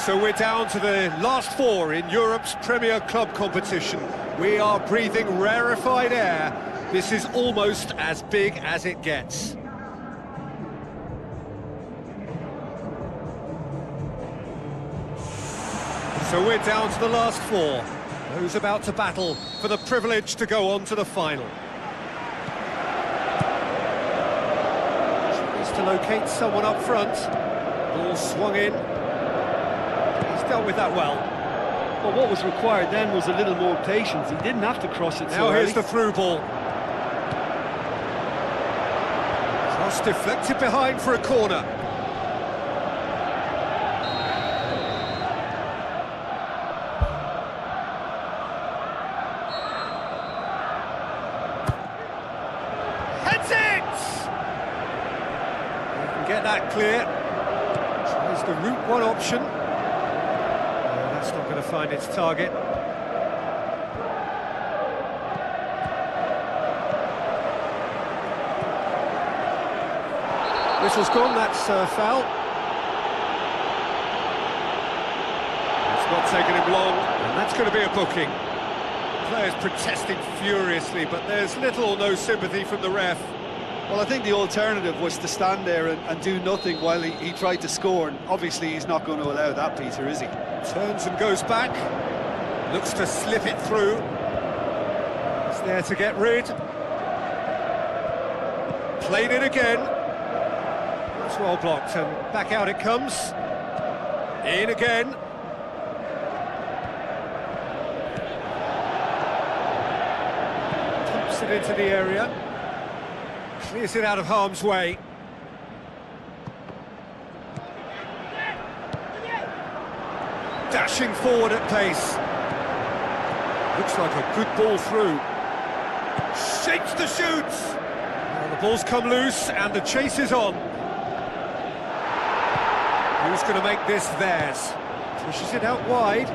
So we're down to the last 4 in Europe's Premier Club competition. We are breathing rarefied air. This is almost as big as it gets. So we're down to the last 4. Those about to battle for the privilege to go on to the final. Tries to locate someone up front. Ball swung in. Dealt with that well. Well, what was required then was a little more patience. He didn't have to cross it so now early. Here's the through ball. Cross deflected behind for a corner. get that clear. Tries the route one option. Oh, that's not going to find its target. Whistle's gone, that's foul. It's not taken him long, and that's going to be a booking. Players protesting furiously, but there's little or no sympathy from the ref. Well, I think the alternative was to stand there and do nothing while he tried to score, and obviously he's not going to allow that, Peter, is he? Turns and goes back, looks to slip it through. He's there to get rid. Played it again. It's well blocked, and back out it comes. In again. Pumps it into the area. Clears it out of harm's way. Dashing forward at pace. Looks like a good ball through. Shapes the shoots. Well, the ball's come loose and the chase is on. Who's going to make this theirs? Pushes it out wide.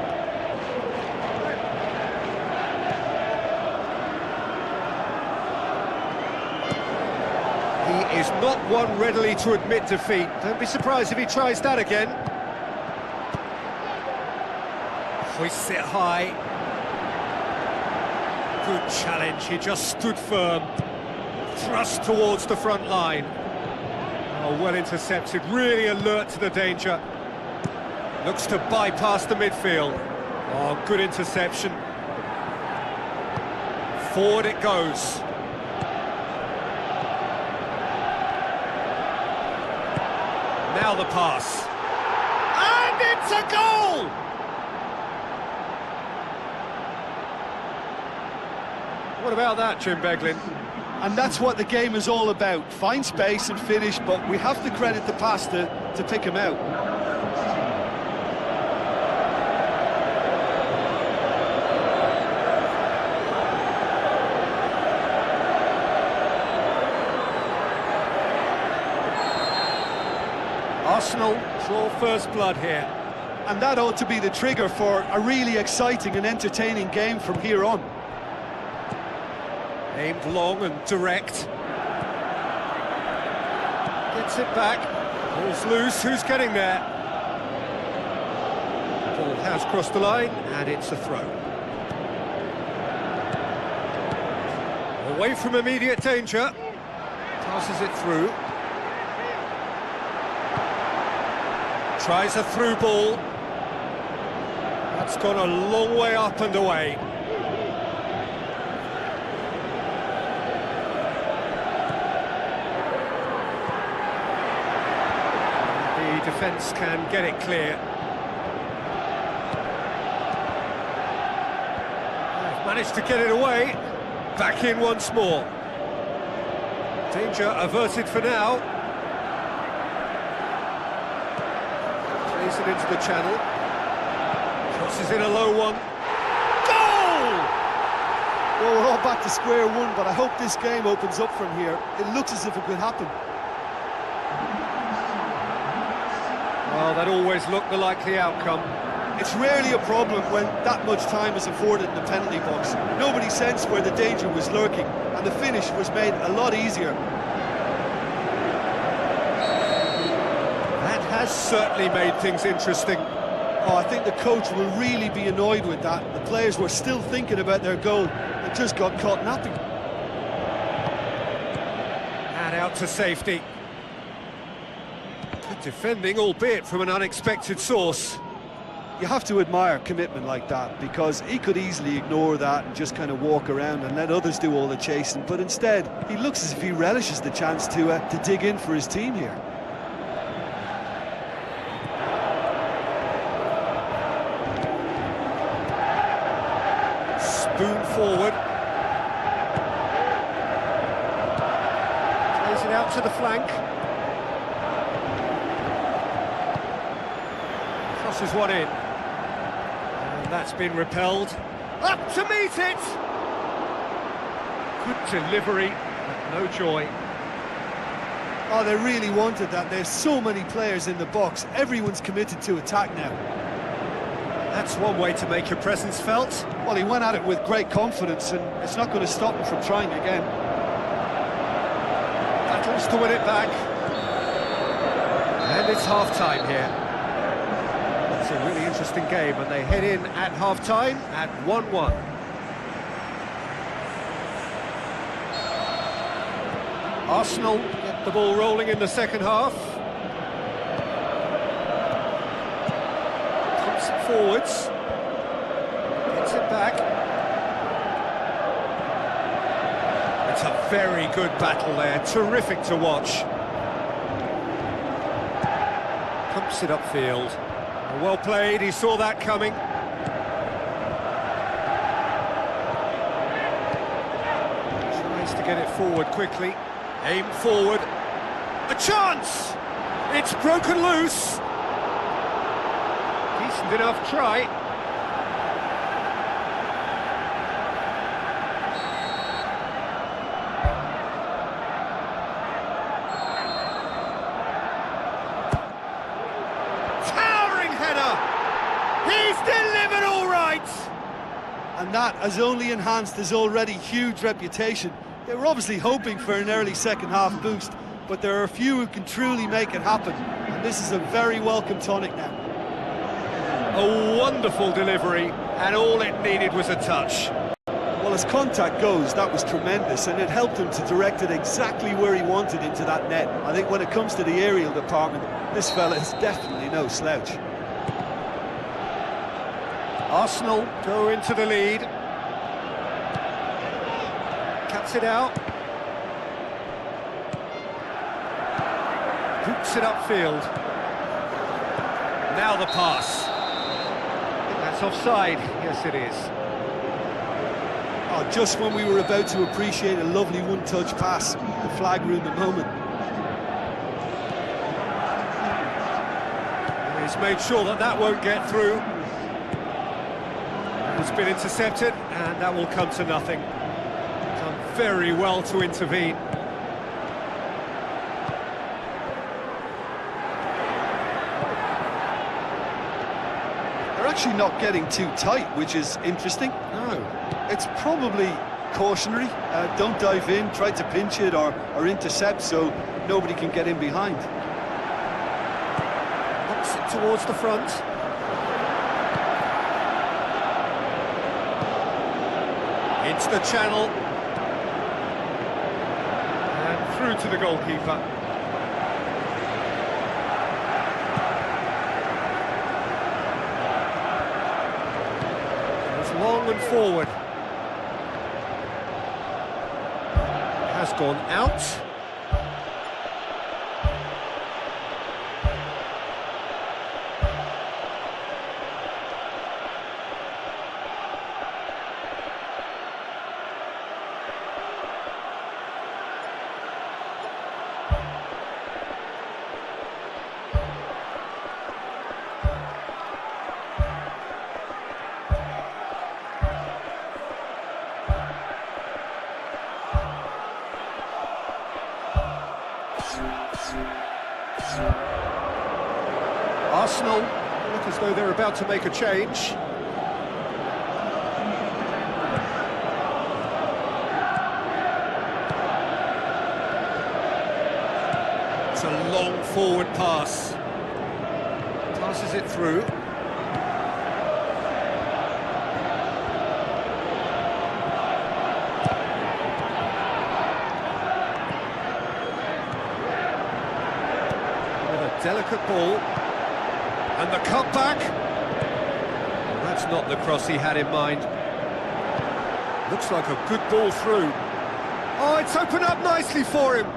He is not one readily to admit defeat. Don't be surprised if he tries that again. Hoists it high. Good challenge, he just stood firm. Thrust towards the front line. Oh, well intercepted, really alert to the danger. Looks to bypass the midfield. Oh, good interception. Forward it goes. Now the pass. And it's a goal! What about that, Jim Beglin? And that's what the game is all about. Find space and finish, but we have to credit the pass to pick him out. Arsenal draw first blood here. And that ought to be the trigger for a really exciting and entertaining game from here on. Aimed long and direct. Gets it back. Ball's loose. Who's getting there? The ball has crossed the line, and it's a throw. Away from immediate danger. Passes it through. Tries a through ball. That's gone a long way up and away. Defence can get it clear. They've managed to get it away. Back in once more. Danger averted for now. Plays it into the channel. Crosses in a low one. Goal! Well, we're all back to square one, but I hope this game opens up from here. It looks as if it could happen. Well, that always looked the likely outcome. It's rarely a problem when that much time is afforded in the penalty box. Nobody sensed where the danger was lurking, and the finish was made a lot easier. That has certainly made things interesting. Oh, I think the coach will really be annoyed with that. The players were still thinking about their goal and just got caught napping. And out to safety. Good defending, albeit from an unexpected source. You have to admire commitment like that, because he could easily ignore that and just kind of walk around and let others do all the chasing, but instead he looks as if he relishes the chance to dig in for his team here. Spoon forward. Plays it out to the flank. Crosses one in. And that's been repelled. Up to meet it! Good delivery, but no joy. Oh, they really wanted that. There's so many players in the box. Everyone's committed to attack now. That's one way to make your presence felt. Well, he went at it with great confidence, and it's not going to stop him from trying again. Battles to win it back. And it's half-time here. It's a really interesting game, and they head in at half-time at 1-1. Arsenal get the ball rolling in the second half. Pumps it forwards. Gets it back. It's a very good battle there, terrific to watch. Pumps it upfield. Well played, he saw that coming. Tries to get it forward quickly. Aim forward. A chance! It's broken loose. Decent enough try. Towering header! He's delivered all right! And that has only enhanced his already huge reputation. They were obviously hoping for an early second-half boost, but there are a few who can truly make it happen, and this is a very welcome tonic now. A wonderful delivery, and all it needed was a touch. Well, as contact goes, that was tremendous, and it helped him to direct it exactly where he wanted into that net. I think when it comes to the aerial department, this fella is definitely no slouch. Arsenal go into the lead. Cuts it out. Hooks it upfield. Now the pass. I think that's offside. Yes, it is. Oh, just when we were about to appreciate a lovely one-touch pass, the flag ruined the moment. He's made sure that that won't get through. It's been intercepted, and that will come to nothing. Done very well to intervene. They're actually not getting too tight, which is interesting. No. It's probably cautionary. Don't dive in, try to pinch it or intercept so nobody can get in behind. Knocks it towards the front. Into the channel. And through to the goalkeeper. It's long and forward. Has gone out. Arsenal look as though they're about to make a change. It's a long forward pass. Passes it through. With a delicate ball. And the cutback. That's not the cross he had in mind. Looks like a good ball through. Oh, it's opened up nicely for him.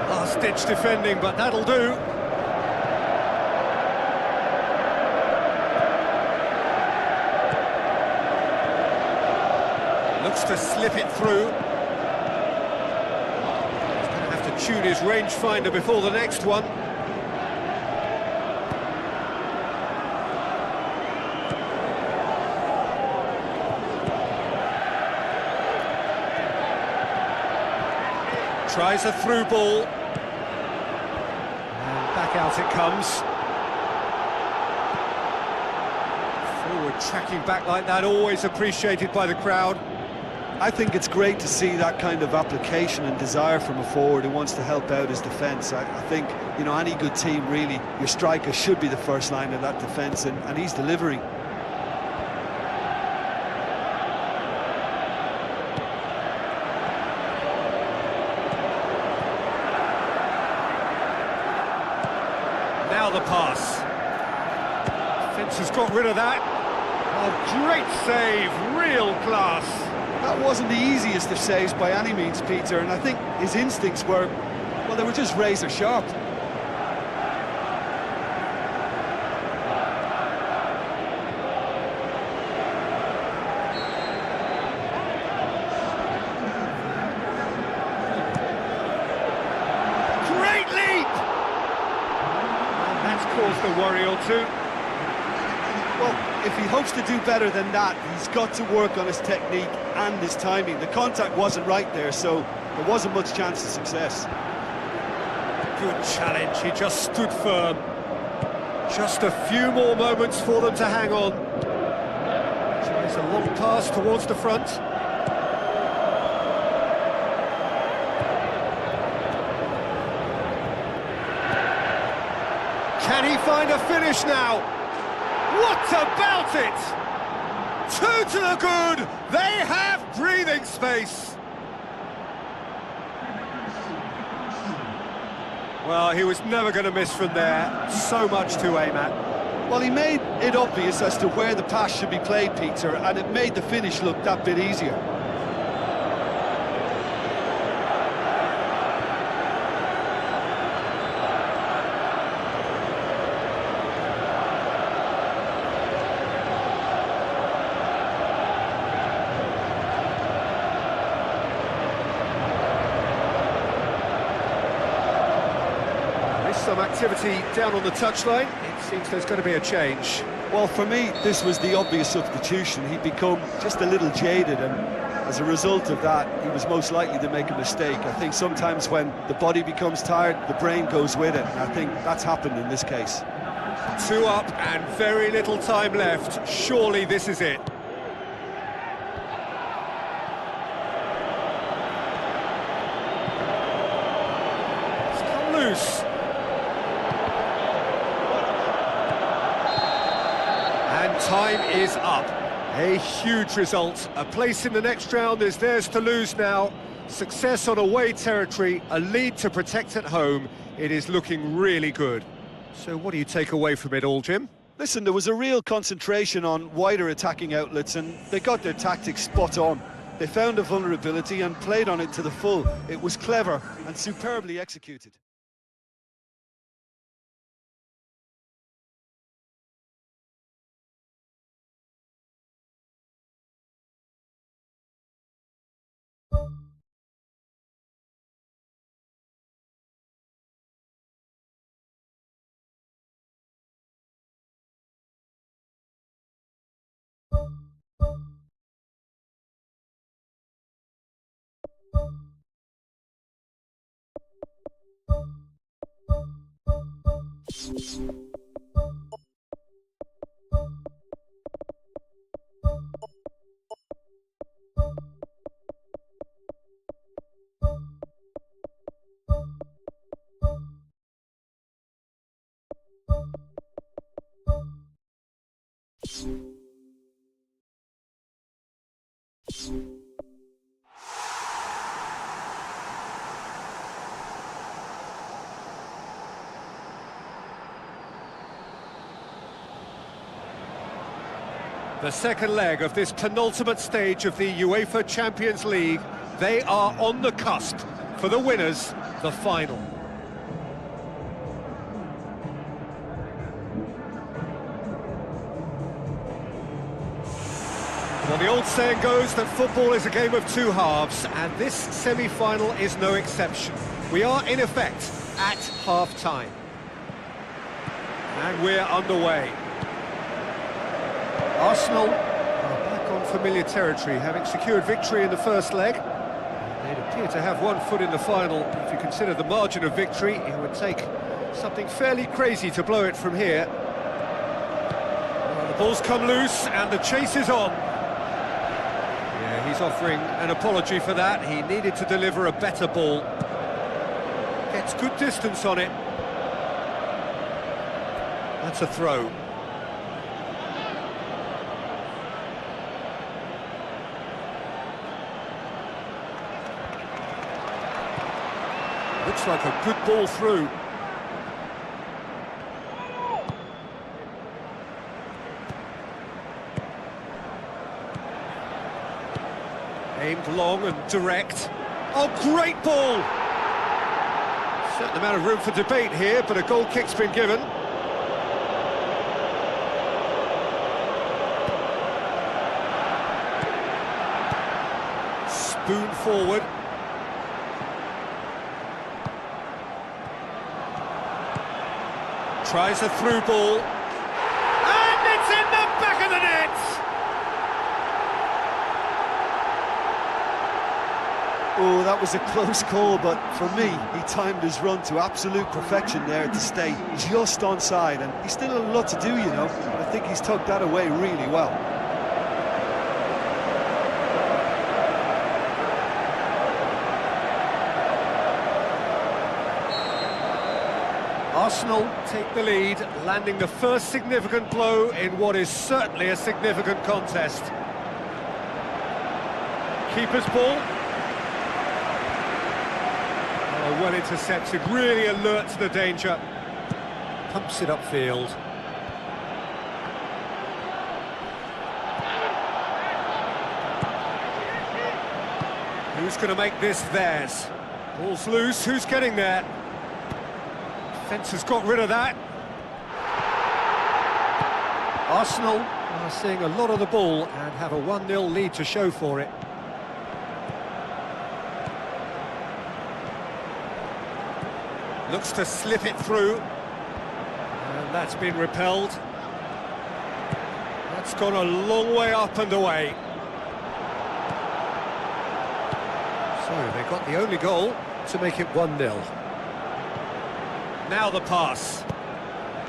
Last-ditch defending, but that'll do. Looks to slip it through. He's going to have to tune his rangefinder before the next one. Tries a through ball. And back out it comes. Forward tracking back like that, always appreciated by the crowd. I think it's great to see that kind of application and desire from a forward who wants to help out his defence. I think, you know, any good team, really, your striker should be the first line of that defence, and he's delivering. Now the pass. Defence has got rid of that. Oh, great save, real class. That wasn't the easiest of saves by any means, Peter, and I think his instincts were, well, they were just razor sharp. Great leap! And that's caused a worry or two. Well, if he hopes to do better than that, he's got to work on his technique and his timing. The contact wasn't right there, so there wasn't much chance of success. Good challenge, he just stood firm. Just a few more moments for them to hang on. Tries a long pass towards the front. Can he find a finish now? What about it? Two to the good. They have breathing space. Well, he was never going to miss from there. So much to aim at. Well, he made it obvious as to where the pass should be played, Peter, and it made the finish look that bit easier. Some activity down on the touchline. It seems there's going to be a change. Well, for me, this was the obvious substitution. He'd become just a little jaded, and as a result of that, he was most likely to make a mistake. I think sometimes when the body becomes tired, the brain goes with it, and I think that's happened in this case. 2 up and very little time left. Surely this is it. It's come loose. Time is up. A huge result. A place in the next round is theirs to lose now. Success on away territory, a lead to protect at home. It is looking really good. So what do you take away from it all, Jim? Listen, there was a real concentration on wider attacking outlets, and they got their tactics spot on. They found a vulnerability and played on it to the full. It was clever and superbly executed. The second leg of this penultimate stage of the UEFA Champions League. They are on the cusp. For the winners, the final. Well, the old saying goes that football is a game of two halves, and this semi-final is no exception. We are, in effect, at half-time. And we're underway. Arsenal are back on familiar territory, having secured victory in the first leg. They made a appear to have one foot in the final. If you consider the margin of victory, it would take something fairly crazy to blow it from here. Well, the ball's come loose and the chase is on. Yeah, he's offering an apology for that. He needed to deliver a better ball. Gets good distance on it. That's a throw. Looks like a good ball through. Aimed long and direct. Oh, great ball! Certain amount of room for debate here, but a goal kick's been given. Spoon forward. Tries a through ball. And it's in the back of the net! Oh, that was a close call, but for me, he timed his run to absolute perfection there to stay just onside, and he's still a lot to do, you know, but I think he's tucked that away really well. Arsenal take the lead, landing the first significant blow in what is certainly a significant contest. Keeper's ball. Oh, well intercepted, really alert to the danger. Pumps it upfield. Who's going to make this theirs? Ball's loose, who's getting there? Defence has got rid of that. Arsenal are seeing a lot of the ball and have a 1-0 lead to show for it. Looks to slip it through. And that's been repelled. That's gone a long way up and away. So they got the only goal to make it 1-0. Now the pass.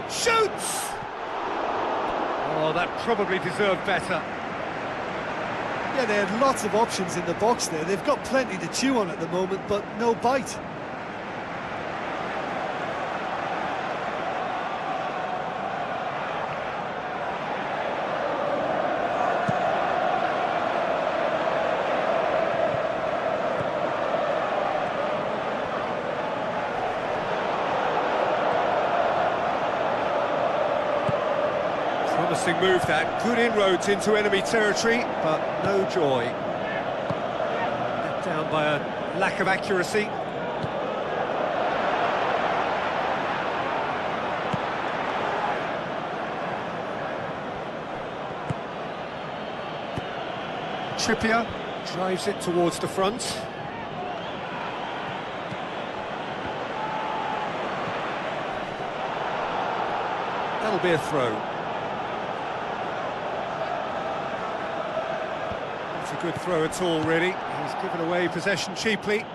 Shoots! Oh, that probably deserved better. Yeah, they had lots of options in the box there. They've got plenty to chew on at the moment, but no bite. Promising move that, good inroads into enemy territory, but no joy. Let down by a lack of accuracy. Trippier drives it towards the front. That'll be a throw. Not a good throw at all, really. He's given away possession cheaply.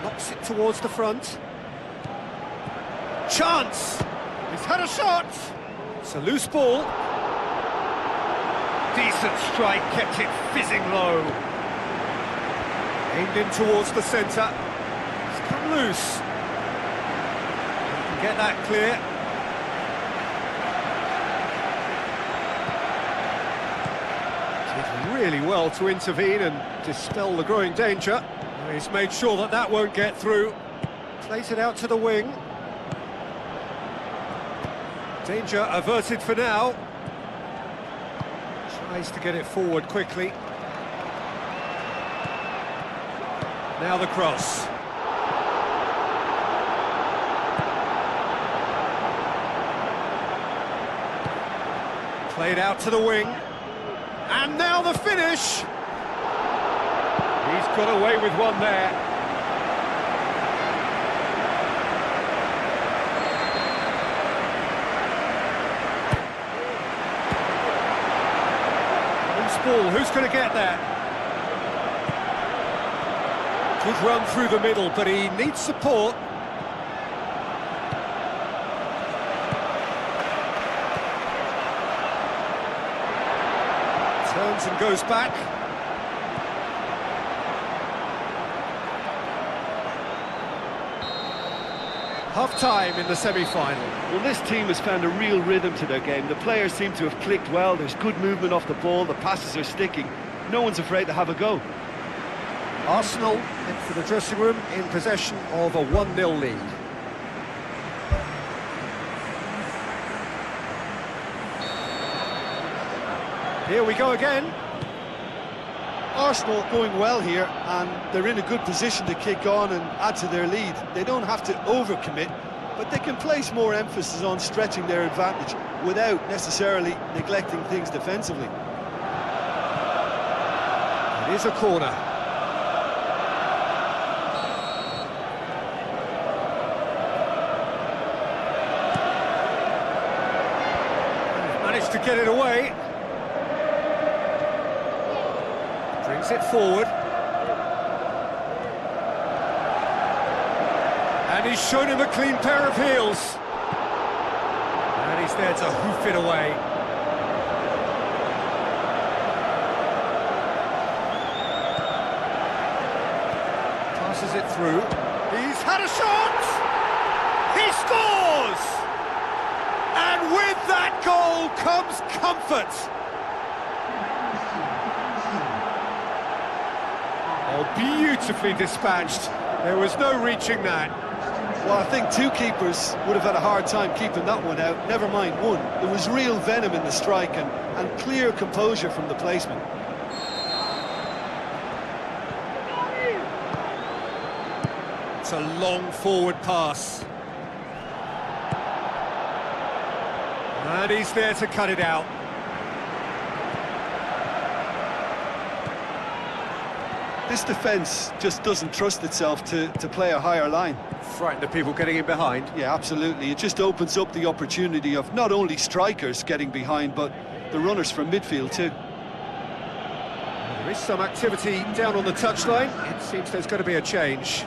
Knocks it towards the front. Chance! He's had a shot! It's a loose ball. Decent strike, kept it fizzing low. Aimed in towards the centre. It's come loose. Get that clear. Did really well to intervene and dispel the growing danger. He's made sure that that won't get through. Plays it out to the wing. Danger averted for now. Tries to get it forward quickly. Now the cross. Played out to the wing. And now the finish! He's got away with one there. Loose ball, who's going to get there? Good run through the middle, but he needs support. Turns and goes back. Half-time in the semi-final. Well, this team has found a real rhythm to their game. The players seem to have clicked well. There's good movement off the ball. The passes are sticking. No one's afraid to have a go. Arsenal head for the dressing room in possession of a 1-0 lead. Here we go again. Arsenal going well here, and they're in a good position to kick on and add to their lead. They don't have to overcommit, but they can place more emphasis on stretching their advantage without necessarily neglecting things defensively. It is a corner. Managed to get it away. Brings it forward. And he's shown him a clean pair of heels. And he's there to hoof it away. Passes it through. He's had a shot! He scores! And with that goal comes comfort. Oh, beautifully dispatched. There was no reaching that. Well, I think two keepers would have had a hard time keeping that one out, never mind one. There was real venom in the strike and clear composure from the placement. It's a long forward pass. And he's there to cut it out. This defence just doesn't trust itself to play a higher line. Frighten the people getting in behind. Yeah, absolutely. It just opens up the opportunity of not only strikers getting behind, but the runners from midfield too. Well, there is some activity down on the touchline. It seems there's going to be a change.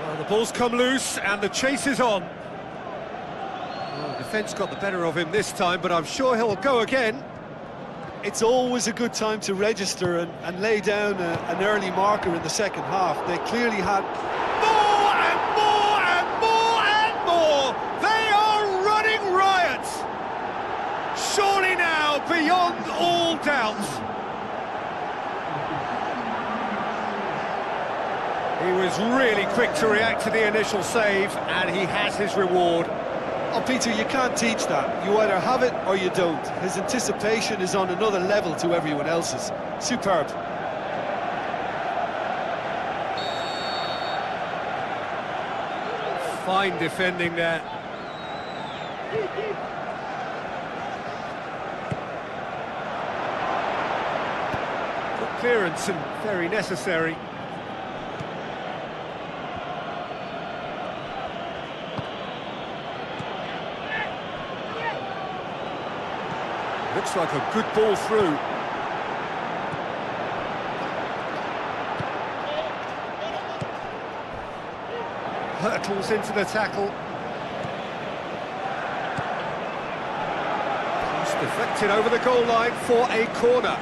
Well, the ball's come loose and the chase is on. Well, the defence got the better of him this time, but I'm sure he'll go again. It's always a good time to register and lay down an early marker in the second half. They clearly had more and more and more and more. They are running riot. Surely now, beyond all doubt. He was really quick to react to the initial save, and he has his reward. Oh, Peter, you can't teach that. You either have it or you don't. His anticipation is on another level to everyone else's. Superb. Fine defending there. Good clearance and very necessary. Looks like a good ball through. Hurtles into the tackle. He's deflected over the goal line for a corner.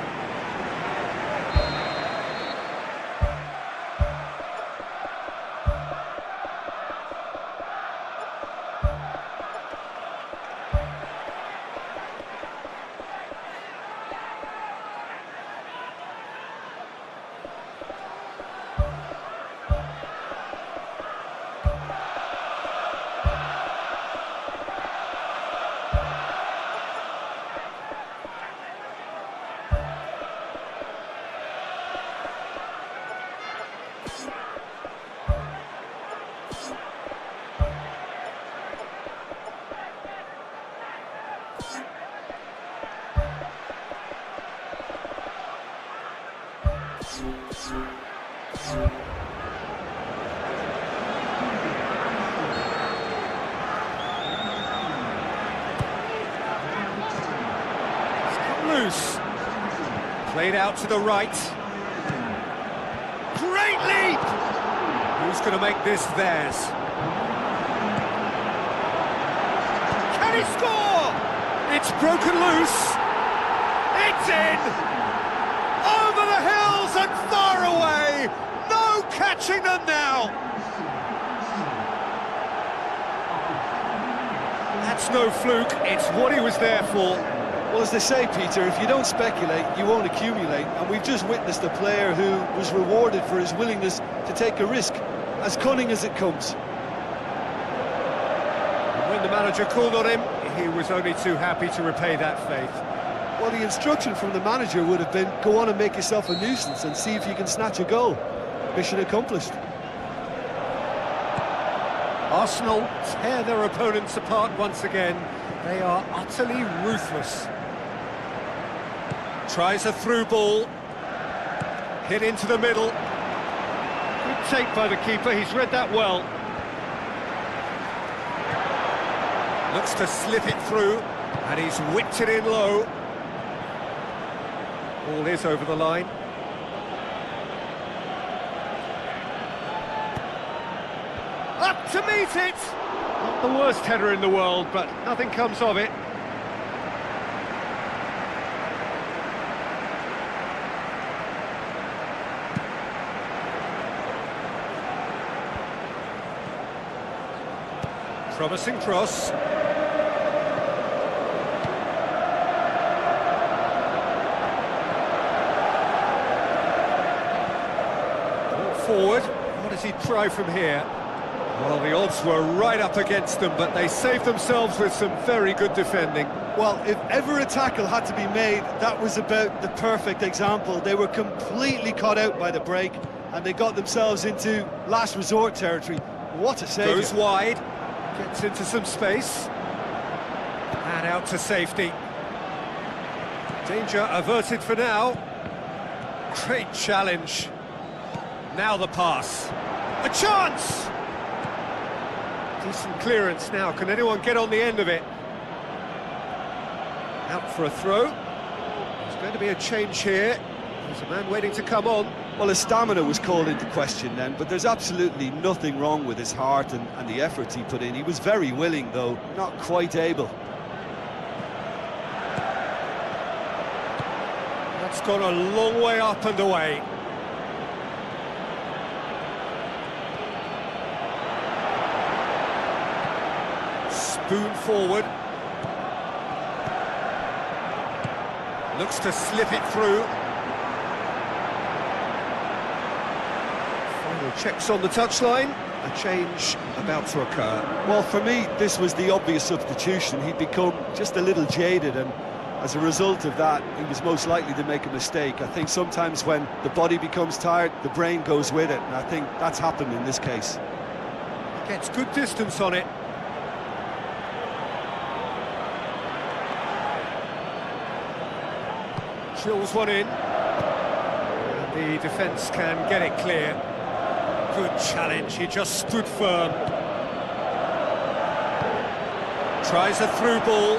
loose. Played out to the right. Great leap! Who's going to make this theirs? Can he score? It's broken loose. It's in! Over the hills and far away! No catching them now! That's no fluke, it's what he was there for. Well, as they say, Peter, if you don't speculate, you won't accumulate. And we've just witnessed a player who was rewarded for his willingness to take a risk, as cunning as it comes. When the manager called on him, he was only too happy to repay that faith. Well, the instruction from the manager would have been, go on and make yourself a nuisance and see if you can snatch a goal. Mission accomplished. Arsenal tear their opponents apart once again. They are utterly ruthless. Tries a through ball. Hit into the middle. Good take by the keeper, he's read that well. Looks to slip it through, and he's whipped it in low. Ball is over the line. Up to meet it! Not the worst header in the world, but nothing comes of it. Promising cross. Ball forward. What does he try from here? Well, the odds were right up against them, but they saved themselves with some very good defending. Well, if ever a tackle had to be made, that was about the perfect example. They were completely caught out by the break, and they got themselves into last resort territory. What a save. Goes wide, gets into some space, and out to safety. Danger averted for now. Great challenge. Now the pass. A chance! Decent clearance now. Can anyone get on the end of it? Out for a throw. There's going to be a change here. There's a man waiting to come on. Well, his stamina was called into question then, but there's absolutely nothing wrong with his heart and the efforts he put in. He was very willing, though, not quite able. That's gone a long way up and away. Spoon forward. Looks to slip it through. Final checks on the touchline. A change about to occur. Well, for me, this was the obvious substitution. He'd become just a little jaded, and as a result of that, he was most likely to make a mistake. I think sometimes when the body becomes tired, the brain goes with it, and I think that's happened in this case. Gets good distance on it. Drills one in. And the defence can get it clear. Good challenge, he just stood firm. Tries a through ball.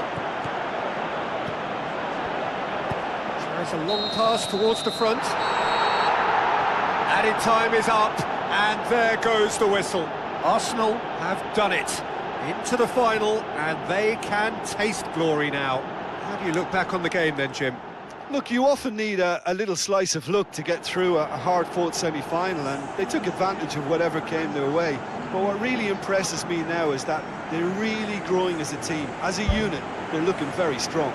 Tries a long pass towards the front. Added time is up, and there goes the whistle. Arsenal have done it. Into the final, and they can taste glory now. How do you look back on the game then, Jim? Look, you often need a little slice of luck to get through a hard-fought semi-final, and they took advantage of whatever came their way. But what really impresses me now is that they're really growing as a team. As a unit, they're looking very strong.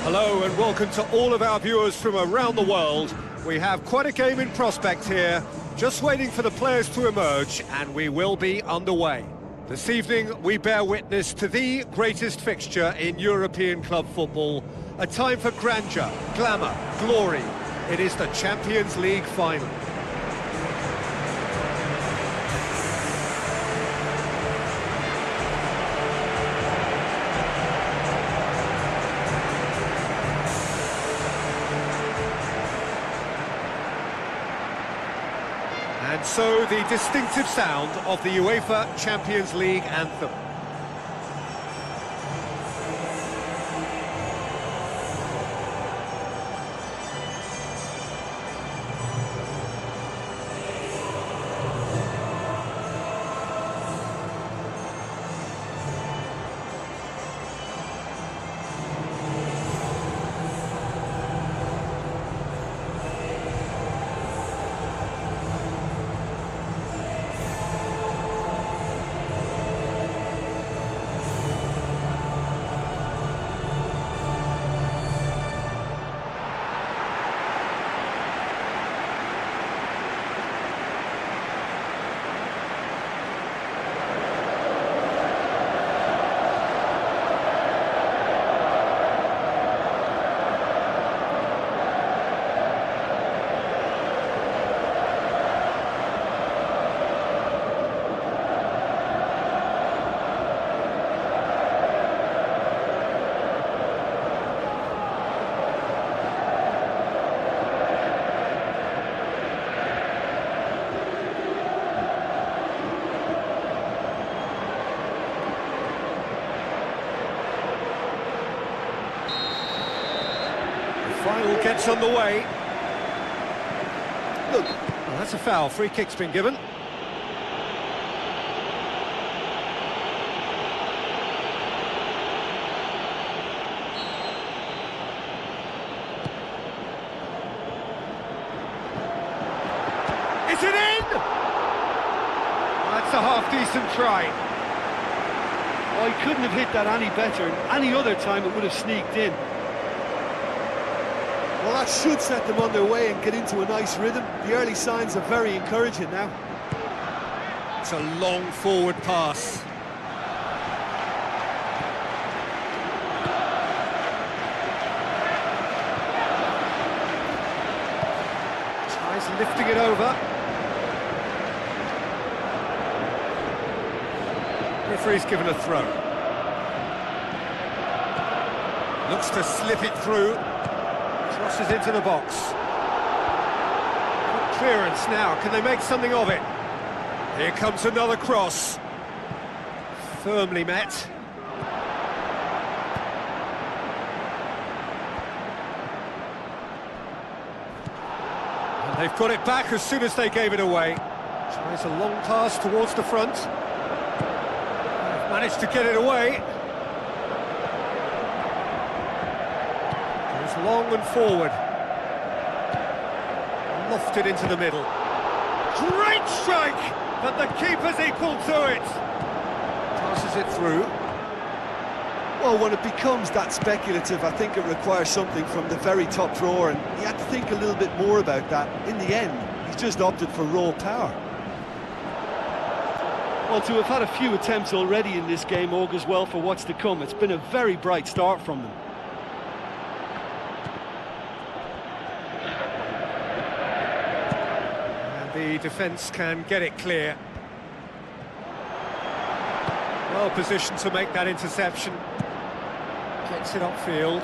Hello and welcome to all of our viewers from around the world. We have quite a game in prospect here, just waiting for the players to emerge, and we will be underway. This evening we bear witness to the greatest fixture in European club football, a time for grandeur, glamour, glory. It is the Champions League final. And so the distinctive sound of the UEFA Champions League anthem. Final gets underway. Look, well, that's a foul. Free kick's been given. Is it in? That's a half-decent try. Oh, he couldn't have hit that any better. Any other time it would have sneaked in. Well, that should set them on their way and get into a nice rhythm. The early signs are very encouraging now. It's a long forward pass. Tries lifting it over. Referee's given a throw. Looks to slip it through. Crosses into the box. Good clearance now. Can they make something of it? Here comes another cross. Firmly met. And they've got it back as soon as they gave it away. Tries a long pass towards the front. They've managed to get it away. Long and forward. Lofted into the middle. Great strike! But the keeper's equal to it. Passes it through. Well, when it becomes that speculative, I think it requires something from the very top drawer, and he had to think a little bit more about that. In the end, he's just opted for raw power. Well, to have had a few attempts already in this game augurs well for what's to come. It's been a very bright start from them. the defence can get it clear. Well positioned to make that interception. Gets it upfield.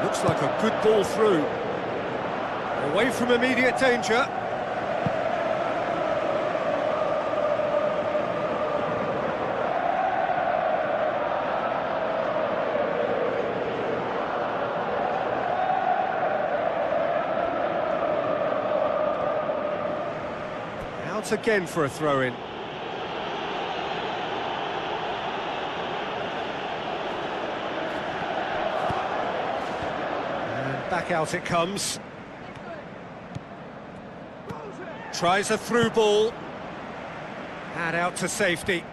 Looks like a good ball through. Away from immediate danger. Out again for a throw-in. Back out it comes. Tries a through ball. And out to safety.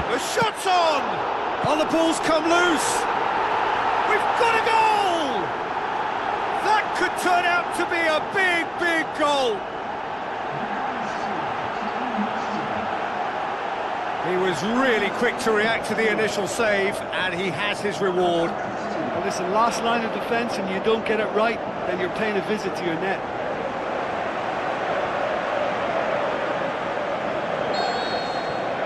The shot's on! Oh, the ball's come loose. We've got a goal! That could turn out to be a big, big goal. He was really quick to react to the initial save, and he has his reward. Well, listen, last line of defence, and you don't get it right, then you're paying a visit to your net.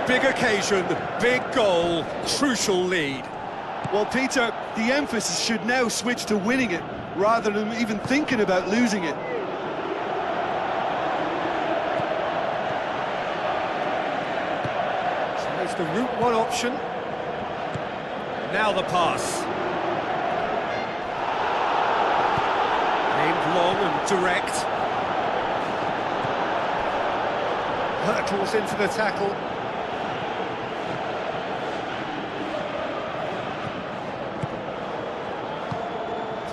Big occasion, big goal, crucial lead. Well, Peter, the emphasis should now switch to winning it, rather than even thinking about losing it. It's the route one option. Now the pass. Aimed long and direct. Hurtles into the tackle.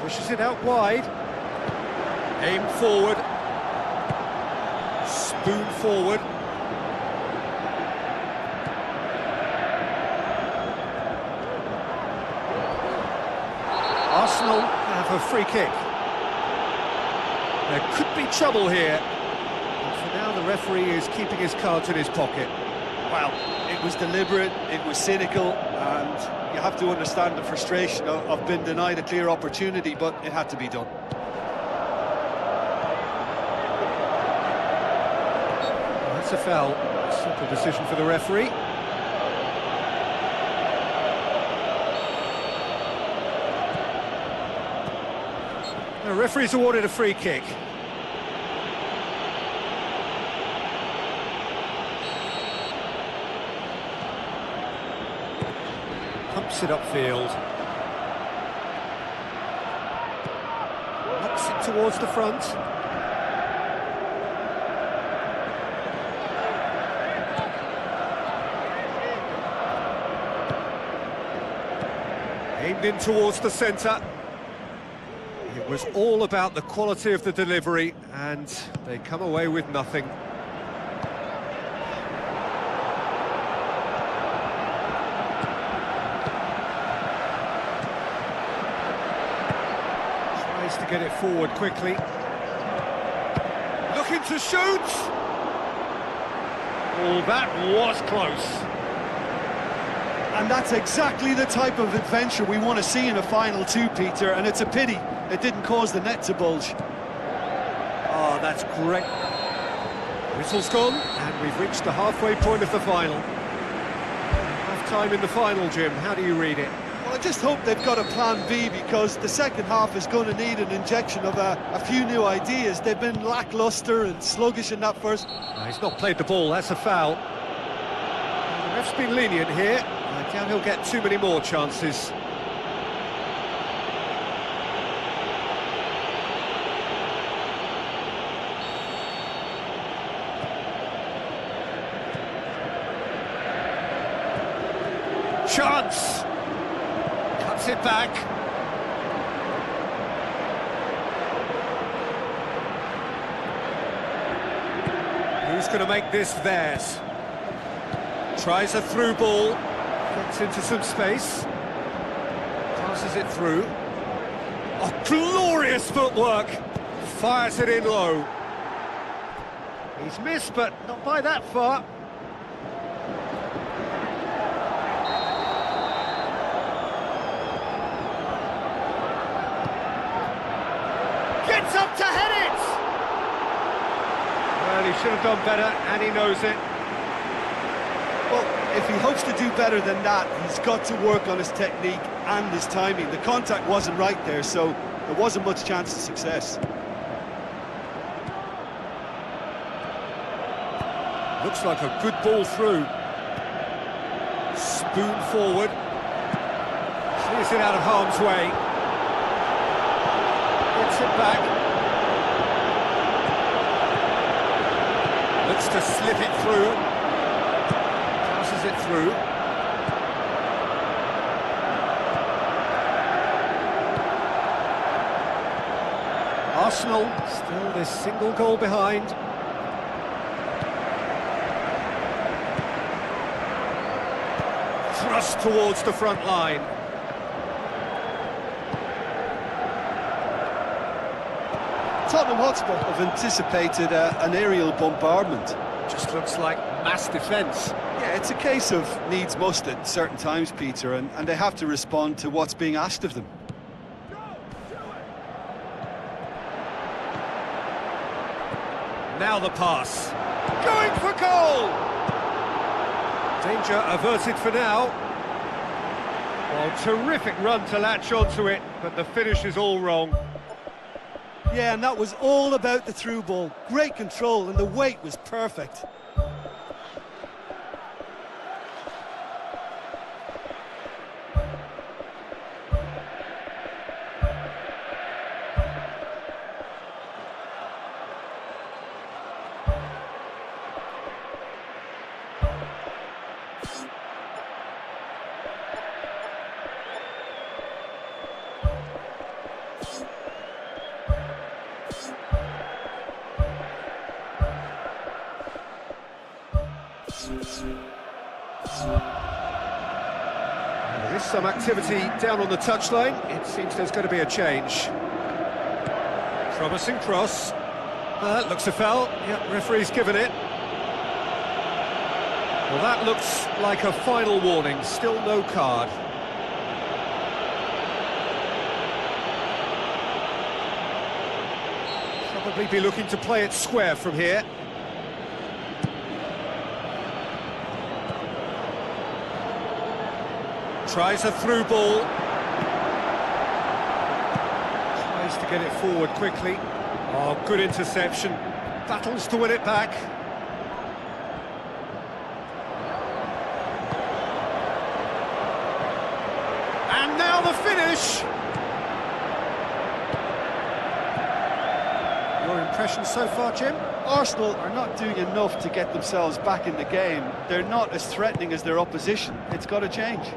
Pushes it out wide. Aimed forward. Spoon forward. Arsenal have a free kick. There could be trouble here. But for now, the referee is keeping his cards in his pocket. Well, it was deliberate, it was cynical, and you have to understand the frustration of being denied a clear opportunity, but it had to be done. That's a foul. Simple decision for the referee. The referee's awarded a free kick. Pumps it upfield. Knocks it towards the front. Aimed in towards the centre. It was all about the quality of the delivery, and they come away with nothing. Tries to get it forward quickly. Looking to shoot! Oh, that was close. And that's exactly the type of adventure we want to see in a final two, Peter, and it's a pity it didn't cause the net to bulge. Oh, that's great. Whistle's gone, and we've reached the halfway point of the final. Half-time in the final, Jim. How do you read it? Well, I just hope they've got a plan B, because the second half is going to need an injection of a few new ideas. They've been lacklustre and sluggish in that first. He's not played the ball, that's a foul. The ref's been lenient here. I doubt he'll get too many more chances. Chance! Cuts it back. Who's going to make this theirs? Tries a through ball. Gets into some space. Passes it through. Oh, glorious footwork! Fires it in low. He's missed, but not by that far. should have done better, and he knows it. Well, if he hopes to do better than that, he's got to work on his technique and his timing. The contact wasn't right there, so there wasn't much chance of success. Looks like a good ball through. Spoon forward. Clears it out of harm's way. Gets it back. Looks to slip it through. Passes it through. Arsenal still this single goal behind. Thrust towards the front line. Tottenham Hotspur have anticipated an aerial bombardment. Just looks like mass defence. Yeah, it's a case of needs must at certain times, Peter, and they have to respond to what's being asked of them. Now the pass. Going for goal! Danger averted for now. Well, terrific run to latch onto it, but the finish is all wrong. Yeah, and that was all about the through ball. Great control, and the weight was perfect. There is some activity down on the touchline. It seems there's going to be a change. Promising cross. Looks a foul. Yep, referee's given it. Well, that looks like a final warning. Still no card. Probably be looking to play it square from here. Tries a through ball. Tries to get it forward quickly. Oh, good interception. Battles to win it back. And now the finish! Your impression so far, Jim? Arsenal are not doing enough to get themselves back in the game. They're not as threatening as their opposition. It's got to change.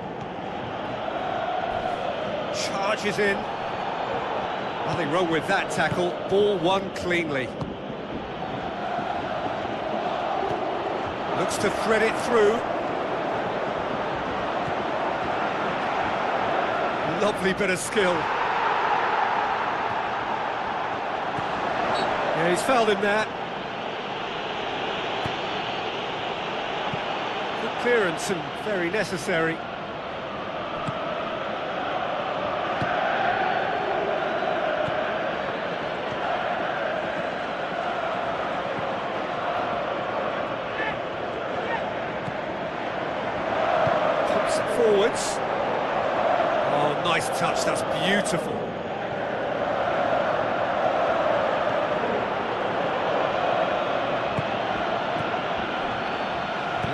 Charges in. Nothing wrong with that tackle. Ball won cleanly. Looks to thread it through. Lovely bit of skill. Yeah, he's fouled him there. Good clearance and very necessary. Forwards. Oh, nice touch, that's beautiful.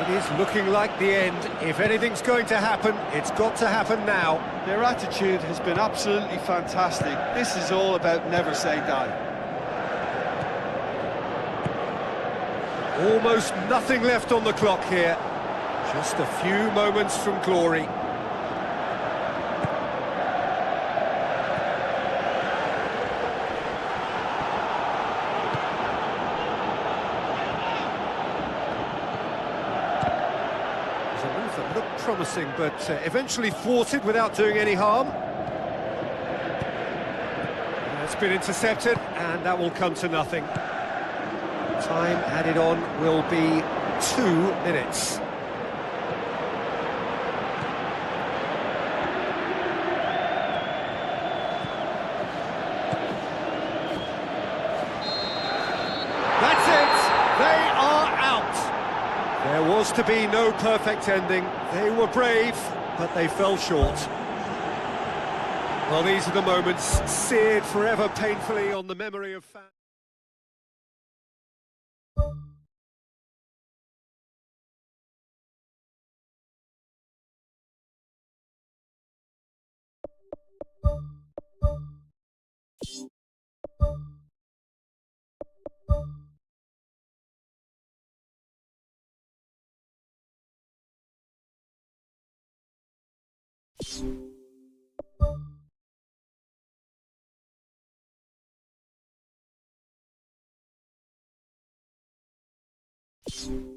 It is looking like the end. If anything's going to happen, it's got to happen now. Their attitude has been absolutely fantastic. This is all about never say die. Almost nothing left on the clock here. Just a few moments from glory. It was a move that looked promising, but eventually thwarted without doing any harm. It's been intercepted, and that will come to nothing. Time added on will be 2 minutes. That's it! They was to be no perfect ending. They were brave, but they fell short. Well, these are the moments seared forever painfully on the memory of fans. You